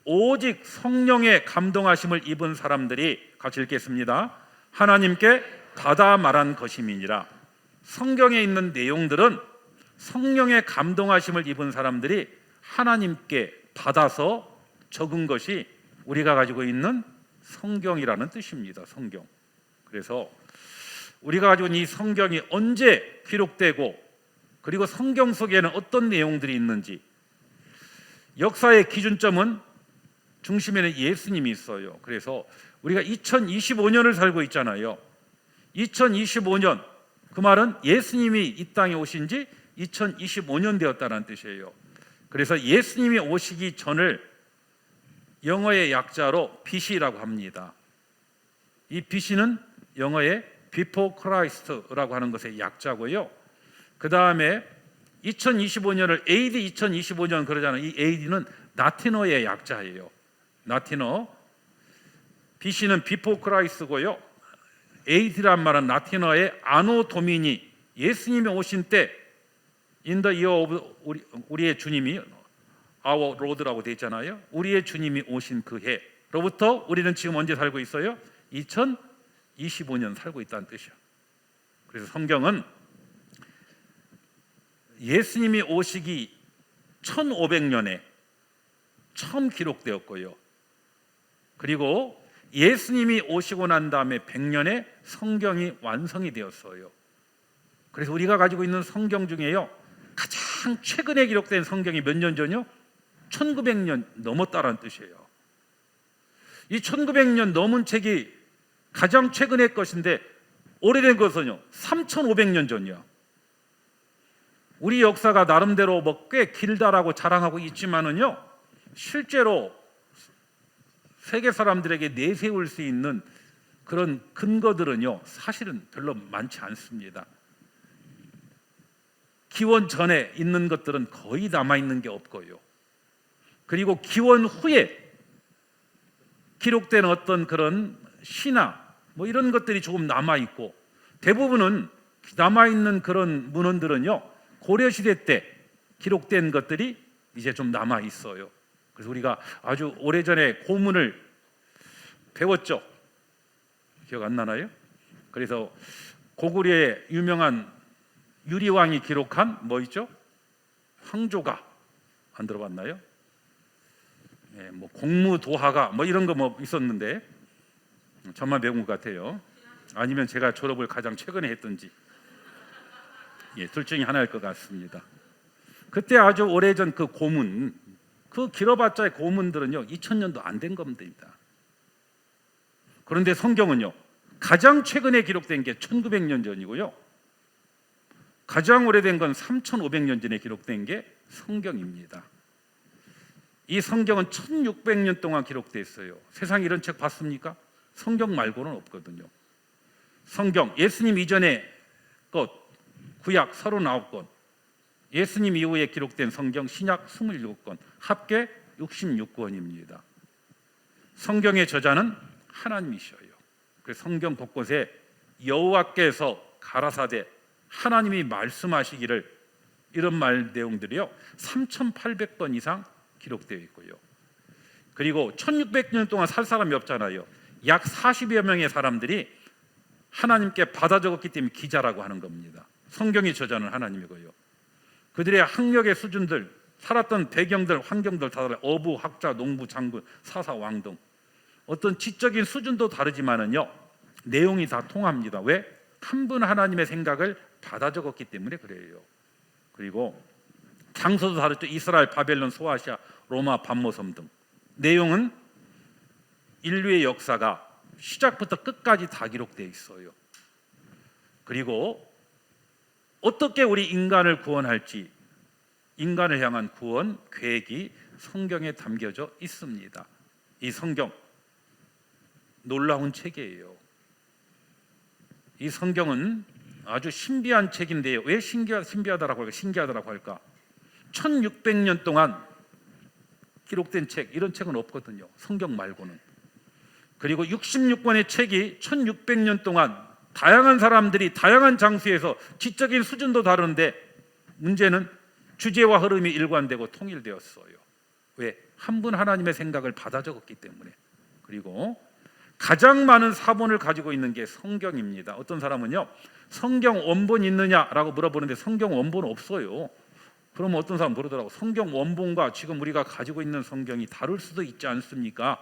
오직 성령의 감동하심을 입은 사람들이, 같이 읽겠습니다. 하나님께 받아 말한 것임이니라. 성경에 있는 내용들은 성령의 감동하심을 입은 사람들이 하나님께 받아서 적은 것이 우리가 가지고 있는 성경이라는 뜻입니다. 성경. 그래서 우리가 가지고 있는 이 성경이 언제 기록되고, 그리고 성경 속에는 어떤 내용들이 있는지, 역사의 기준점은 중심에는 예수님이 있어요. 그래서 우리가 2025년을 살고 있잖아요. 2025년, 그 말은 예수님이 이 땅에 오신 지 2025년 되었다는 뜻이에요. 그래서 예수님이 오시기 전을 영어의 약자로 BC라고 합니다. 이 BC는 영어의 Before Christ라고 하는 것의 약자고요. 그 다음에 2025년을 AD 2025년 그러잖아요. 이 AD는 라틴어의 약자예요. 라틴어. BC는 Before Christ고요. AD란 말은 라틴어의 아노 도미니, 예수님이 오신 때, in the year of, 우리의 주님이 our Lord라고 되어 있잖아요. 우리의 주님이 오신 그 해로부터 우리는 지금 언제 살고 있어요? 2025년 살고 있다는 뜻이야. 그래서 성경은 예수님이 오시기 1500년에 처음 기록되었고요. 그리고 예수님이 오시고 난 다음에 100년에 성경이 완성이 되었어요. 그래서 우리가 가지고 있는 성경 중에요, 가장 최근에 기록된 성경이 몇 년 전이요? 1900년 넘었다는 뜻이에요. 이 1900년 넘은 책이 가장 최근의 것인데, 오래된 것은요 3500년 전이요. 우리 역사가 나름대로 꽤 길다라고 자랑하고 있지만은요, 실제로 세계 사람들에게 내세울 수 있는 그런 근거들은요 사실은 별로 많지 않습니다. 기원 전에 있는 것들은 거의 남아있는 게 없고요. 그리고 기원 후에 기록된 어떤 그런 신화 뭐 이런 것들이 조금 남아있고, 대부분은 남아있는 그런 문헌들은요 고려시대 때 기록된 것들이 이제 좀 남아있어요. 그래서 우리가 아주 오래전에 고문을 배웠죠. 기억 안 나나요? 그래서 고구려의 유명한 유리왕이 기록한 뭐 있죠? 황조가, 안 들어봤나요? 네, 뭐 공무도화가 뭐 이런 거 뭐 있었는데 저만 배운 것 같아요. 아니면 제가 졸업을 가장 최근에 했든지, 둘 중에 하나일 것 같습니다. 그때 아주 오래전 그 고문, 그 길어봤자 고문들은요 2000년도 안 된 겁니다. 그런데 성경은요 가장 최근에 기록된 게 1900년 전이고요, 가장 오래된 건 3500년 전에 기록된 게 성경입니다. 이 성경은 1600년 동안 기록됐어요. 세상에 이런 책 봤습니까? 성경 말고는 없거든요. 성경, 예수님 이전의 것 구약 39권, 예수님 이후에 기록된 성경 신약 27권, 합계 66권입니다. 성경의 저자는 하나님이셔요. 그래서 성경 곳곳에 여호와께서 가라사대, 하나님이 말씀하시기를, 이런 말 내용들이요 3800번 이상 기록되어 있고요. 그리고 1600년 동안 살 사람이 없잖아요. 약 40여 명의 사람들이 하나님께 받아 적었기 때문에 기자라고 하는 겁니다. 성경의 저자는 하나님이고요. 그들의 학력의 수준들, 살았던 배경들, 환경들 다 달라요. 어부, 학자, 농부, 장군, 사사, 왕 등 어떤 지적인 수준도 다르지만은요 내용이 다 통합니다. 왜? 한 분 하나님의 생각을 받아 적었기 때문에 그래요. 그리고 장소도 다르죠. 이스라엘, 바벨론, 소아시아, 로마, 반모섬 등 내용은 인류의 역사가 시작부터 끝까지 다 기록되어 있어요. 그리고 어떻게 우리 인간을 구원할지, 인간을 향한 구원 계획이 성경에 담겨져 있습니다. 이 성경 놀라운 책이에요. 이 성경은 아주 신비한 책인데요. 왜 신비하다라고 할까? 신기하다라고 할까? 1600년 동안 기록된 책, 이런 책은 없거든요. 성경 말고는. 그리고 66권의 책이 1600년 동안 다양한 사람들이 다양한 장소에서 지적인 수준도 다른데, 문제는 주제와 흐름이 일관되고 통일되었어요. 왜? 한 분 하나님의 생각을 받아 적었기 때문에. 그리고 가장 많은 사본을 가지고 있는 게 성경입니다. 어떤 사람은요, 성경 원본 있느냐라고 물어보는데 성경 원본 없어요. 그러면 어떤 사람 모르더라고. 성경 원본과 지금 우리가 가지고 있는 성경이 다를 수도 있지 않습니까?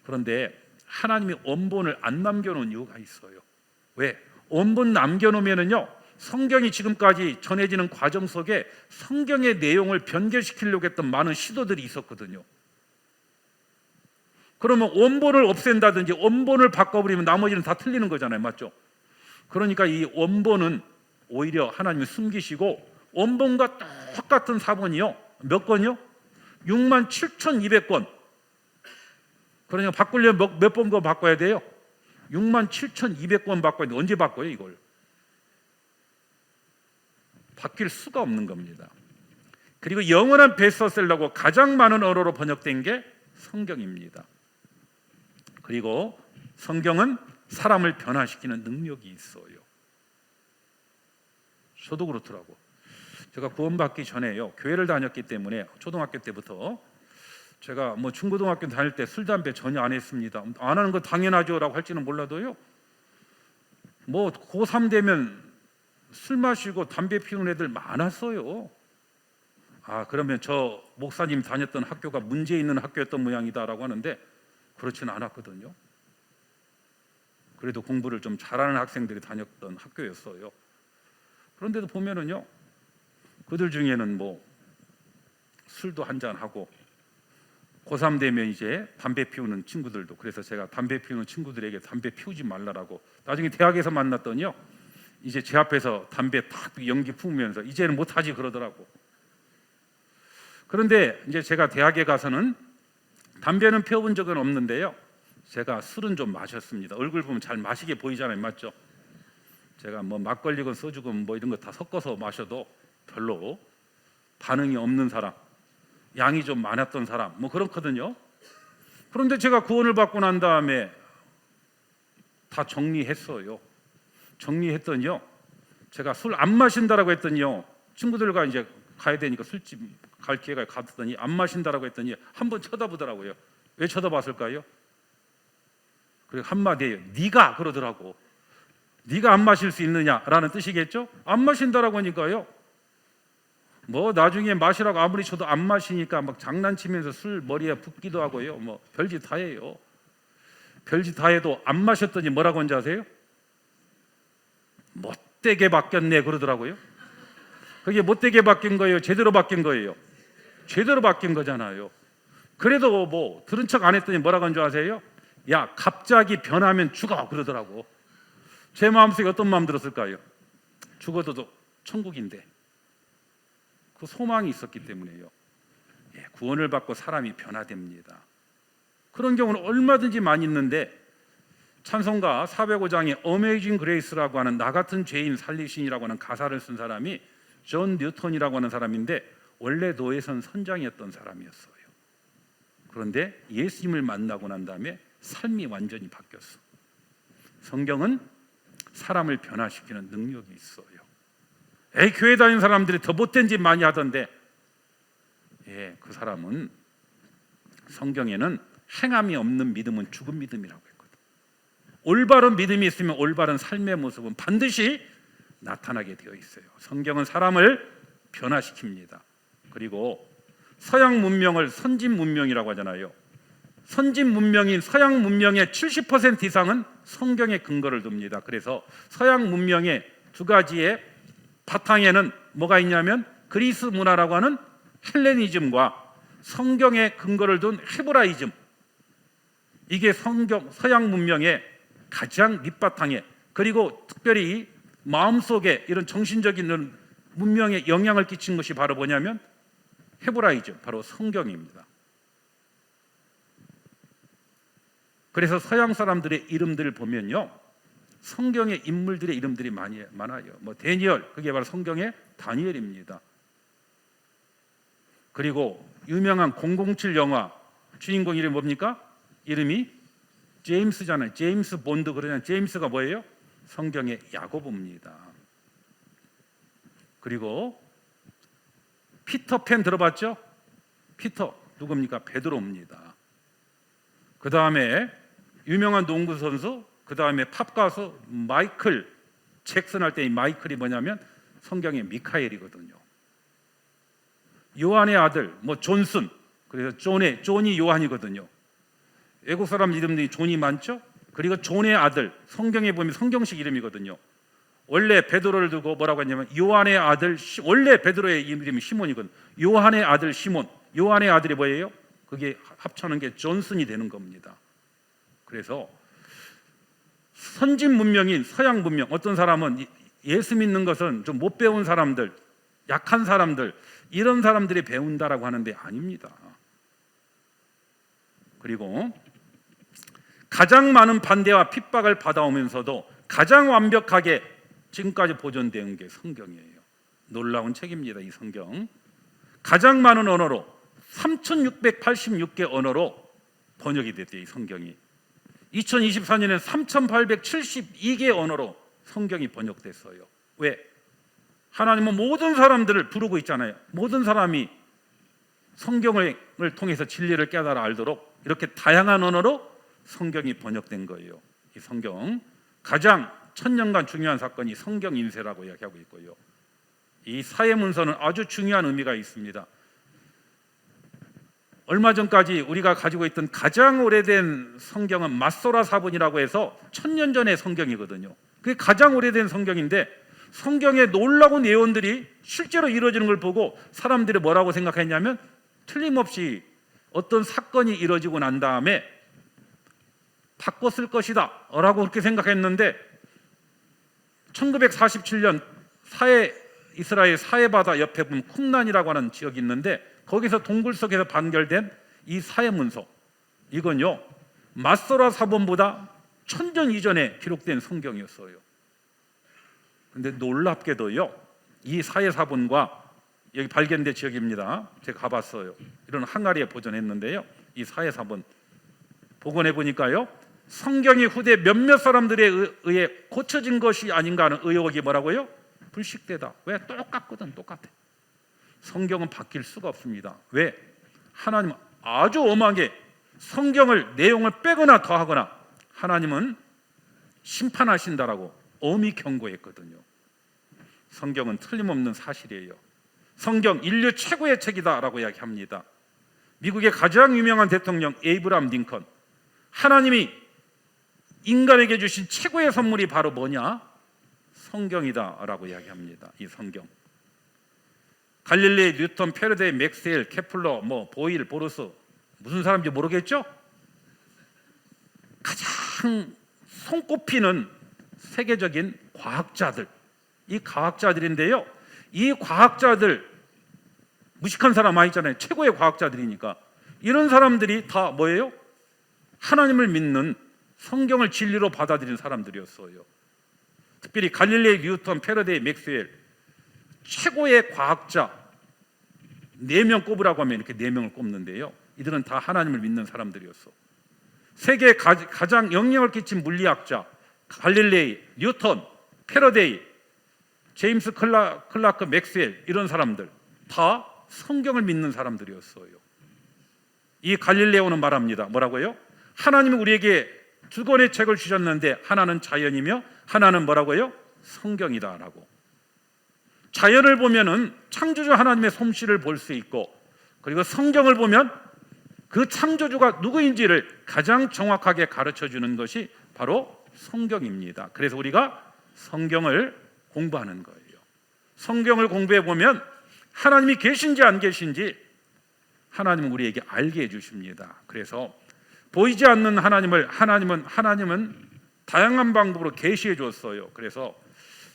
그런데 하나님이 원본을 안 남겨놓은 이유가 있어요. 왜? 원본 남겨놓으면요, 성경이 지금까지 전해지는 과정 속에 성경의 내용을 변개시키려고 했던 많은 시도들이 있었거든요. 그러면 원본을 없앤다든지 원본을 바꿔버리면 나머지는 다 틀리는 거잖아요. 맞죠? 그러니까 이 원본은 오히려 하나님이 숨기시고 원본과 똑같은 사본이요, 몇 권이요? 67,200권. 그러니까 바꾸려면 몇 번 거 바꿔야 돼요? 67,200권 바꿔야 돼. 언제 바꿔요 이걸? 바뀔 수가 없는 겁니다. 그리고 영원한 베스트셀러고 가장 많은 언어로 번역된 게 성경입니다. 그리고 성경은 사람을 변화시키는 능력이 있어요. 저도 그렇더라고. 제가 구원받기 전에요, 교회를 다녔기 때문에 초등학교 때부터 제가 뭐 중고등학교 다닐 때 술 담배 전혀 안 했습니다. 안 하는 거 당연하죠라고 할지는 몰라도요, 뭐 고3 되면 술 마시고 담배 피우는 애들 많았어요. 아, 그러면 저 목사님 다녔던 학교가 문제 있는 학교였던 모양이다라고 하는데 그렇지는 않았거든요. 그래도 공부를 좀 잘하는 학생들이 다녔던 학교였어요. 그런데도 보면은요, 그들 중에는 뭐 술도 한잔 하고, 고3 되면 이제 담배 피우는 친구들도. 그래서 제가 담배 피우는 친구들에게 담배 피우지 말라라고, 나중에 대학에서 만났더니요, 이제 제 앞에서 담배 탁 연기 품으면서 이제는 못하지 그러더라고. 그런데 이제 제가 대학에 가서는 담배는 피워본 적은 없는데요, 제가 술은 좀 마셨습니다. 얼굴 보면 잘 마시게 보이잖아요. 맞죠? 제가 뭐 막걸리건 소주건 뭐 이런 거 다 섞어서 마셔도 별로 반응이 없는 사람, 양이 좀 많았던 사람, 뭐 그렇거든요. 그런데 제가 구원을 받고 난 다음에 다 정리했어요. 정리했더니요, 제가 술 안 마신다라고 했더니요, 친구들과 이제 가야 되니까 술집 갈 기회가 갔더니 안 마신다라고 했더니 한번 쳐다보더라고요. 왜 쳐다봤을까요? 그리고 한마디예요. 네가 그러더라고. 네가 안 마실 수 있느냐라는 뜻이겠죠? 안 마신다라고 하니까요, 뭐 나중에 마시라고 아무리 쳐도 안 마시니까 막 장난치면서 술 머리에 붓기도 하고요, 뭐 별짓 다 해요. 별짓 다 해도 안 마셨더니 뭐라고 한지 아세요? 못되게 바뀌었네 그러더라고요. 그게 못되게 바뀐 거예요? 제대로 바뀐 거예요? 제대로 바뀐 거잖아요. 그래도 뭐 들은 척 안 했더니 뭐라고 한 줄 아세요? 야, 갑자기 변하면 죽어 그러더라고. 제 마음속에 어떤 마음 들었을까요? 죽어도 천국인데. 그 소망이 있었기 때문에요. 예, 구원을 받고 사람이 변화됩니다. 그런 경우는 얼마든지 많이 있는데, 찬송가 405장에 Amazing Grace라고 하는 나 같은 죄인 살리신이라고 하는 가사를 쓴 사람이 존 뉴턴이라고 하는 사람인데, 원래 노예선 선장이었던 사람이었어요. 그런데 예수님을 만나고 난 다음에 삶이 완전히 바뀌었어. 성경은 사람을 변화시키는 능력이 있어요. 교회 다니는 사람들이 더 못된 짓 많이 하던데, 그 사람은 성경에는 행함이 없는 믿음은 죽은 믿음이라고 했거든. 올바른 믿음이 있으면 올바른 삶의 모습은 반드시 나타나게 되어 있어요. 성경은 사람을 변화시킵니다. 그리고 서양 문명을 선진 문명이라고 하잖아요. 선진 문명인 서양 문명의 70% 이상은 성경에 근거를 둡니다. 그래서 서양 문명의 두 가지의 바탕에는 뭐가 있냐면 그리스 문화라고 하는 헬레니즘과 성경에 근거를 둔 헤브라이즘, 이게 서양 문명의 가장 밑바탕에, 그리고 특별히 마음속에 이런 정신적인 문명에 영향을 끼친 것이 바로 뭐냐면 헤브라이즘, 바로 성경입니다. 그래서 서양 사람들의 이름들을 보면요, 성경의 인물들의 이름들이 많아요. 뭐 다니엘, 그게 바로 성경의 다니엘입니다. 그리고 유명한 007 영화 주인공 이름이 뭡니까? 이름이 제임스잖아요. 제임스 본드. 그러냐, 제임스가 뭐예요? 성경의 야고보입니다. 그리고 피터팬 들어봤죠? 피터 누굽니까? 베드로입니다. 그 다음에 유명한 농구 선수, 그 다음에 팝 가수 마이클 잭슨 할 때 이 마이클이 뭐냐면 성경의 미카엘이거든요. 요한의 아들 존슨, 그래서 존이 요한이거든요. 외국 사람 이름들이 존이 많죠? 그리고 존의 아들, 성경에 보면 성경식 이름이거든요. 원래 베드로를 두고 뭐라고 했냐면 요한의 아들, 원래 베드로의 이름이 시몬이거든요. 요한의 아들 시몬, 요한의 아들이 뭐예요? 그게 합쳐는 게 존슨이 되는 겁니다. 그래서 선진 문명인 서양 문명, 어떤 사람은 예수 믿는 것은 좀 못 배운 사람들, 약한 사람들, 이런 사람들이 배운다라고 하는데 아닙니다. 그리고 가장 많은 반대와 핍박을 받아오면서도 가장 완벽하게 지금까지 보존된 게 성경이에요. 놀라운 책입니다. 이 성경 가장 많은 언어로 3686개 언어로 번역이 됐대요. 이 성경이 2024년에 3872개 언어로 성경이 번역됐어요. 왜? 하나님은 모든 사람들을 부르고 있잖아요. 모든 사람이 성경을 통해서 진리를 깨달아 알도록 이렇게 다양한 언어로 성경이 번역된 거예요. 이 성경 가장 천년간 중요한 사건이 성경 인쇄라고 이야기하고 있고요. 이 사회문서는 아주 중요한 의미가 있습니다. 얼마 전까지 우리가 가지고 있던 가장 오래된 성경은 마소라 사본이라고 해서 1000년 전의 성경이거든요. 그게 가장 오래된 성경인데 성경의 놀라운 예언들이 실제로 이루어지는 걸 보고 사람들이 뭐라고 생각했냐면 틀림없이 어떤 사건이 이루어지고 난 다음에 바꿨을 것이다 라고 그렇게 생각했는데 1947년 이스라엘 사해바다 옆에 보면 쿰란이라고 하는 지역이 있는데 거기서 동굴 속에서 발견된 이 사해문서, 이건요 마소라 사본보다 1000년 이전에 기록된 성경이었어요. 근데 놀랍게도요 이 사해사본과 여기 발견된 지역입니다. 제가 가봤어요. 이런 항아리에 보존했는데요, 이 사해사본 복원해 보니까요 성경이 후대 몇몇 사람들에 의해 고쳐진 것이 아닌가 하는 의혹이 뭐라고요? 불식되다. 왜? 똑같거든. 똑같아. 성경은 바뀔 수가 없습니다. 왜? 하나님은 아주 엄하게 성경을 내용을 빼거나 더하거나 하나님은 심판하신다라고 엄히 경고했거든요. 성경은 틀림없는 사실이에요. 성경 인류 최고의 책이다라고 이야기합니다. 미국의 가장 유명한 대통령 에이브라함 링컨, 하나님이 인간에게 주신 최고의 선물이 바로 뭐냐? 성경이다라고 이야기합니다. 이 성경. 갈릴레이, 뉴턴, 패러데이, 맥스웰, 케플러, 보일, 보르스, 무슨 사람인지 모르겠죠? 가장 손꼽히는 세계적인 과학자들, 이 과학자들인데요, 이 과학자들 무식한 사람 아니잖아요. 최고의 과학자들이니까. 이런 사람들이 다 뭐예요? 하나님을 믿는, 성경을 진리로 받아들인 사람들이었어요. 특별히 갈릴레이, 뉴턴, 패러데이, 맥스웰, 최고의 과학자 4명 꼽으라고 하면 이렇게 4명을 꼽는데요, 이들은 다 하나님을 믿는 사람들이었어. 세계에 가장 영향을 끼친 물리학자 갈릴레이, 뉴턴, 패러데이, 제임스 클라크, 맥스웰, 이런 사람들 다 성경을 믿는 사람들이었어요. 이 갈릴레오는 말합니다. 뭐라고요? 하나님이 우리에게 두 권의 책을 주셨는데 하나는 자연이며 하나는 뭐라고요? 성경이다라고. 자연을 보면은 창조주 하나님의 솜씨를 볼 수 있고, 그리고 성경을 보면 그 창조주가 누구인지를 가장 정확하게 가르쳐 주는 것이 바로 성경입니다. 그래서 우리가 성경을 공부하는 거예요. 성경을 공부해 보면 하나님이 계신지 안 계신지 하나님은 우리에게 알게 해 주십니다. 그래서 보이지 않는 하나님은 다양한 방법으로 계시해 줬어요. 그래서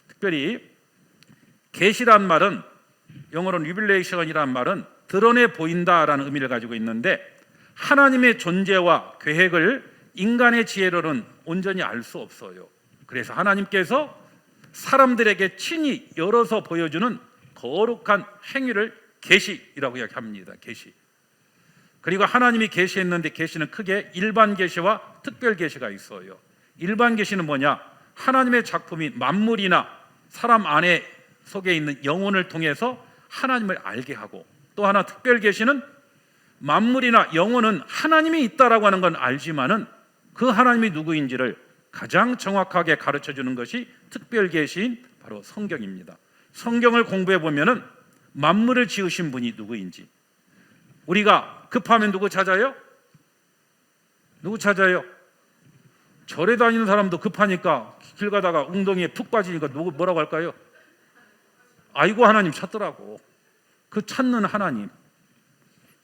특별히 계시란 말은, 영어로는 리빌레이션이란 말은 드러내 보인다라는 의미를 가지고 있는데, 하나님의 존재와 계획을 인간의 지혜로는 온전히 알 수 없어요. 그래서 하나님께서 사람들에게 친히 열어서 보여주는 거룩한 행위를 계시라고 이야기합니다. 계시. 그리고 하나님이 계시했는데 계시는 크게 일반 계시와 특별 계시가 있어요. 일반 계시는 뭐냐? 하나님의 작품이 만물이나 사람 안에 속에 있는 영혼을 통해서 하나님을 알게 하고, 또 하나 특별 계시는 만물이나 영혼은 하나님이 있다라고 하는 건 알지만은 그 하나님이 누구인지를 가장 정확하게 가르쳐 주는 것이 특별 계시인 바로 성경입니다. 성경을 공부해 보면은 만물을 지으신 분이 누구인지, 우리가 급하면 누구 찾아요? 누구 찾아요? 절에 다니는 사람도 급하니까 길 가다가 웅덩이에 푹 빠지니까 누구 뭐라고 할까요? 아이고 하나님 찾더라고. 그 찾는 하나님,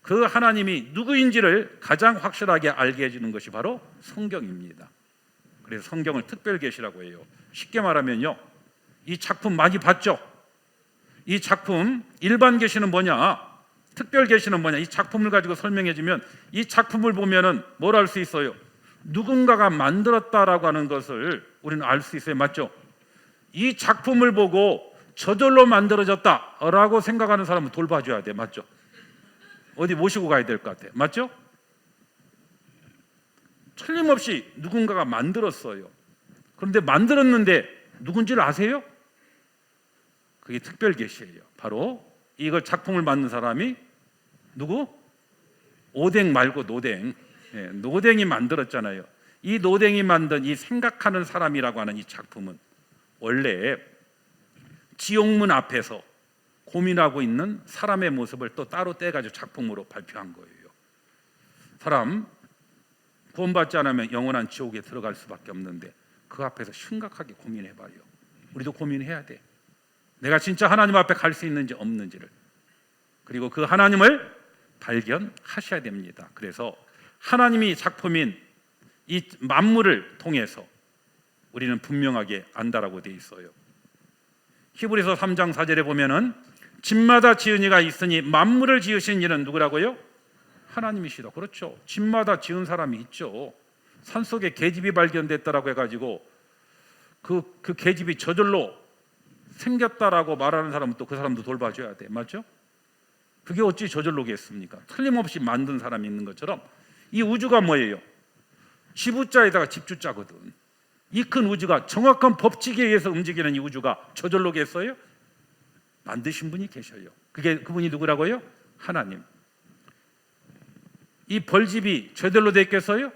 그 하나님이 누구인지를 가장 확실하게 알게 해주는 것이 바로 성경입니다. 그래서 성경을 특별 계시라고 해요. 쉽게 말하면요, 이 작품 많이 봤죠? 이 작품 일반 계시는 뭐냐, 특별 계시는 뭐냐, 이 작품을 가지고 설명해 주면 이 작품을 보면은 뭘 알 수 있어요? 누군가가 만들었다라고 하는 것을 우리는 알 수 있어요. 맞죠? 이 작품을 보고 저절로 만들어졌다라고 생각하는 사람은 돌봐줘야 돼. 맞죠? 어디 모시고 가야 될 것 같아. 맞죠? 틀림없이 누군가가 만들었어요. 그런데 만들었는데 누군지를 아세요? 그게 특별 계시예요. 바로 이걸 작품을 만든 사람이 누구? 오뎅 말고 노댕. 노댕이 만들었잖아요. 이 노댕이 만든 이 생각하는 사람이라고 하는 이 작품은 원래 지옥문 앞에서 고민하고 있는 사람의 모습을 또 따로 떼가지고 작품으로 발표한 거예요. 사람 구원받지 않으면 영원한 지옥에 들어갈 수밖에 없는데 그 앞에서 심각하게 고민해봐요. 우리도 고민해야 돼. 내가 진짜 하나님 앞에 갈 수 있는지 없는지를. 그리고 그 하나님을 발견하셔야 됩니다. 그래서 하나님이 작품인 이 만물을 통해서 우리는 분명하게 안다라고 되어 있어요. 히브리서 3장 4절에 보면은 집마다 지은 이가 있으니 만물을 지으신 이는 누구라고요? 하나님이시다. 그렇죠. 집마다 지은 사람이 있죠. 산속에 계집이 발견됐다라고 해가지고 그 계집이 저절로 생겼다라고 말하는 사람은 또 그 사람도 돌봐줘야 돼. 맞죠? 그게 어찌 저절로겠습니까? 틀림없이 만든 사람이 있는 것처럼 이 우주가 뭐예요? 지부자에다가 집주자거든. 이 큰 우주가 정확한 법칙에 의해서 움직이는 이 우주가 저절로겠어요? 만드신 분이 계셔요. 그분이 누구라고요? 하나님. 이 벌집이 저절로 됐겠어요?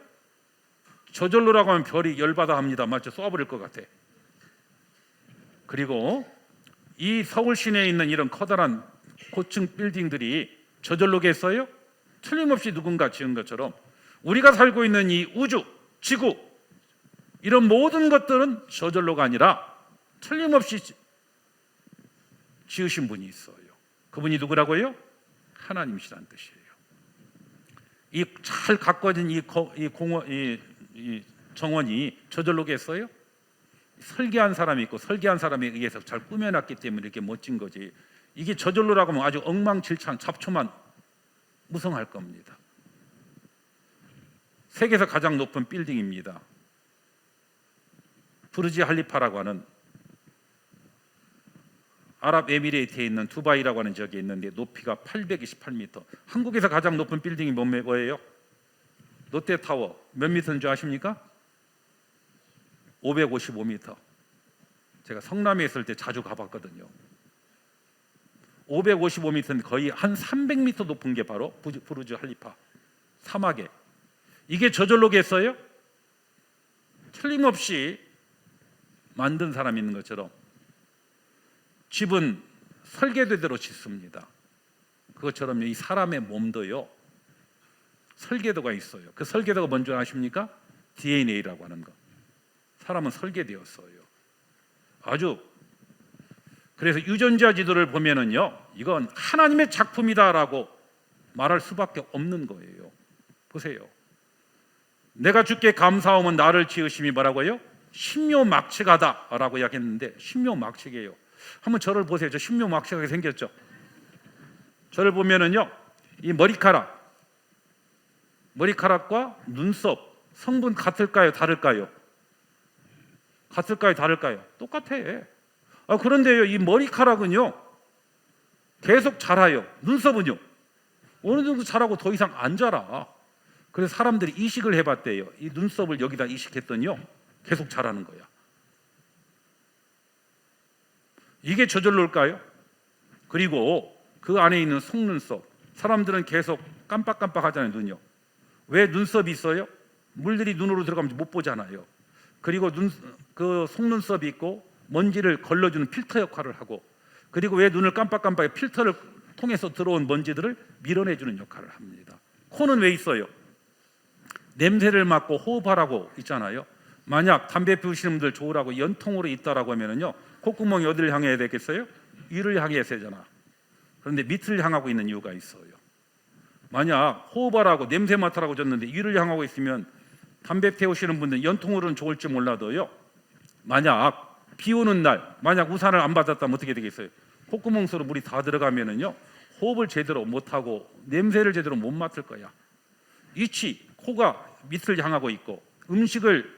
저절로라고 하면 별이 열받아 합니다. 맞죠? 쏘아버릴 것 같아. 그리고 이 서울 시내에 있는 이런 커다란 고층 빌딩들이 저절로겠어요? 틀림없이 누군가 지은 것처럼 우리가 살고 있는 이 우주, 지구, 이런 모든 것들은 저절로가 아니라 틀림없이 지으신 분이 있어요. 그분이 누구라고요? 하나님이시라는 뜻이에요. 이 잘 가꿔진 이 정원이 저절로겠어요? 설계한 사람이 있고 설계한 사람에 의해서 잘 꾸며놨기 때문에 이렇게 멋진 거지. 이게 저절로라고 하면 아주 엉망진창 잡초만 무성할 겁니다. 세계에서 가장 높은 빌딩입니다. 부르지 할리파라고 하는 아랍에미레이트에 있는 두바이라고 하는 지역에 있는데 높이가 828m. 한국에서 가장 높은 빌딩이 뭐예요? 롯데타워. 몇 미터인 줄 아십니까? 555m. 제가 성남에 있을 때 자주 가봤거든요. 555m인데 거의 한 300m 높은 게 바로 부르즈 할리파 사막에. 이게 저절로겠어요? 틀림없이 만든 사람이 있는 것처럼 집은 설계대로 짓습니다. 그것처럼 이 사람의 몸도요, 설계도가 있어요. 그 설계도가 뭔지 아십니까? DNA라고 하는 거. 사람은 설계되었어요. 아주. 그래서 유전자 지도를 보면은요, 이건 하나님의 작품이다라고 말할 수밖에 없는 거예요. 보세요. 내가 주께 감사하면 나를 지으심이 뭐라고요? 신묘막측하다라고 이야기했는데 신묘막측이에요. 한번 저를 보세요. 저 신묘막측하게 생겼죠? 저를 보면은요, 이 머리카락과 눈썹 성분 같을까요? 다를까요? 같을까요? 다를까요? 똑같아. 그런데요, 이 머리카락은요 계속 자라요. 눈썹은요 어느 정도 자라고 더 이상 안 자라. 그래서 사람들이 이식을 해봤대요. 이 눈썹을 여기다 이식했더니요 계속 자라는 거야. 이게 저절로일까요? 그리고 그 안에 있는 속눈썹. 사람들은 계속 깜빡깜빡하잖아요, 눈이요. 왜 눈썹이 있어요? 물들이 눈으로 들어가면 못 보잖아요. 그리고 그 속눈썹이 있고 먼지를 걸러주는 필터 역할을 하고, 그리고 왜 눈을 깜빡깜빡해? 필터를 통해서 들어온 먼지들을 밀어내주는 역할을 합니다. 코는 왜 있어요? 냄새를 맡고 호흡하라고 있잖아요. 만약 담배 피우시는 분들 좋으라고 연통으로 있다라고 하면은요, 콧구멍이 어디를 향해야 되겠어요? 위를 향해야 되잖아. 그런데 밑을 향하고 있는 이유가 있어요. 만약 호흡하라고 냄새 맡으라고 줬는데 위를 향하고 있으면 담배 피우시는 분들 연통으로는 좋을지 몰라도요, 만약 비 오는 날, 만약 우산을 안 받았다면 어떻게 되겠어요? 콧구멍 속으로 물이 다 들어가면은요, 호흡을 제대로 못하고 냄새를 제대로 못 맡을 거야. 위치, 코가 밑을 향하고 있고, 음식을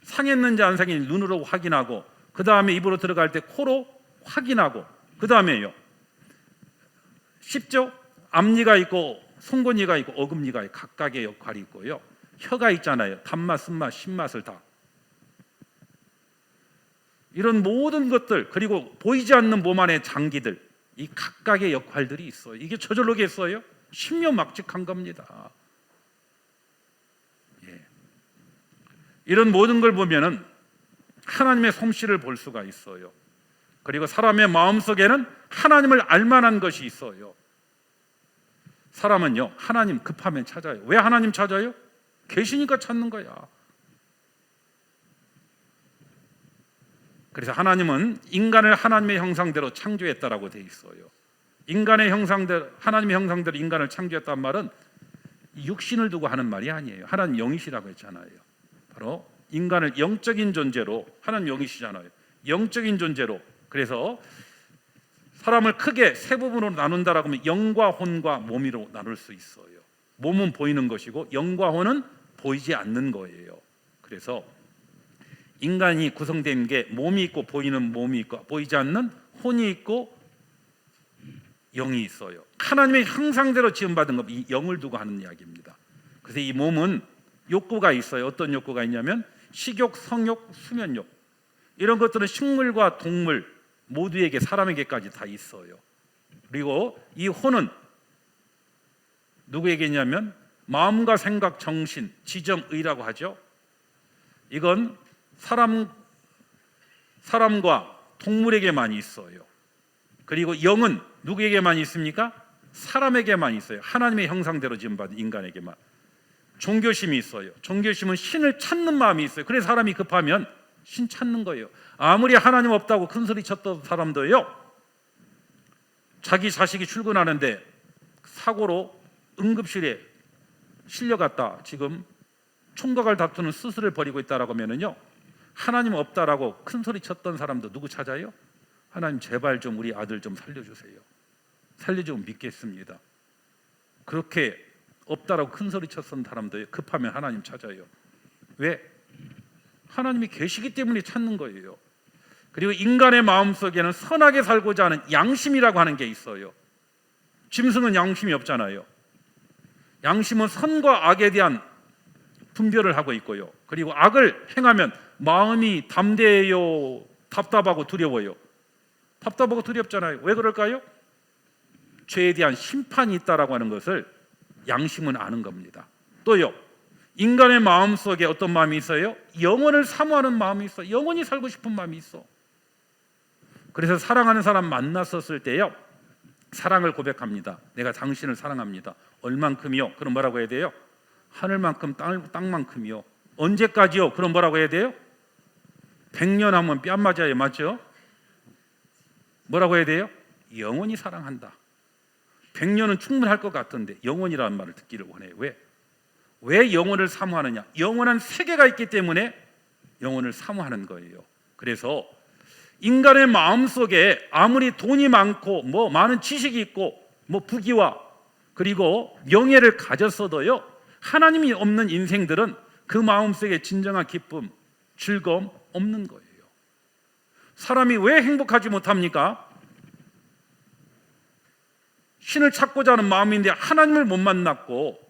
상했는지 안 상했는지 눈으로 확인하고, 그 다음에 입으로 들어갈 때 코로 확인하고, 그 다음에요, 쉽죠? 앞니가 있고 송곳니가 있고 어금니가 있고 각각의 역할이 있고요, 혀가 있잖아요. 단맛, 쓴맛, 신맛을 다. 이런 모든 것들, 그리고 보이지 않는 몸 안의 장기들, 이 각각의 역할들이 있어요. 이게 저절로겠어요? 신묘막직한 겁니다. 예. 이런 모든 걸 보면은 하나님의 솜씨를 볼 수가 있어요. 그리고 사람의 마음속에는 하나님을 알만한 것이 있어요. 사람은요, 하나님 급하면 찾아요. 왜 하나님 찾아요? 계시니까 찾는 거야. 그래서 하나님은 인간을 하나님의 형상대로 창조했다라고 돼 있어요. 인간의 형상대로, 하나님의 형상대로 인간을 창조했단 말은 육신을 두고 하는 말이 아니에요. 하나님 영이시라고 했잖아요. 바로 인간을 영적인 존재로, 하나님 영이시잖아요. 영적인 존재로. 그래서 사람을 크게 세 부분으로 나눈다라고 하면 영과 혼과 몸으로 나눌 수 있어요. 몸은 보이는 것이고 영과 혼은 보이지 않는 거예요. 그래서 인간이 구성된 게 몸이 있고 보이는 몸이 있고 보이지 않는 혼이 있고 영이 있어요. 하나님의 형상대로 지음받은 것, 이 영을 두고 하는 이야기입니다. 그래서 이 몸은 욕구가 있어요. 어떤 욕구가 있냐면 식욕, 성욕, 수면욕. 이런 것들은 식물과 동물 모두에게, 사람에게까지 다 있어요. 그리고 이 혼은 누구에게 있냐면 마음과 생각, 정신, 지정, 의라고 하죠. 이건 사람과 동물에게만 있어요. 그리고 영은 누구에게만 있습니까? 사람에게만 있어요. 하나님의 형상대로 지음받은 인간에게만. 종교심이 있어요. 종교심은 신을 찾는 마음이 있어요. 그래서 사람이 급하면 신 찾는 거예요. 아무리 하나님 없다고 큰소리 쳤던 사람도요, 자기 자식이 출근하는데 사고로 응급실에 실려갔다, 지금 총각을 다투는 수술을 벌이고 있다라고 하면은요, 하나님 없다라고 큰소리 쳤던 사람도 누구 찾아요? 하나님 제발 좀 우리 아들 좀 살려주세요. 살려주면 믿겠습니다. 그렇게 없다라고 큰소리 쳤던 사람도 급하면 하나님 찾아요. 왜? 하나님이 계시기 때문에 찾는 거예요. 그리고 인간의 마음속에는 선하게 살고자 하는 양심이라고 하는 게 있어요. 짐승은 양심이 없잖아요. 양심은 선과 악에 대한 분별을 하고 있고요. 그리고 악을 행하면 마음이 담대해요, 답답하고 두려워요. 답답하고 두렵잖아요. 왜 그럴까요? 죄에 대한 심판이 있다라고 하는 것을 양심은 아는 겁니다. 또요, 인간의 마음속에 어떤 마음이 있어요? 영원을 사모하는 마음이 있어. 영원히 살고 싶은 마음이 있어. 그래서 사랑하는 사람 만났었을 때요, 사랑을 고백합니다. 내가 당신을 사랑합니다. 얼만큼이요? 그럼 뭐라고 해야 돼요? 하늘만큼 땅만큼이요. 언제까지요? 그럼 뭐라고 해야 돼요? 100년 하면 뺨 맞아요. 맞죠? 뭐라고 해야 돼요? 영원히 사랑한다. 100년은 충분할 것 같은데 영원이라는 말을 듣기를 원해요. 왜 영원을 사모하느냐? 영원한 세계가 있기 때문에 영원을 사모하는 거예요. 그래서 인간의 마음속에 아무리 돈이 많고 뭐 많은 지식이 있고 뭐 부귀와 그리고 명예를 가졌어도요, 하나님이 없는 인생들은 그 마음속에 진정한 기쁨, 즐거움 없는 거예요. 사람이 왜 행복하지 못합니까? 신을 찾고자 하는 마음인데 하나님을 못 만났고,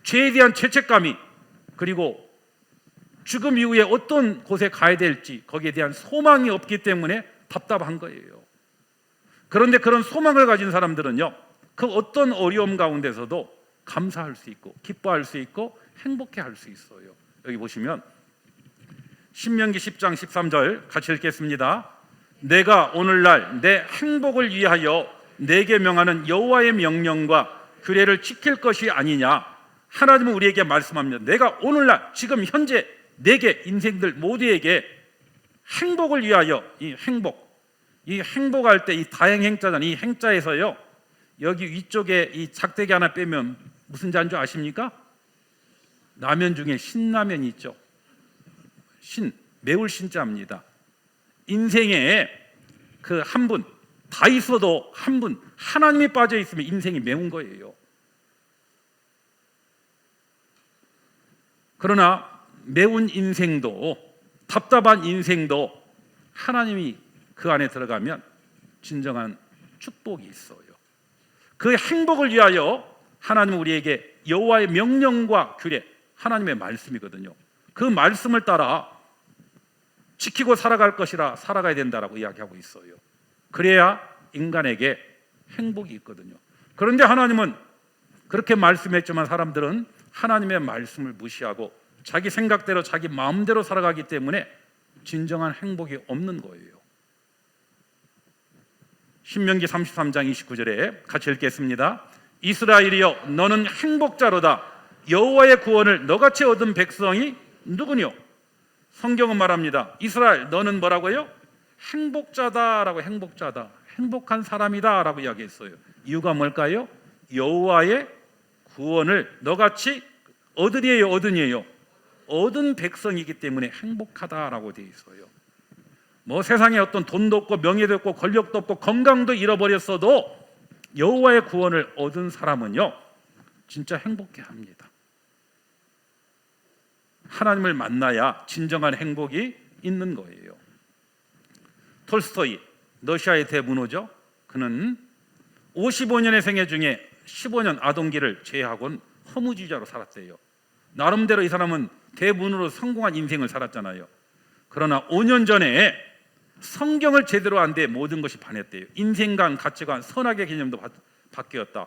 죄에 대한 죄책감이, 그리고 죽음 이후에 어떤 곳에 가야 될지 거기에 대한 소망이 없기 때문에 답답한 거예요. 그런데 그런 소망을 가진 사람들은요, 그 어떤 어려움 가운데서도 감사할 수 있고 기뻐할 수 있고 행복해할 수 있어요. 여기 보시면 신명기 10장 13절 같이 읽겠습니다. 내가 오늘날 내 행복을 위하여 내게 명하는 여호와의 명령과 규례를 지킬 것이 아니냐. 하나님은 우리에게 말씀합니다. 내가 오늘날 지금 현재 내게 인생들 모두에게 행복을 위하여, 이 행복할 때 이 다행행자잖아요. 이 행자에서요, 여기 위쪽에 이 작대기 하나 빼면 무슨 자인 줄 아십니까? 라면 중에 신라면이 있죠. 매울 신자입니다. 인생에 그 한 분, 다 있어도 한 분, 하나님이 빠져 있으면 인생이 매운 거예요. 그러나 매운 인생도, 답답한 인생도 하나님이 그 안에 들어가면 진정한 축복이 있어요. 그 행복을 위하여 하나님은 우리에게 여호와의 명령과 규례, 하나님의 말씀이거든요. 그 말씀을 따라 지키고 살아갈 것이라 살아가야 된다라고 이야기하고 있어요. 그래야 인간에게 행복이 있거든요. 그런데 하나님은 그렇게 말씀했지만 사람들은 하나님의 말씀을 무시하고 자기 생각대로 자기 마음대로 살아가기 때문에 진정한 행복이 없는 거예요. 신명기 33장 29절에 같이 읽겠습니다. 이스라엘이여 너는 행복자로다. 여호와의 구원을 너같이 얻은 백성이 누구뇨? 성경은 말합니다. 이스라엘 너는 뭐라고요? 행복자다라고. 행복자다, 행복한 사람이다라고 이야기했어요. 이유가 뭘까요? 여호와의 구원을 너같이 얻으니에요. 얻은 백성이기 때문에 행복하다라고 되어 있어요. 뭐 세상에 어떤 돈도 없고 명예도 없고 권력도 없고 건강도 잃어버렸어도 여호와의 구원을 얻은 사람은요 진짜 행복해합니다. 하나님을 만나야 진정한 행복이 있는 거예요. 톨스토이, 러시아의 대문호죠. 그는 55년의 생애 중에 15년 아동기를 제외하고는 허무주의자로 살았대요. 나름대로 이 사람은 대문호로 성공한 인생을 살았잖아요. 그러나 5년 전에 성경을 제대로 안 돼 모든 것이 반했대요. 인생관, 가치관, 선악의 개념도 바뀌었다.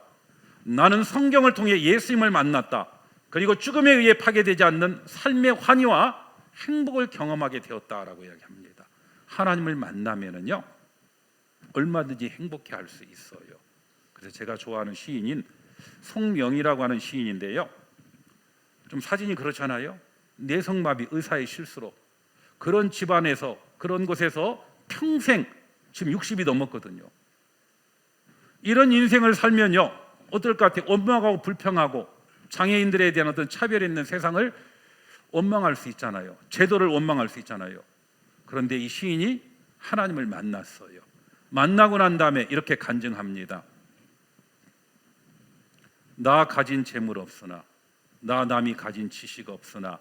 나는 성경을 통해 예수님을 만났다. 그리고 죽음에 의해 파괴되지 않는 삶의 환희와 행복을 경험하게 되었다라고 이야기합니다. 하나님을 만나면은요 얼마든지 행복해할 수 있어요. 그래서 제가 좋아하는 시인인 송명이라고 하는 시인인데요, 좀 사진이 그렇잖아요. 뇌성마비, 의사의 실수로 그런 집안에서 그런 곳에서 평생 지금 60이 넘었거든요. 이런 인생을 살면요 어떨 것 같아요? 원망하고 불평하고 장애인들에 대한 어떤 차별이 있는 세상을 원망할 수 있잖아요. 제도를 원망할 수 있잖아요. 그런데 이 시인이 하나님을 만났어요. 만나고 난 다음에 이렇게 간증합니다. 나 가진 재물 없으나, 나 남이 가진 지식 없으나,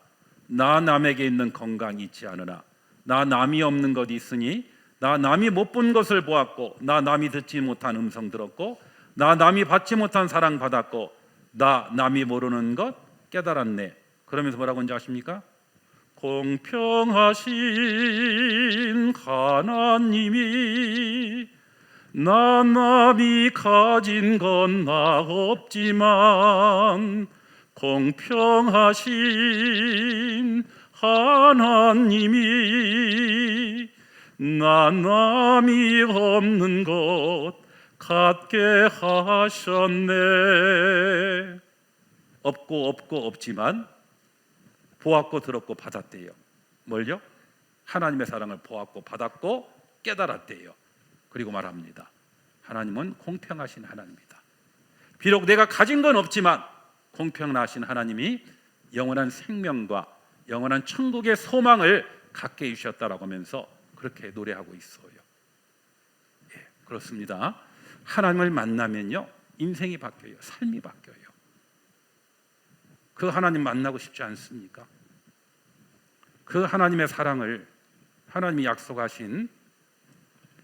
나 남에게 있는 건강이 있지 않으나, 나 남이 없는 것 있으니, 나 남이 못 본 것을 보았고, 나 남이 듣지 못한 음성 들었고, 나 남이 받지 못한 사랑 받았고, 나 남이 모르는 것 깨달았네. 그러면서 뭐라고 하는지 아십니까? 공평하신 하나님이 나 남이 가진 건 나 없지만 공평하신 하나님이 나 남이 없는 것 갖게 하셨네. 없고 없지만 보았고 들었고 받았대요. 뭘요? 하나님의 사랑을 보았고 받았고 깨달았대요. 그리고 말합니다. 하나님은 공평하신 하나님이다. 비록 내가 가진 건 없지만 공평하신 하나님이 영원한 생명과 영원한 천국의 소망을 갖게 해주셨다라고 하면서 그렇게 노래하고 있어요. 예, 그렇습니다. 하나님을 만나면요 인생이 바뀌어요. 삶이 바뀌어요. 그 하나님 만나고 싶지 않습니까? 그 하나님의 사랑을, 하나님이 약속하신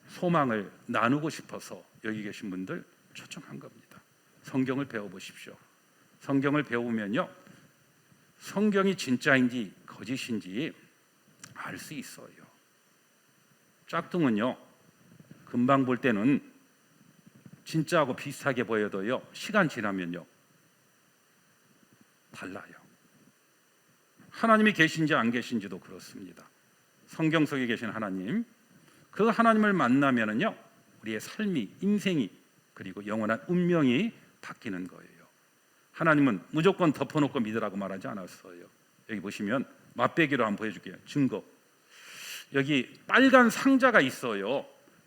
소망을 나누고 싶어서 여기 계신 분들 초청한 겁니다. 성경을 배워보십시오. 성경을 배우면요 성경이 진짜인지 거짓인지 알 수 있어요. 짝퉁은요 금방 볼 때는 진짜하고 비슷하게 보여도요, 시간 지나면요 달라요. 하나님이 계신지 안 계신지도 그렇습니다. 성경 속에 계신 하나님, 그 하나님을 만나면은요 우리의 삶이, 인생이, 그리고 영원한 운명이 바뀌는 거예요. 하나님은 무조건 덮어놓고 믿으라고 말하지 않았어요. 여기 보시면 맛배기로 한번 보여줄게요. 증거. 여기 빨간 상자가 있어요.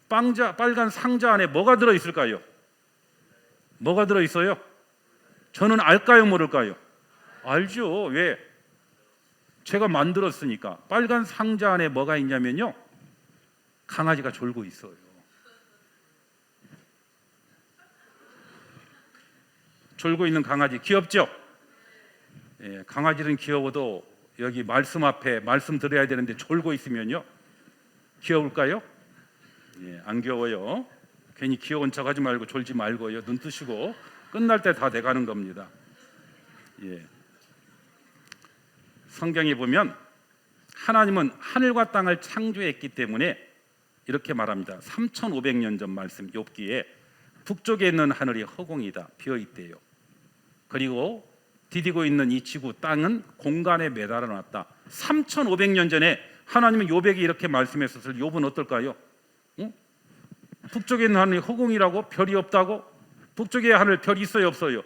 빨간 상자 안에 뭐가 들어있을까요? 뭐가 들어있어요? 저는 알까요, 모를까요? 알죠. 왜? 제가 만들었으니까. 빨간 상자 안에 뭐가 있냐면요, 강아지가 졸고 있어요. 졸고 있는 강아지 귀엽죠? 예, 강아지는 귀여워도 여기 말씀 앞에 말씀 들어야 되는데 졸고 있으면요 귀여울까요? 예, 안 귀여워요. 괜히 귀여운 척 하지 말고 졸지 말고요, 눈 뜨시고. 끝날 때 다 돼가는 겁니다. 예. 성경에 보면 하나님은 하늘과 땅을 창조했기 때문에 이렇게 말합니다. 3500년 전 말씀 욥기에 북쪽에 있는 하늘이 허공이다, 비어있대요. 그리고 디디고 있는 이 지구 땅은 공간에 매달아 놨다. 3500년 전에 하나님은 욥에게 이렇게 말씀했었을 욥은 어떨까요? 응? 북쪽에 있는 하늘이 허공이라고? 별이 없다고? 북쪽에 하늘 별이 있어요, 없어요?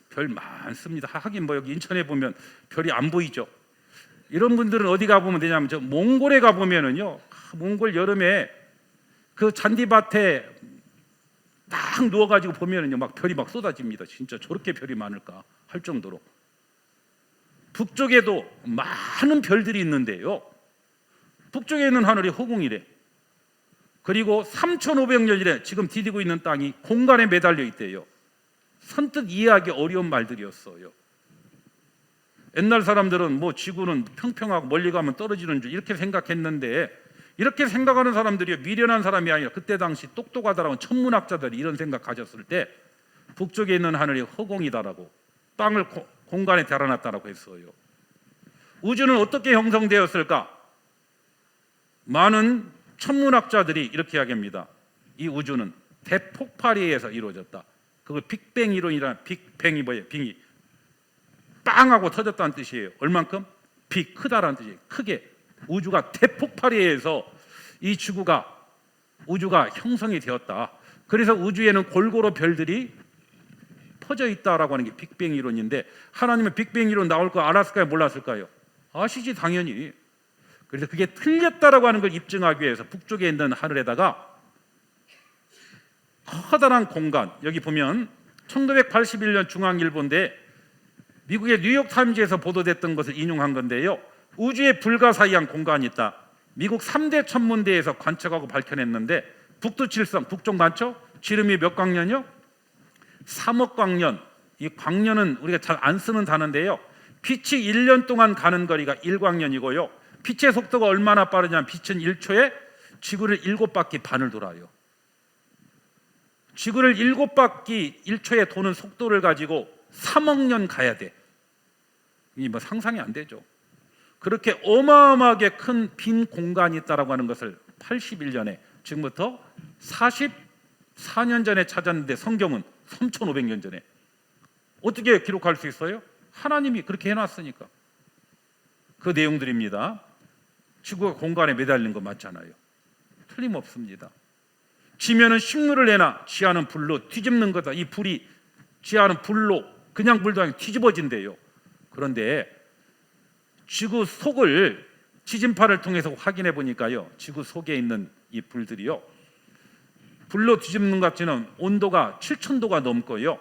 별 많습니다. 하긴 뭐 여기 인천에 보면 별이 안 보이죠. 이런 분들은 어디 가보면 되냐면 저 몽골에 가보면은요, 몽골 여름에 그 잔디밭에 딱 누워가지고 보면은요 막 별이 막 쏟아집니다. 진짜 저렇게 별이 많을까 할 정도로. 북쪽에도 많은 별들이 있는데요, 북쪽에 있는 하늘이 허공이래. 그리고 3500년이래 지금 디디고 있는 땅이 공간에 매달려 있대요. 선뜻 이해하기 어려운 말들이었어요. 옛날 사람들은 뭐 지구는 평평하고 멀리 가면 떨어지는 줄 이렇게 생각했는데, 이렇게 생각하는 사람들이 미련한 사람이 아니라 그때 당시 똑똑하다라고 천문학자들이 이런 생각 가졌을 때 북쪽에 있는 하늘이 허공이다라고, 땅을 공간에 달아놨다라고 했어요. 우주는 어떻게 형성되었을까? 많은 천문학자들이 이렇게 이야기합니다. 이 우주는 대폭발에 의해서 이루어졌다. 그걸 빅뱅 이론이란, 빅뱅이 뭐예요? 빅이 빵하고 터졌다는 뜻이에요. 얼만큼? 빅, 크다라는 뜻이에요. 크게. 우주가 대폭발에 의해서 이 우주가 형성이 되었다. 그래서 우주에는 골고루 별들이 퍼져 있다라고 하는 게 빅뱅 이론인데, 하나님은 빅뱅 이론 나올 거 알았을까요, 몰랐을까요? 아시지 당연히. 그래서 그게 틀렸다라고 하는 걸 입증하기 위해서 북쪽에 있는 하늘에다가 커다란 공간, 여기 보면 1981년 중앙일보인데 미국의 뉴욕타임즈에서 보도됐던 것을 인용한 건데요, 우주에 불가사의한 공간이 있다. 미국 3대 천문대에서 관측하고 밝혀냈는데, 북두칠성, 북쪽 많죠? 지름이 몇 광년이요? 3억 광년. 이 광년은 우리가 잘 안 쓰는 단어인데요, 빛이 1년 동안 가는 거리가 1광년이고요 빛의 속도가 얼마나 빠르냐면 빛은 1초에 지구를 7바퀴 반을 돌아요. 지구를 7바퀴 1초에 도는 속도를 가지고 3억 년 가야 돼. 이 뭐 상상이 안 되죠. 그렇게 어마어마하게 큰 빈 공간이 있다라고 하는 것을 81년에, 지금부터 44년 전에 찾았는데, 성경은 3500년 전에 어떻게 기록할 수 있어요? 하나님이 그렇게 해놨으니까. 그 내용들입니다. 지구가 공간에 매달린 거 맞잖아요. 틀림없습니다. 지면은 식물을 내나 지하는 불로 뒤집는 거다. 이 불이 지하는 불로, 그냥 불도 아니고 뒤집어진대요. 그런데 지구 속을 지진파를 통해서 확인해 보니까요, 지구 속에 있는 이 불들이요, 불로 뒤집는 것 같지는 온도가 7000도가 넘고요,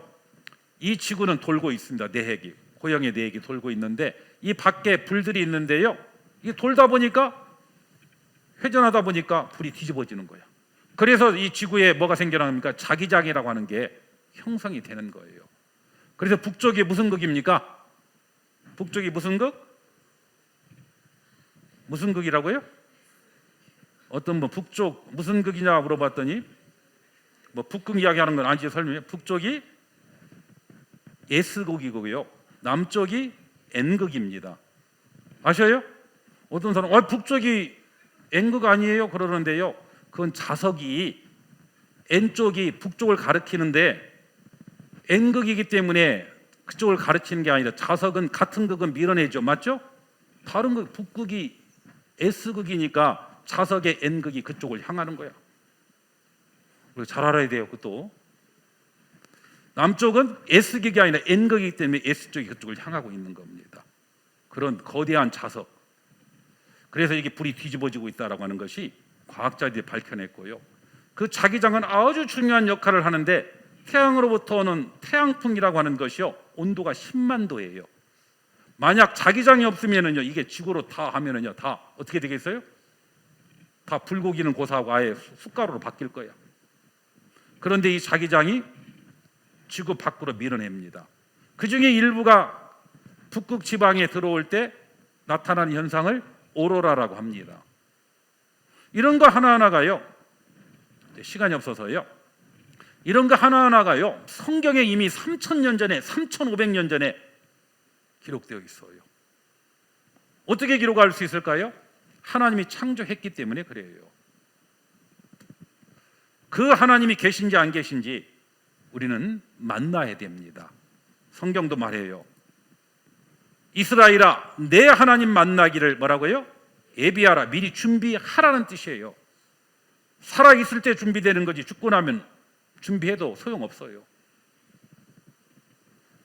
이 지구는 돌고 있습니다. 내핵이, 고형의 내핵이 돌고 있는데 이 밖에 불들이 있는데요, 이 돌다 보니까, 회전하다 보니까 불이 뒤집어지는 거야. 그래서 이 지구에 뭐가 생겨납니까? 자기장이라고 하는 게 형성이 되는 거예요. 그래서 북쪽이 무슨 극입니까? 북쪽이 무슨 극? 무슨 극이라고요? 어떤 분 북쪽 무슨 극이냐 물어봤더니 뭐 북극 이야기하는 건 아니지 설명해. 북쪽이 S극이고요, 남쪽이 N극입니다. 아셔요? 어떤 사람 북쪽이 N극 아니에요? 그러는데요, 그건 자석이 N쪽이 북쪽을 가리키는데 N극이기 때문에 그쪽을 가르치는 게 아니라 자석은 같은 극은 밀어내죠. 맞죠? 다른 극, 북극이 S극이니까 자석의 N극이 그쪽을 향하는 거야. 그리고 잘 알아야 돼요. 그것도 남쪽은 S극이 아니라 N극이기 때문에 S쪽이 그쪽을 향하고 있는 겁니다. 그런 거대한 자석. 그래서 이게 불이 뒤집어지고 있다라고 하는 것이 과학자들이 밝혀냈고요. 그 자기장은 아주 중요한 역할을 하는데 태양으로부터 오는 태양풍이라고 하는 것이요, 온도가 10만 도예요. 만약 자기장이 없으면은요, 이게 지구로 다 하면은요, 다 어떻게 되겠어요? 다 불고기는 고사하고 아예 숟가루로 바뀔 거예요. 그런데 이 자기장이 지구 밖으로 밀어냅니다. 그 중에 일부가 북극 지방에 들어올 때 나타나는 현상을 오로라라고 합니다. 이런 거 하나하나가요, 시간이 없어서요, 이런 거 하나하나가요 성경에 이미 3,000년 전에 3,500년 전에 기록되어 있어요. 어떻게 기록할 수 있을까요? 하나님이 창조했기 때문에 그래요. 그 하나님이 계신지 안 계신지 우리는 만나야 됩니다. 성경도 말해요. 이스라엘아, 내 하나님 만나기를 뭐라고요? 예비하라, 미리 준비하라는 뜻이에요. 살아있을 때 준비되는 거지 죽고 나면 준비해도 소용없어요.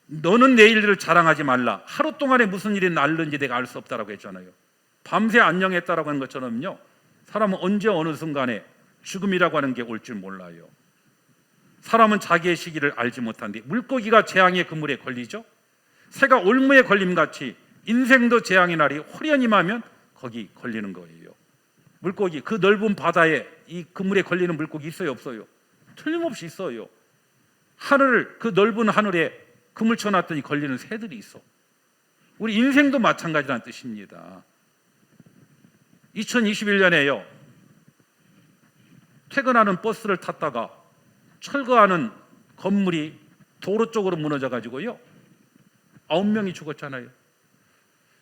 너는 내일 일을 자랑하지 말라. 하루 동안에 무슨 일이 날는지 내가 알 수 없다라고 했잖아요. 밤새 안녕했다라고 하는 것처럼요, 사람은 언제 어느 순간에 죽음이라고 하는 게 올 줄 몰라요. 사람은 자기의 시기를 알지 못한데 물고기가 재앙의 그물에 걸리죠. 새가 올무에 걸림같이 인생도 재앙의 날이 호련히하면 거기 걸리는 거예요. 물고기, 그 넓은 바다에 이 그물에 걸리는 물고기 있어요, 없어요? 틀림없이 있어요. 하늘, 그 넓은 하늘에 그물 쳐놨더니 걸리는 새들이 있어. 우리 인생도 마찬가지라는 뜻입니다. 2021년에요 퇴근하는 버스를 탔다가 철거하는 건물이 도로 쪽으로 무너져 가지고요 9명이 죽었잖아요.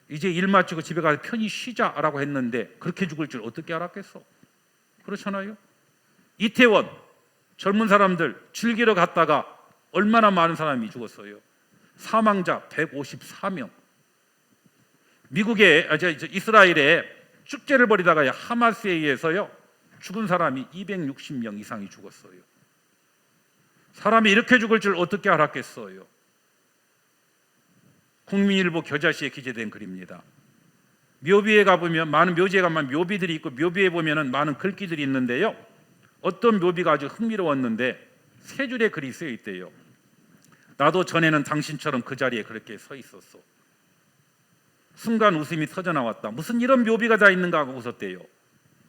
이제 일 마치고 집에 가서 편히 쉬자라고 했는데 그렇게 죽을 줄 어떻게 알았겠어? 그렇잖아요. 이태원 젊은 사람들 즐기러 갔다가 얼마나 많은 사람이 죽었어요. 사망자 154명. 미국의 이스라엘에 축제를 벌이다가 하마스에 의해서요 죽은 사람이 260명 이상이 죽었어요. 사람이 이렇게 죽을 줄 어떻게 알았겠어요? 국민일보 겨자씨에 기재된 글입니다. 묘비에 가보면 많은 묘지에 가면 묘비들이 있고 묘비에 보면은 많은 글귀들이 있는데요. 어떤 묘비가 아주 흥미로웠는데 세 줄의 글이 쓰여 있대요. 나도 전에는 당신처럼 그 자리에 그렇게 서 있었어. 순간 웃음이 터져 나왔다. 무슨 이런 묘비가 다 있는가 하고 웃었대요.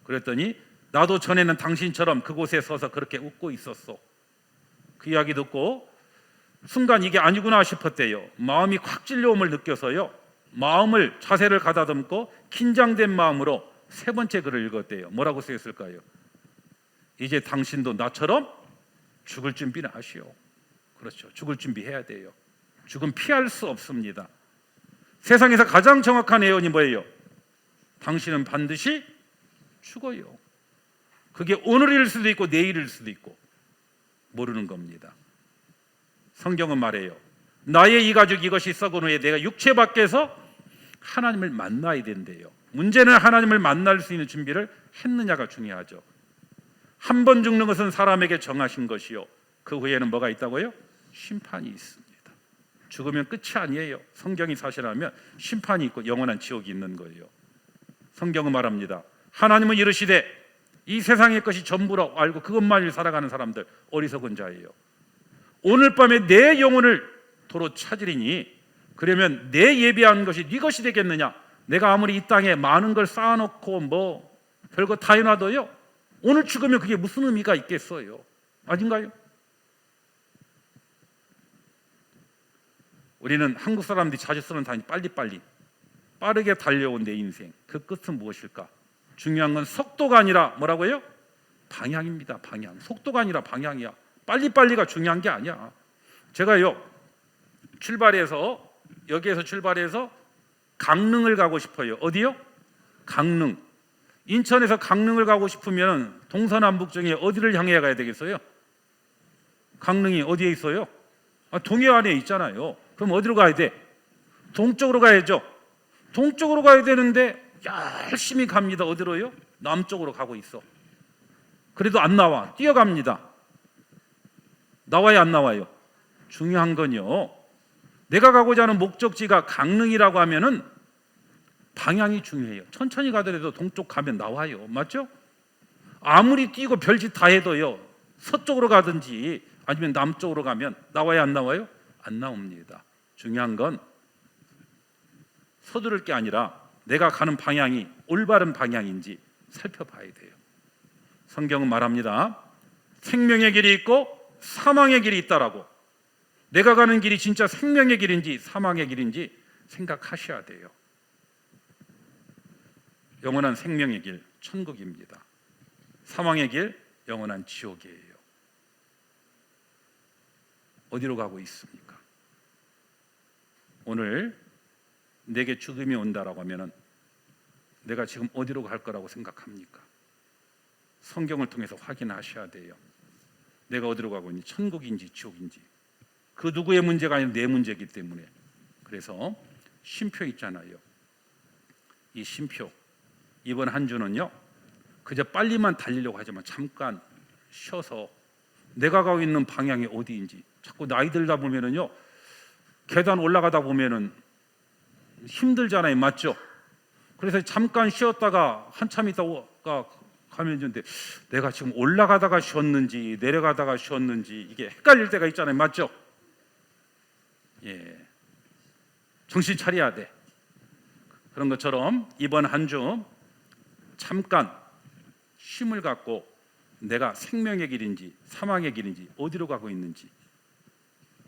그랬더니 나도 전에는 당신처럼 그곳에 서서 그렇게 웃고 있었어. 그 이야기 듣고 순간 이게 아니구나 싶었대요. 마음이 확 찔려옴을 느껴서요 마음을 자세를 가다듬고 긴장된 마음으로 세 번째 글을 읽었대요. 뭐라고 쓰였을까요? 이제 당신도 나처럼 죽을 준비는 하시오. 그렇죠. 죽을 준비해야 돼요. 죽음 피할 수 없습니다. 세상에서 가장 정확한 예언이 뭐예요? 당신은 반드시 죽어요. 그게 오늘일 수도 있고 내일일 수도 있고 모르는 겁니다. 성경은 말해요. 나의 이 가죽 이것이 썩은 후에 내가 육체 밖에서 하나님을 만나야 된대요. 문제는 하나님을 만날 수 있는 준비를 했느냐가 중요하죠. 한 번 죽는 것은 사람에게 정하신 것이요 그 후에는 뭐가 있다고요? 심판이 있습니다. 죽으면 끝이 아니에요. 성경이 사실하면 심판이 있고 영원한 지옥이 있는 거예요. 성경은 말합니다. 하나님은 이르시되 이 세상의 것이 전부라고 알고 그것만을 살아가는 사람들 어리석은 자예요. 오늘 밤에 내 영혼을 도로 찾으리니 그러면 내 예비한 것이 네 것이 되겠느냐? 내가 아무리 이 땅에 많은 걸 쌓아놓고 뭐 별거 다 해놔도요 오늘 죽으면 그게 무슨 의미가 있겠어요? 아닌가요? 우리는 한국 사람들이 자주 쓰는 단위 빨리빨리 빠르게 달려온 내 인생 그 끝은 무엇일까? 중요한 건 속도가 아니라 뭐라고요? 방향입니다. 방향. 속도가 아니라 방향이야. 빨리빨리가 중요한 게 아니야. 제가요 여기에서 출발해서 강릉을 가고 싶어요. 어디요? 강릉. 인천에서 강릉을 가고 싶으면 동서남북 중에 어디를 향해 가야 되겠어요? 강릉이 어디에 있어요? 동해 안에 있잖아요. 그럼 어디로 가야 돼? 동쪽으로 가야죠. 동쪽으로 가야 되는데 열심히 갑니다. 어디로요? 남쪽으로 가고 있어. 그래도 안 나와. 뛰어갑니다. 나와요, 안 나와요? 중요한 건요, 내가 가고자 하는 목적지가 강릉이라고 하면은 방향이 중요해요. 천천히 가더라도 동쪽 가면 나와요. 맞죠? 아무리 뛰고 별짓 다 해도요, 서쪽으로 가든지 아니면 남쪽으로 가면 나와요, 안 나와요? 안 나옵니다. 중요한 건 서두를 게 아니라 내가 가는 방향이 올바른 방향인지 살펴봐야 돼요. 성경은 말합니다. 생명의 길이 있고 사망의 길이 있다라고. 내가 가는 길이 진짜 생명의 길인지 사망의 길인지 생각하셔야 돼요. 영원한 생명의 길, 천국입니다. 사망의 길, 영원한 지옥이에요. 어디로 가고 있습니까? 오늘 내게 죽음이 온다라고 하면은 내가 지금 어디로 갈 거라고 생각합니까? 성경을 통해서 확인하셔야 돼요. 내가 어디로 가고 있는지, 천국인지 지옥인지. 그 누구의 문제가 아니라 내 문제이기 때문에. 그래서 쉼표 있잖아요. 이 쉼표, 이번 한 주는요, 그저 빨리만 달리려고 하지만 잠깐 쉬어서 내가 가고 있는 방향이 어디인지. 자꾸 나이 들다 보면은요, 계단 올라가다 보면은 힘들잖아요. 맞죠? 그래서 잠깐 쉬었다가 한참 있다가 가면 이제 내가 지금 올라가다가 쉬었는지 내려가다가 쉬었는지 이게 헷갈릴 때가 있잖아요. 맞죠? 예, 정신 차려야 돼. 그런 것처럼 이번 한 주 잠깐 쉼을 갖고 내가 생명의 길인지 사망의 길인지 어디로 가고 있는지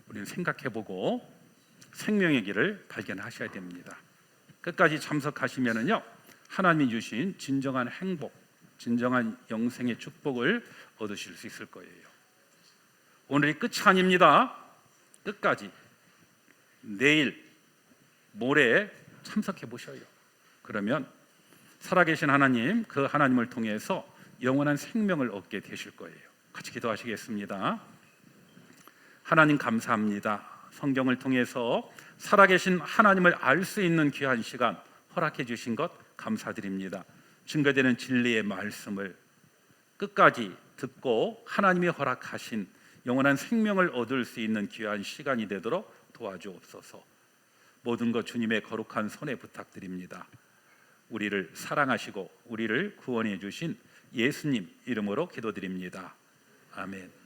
우리는 생각해보고 생명의 길을 발견하셔야 됩니다. 끝까지 참석하시면은요, 하나님이 주신 진정한 행복, 진정한 영생의 축복을 얻으실 수 있을 거예요. 오늘이 끝이 아닙니다. 끝까지 내일, 모레 참석해 보셔요. 그러면 살아계신 하나님, 그 하나님을 통해서 영원한 생명을 얻게 되실 거예요. 같이 기도하시겠습니다. 하나님 감사합니다. 성경을 통해서 살아계신 하나님을 알 수 있는 귀한 시간 허락해 주신 것 감사드립니다. 증거되는 진리의 말씀을 끝까지 듣고 하나님이 허락하신 영원한 생명을 얻을 수 있는 귀한 시간이 되도록 도와주옵소서. 모든 것 주님의 거룩한 손에 부탁드립니다. 우리를 사랑하시고 우리를 구원해 주신 예수님 이름으로 기도드립니다. 아멘.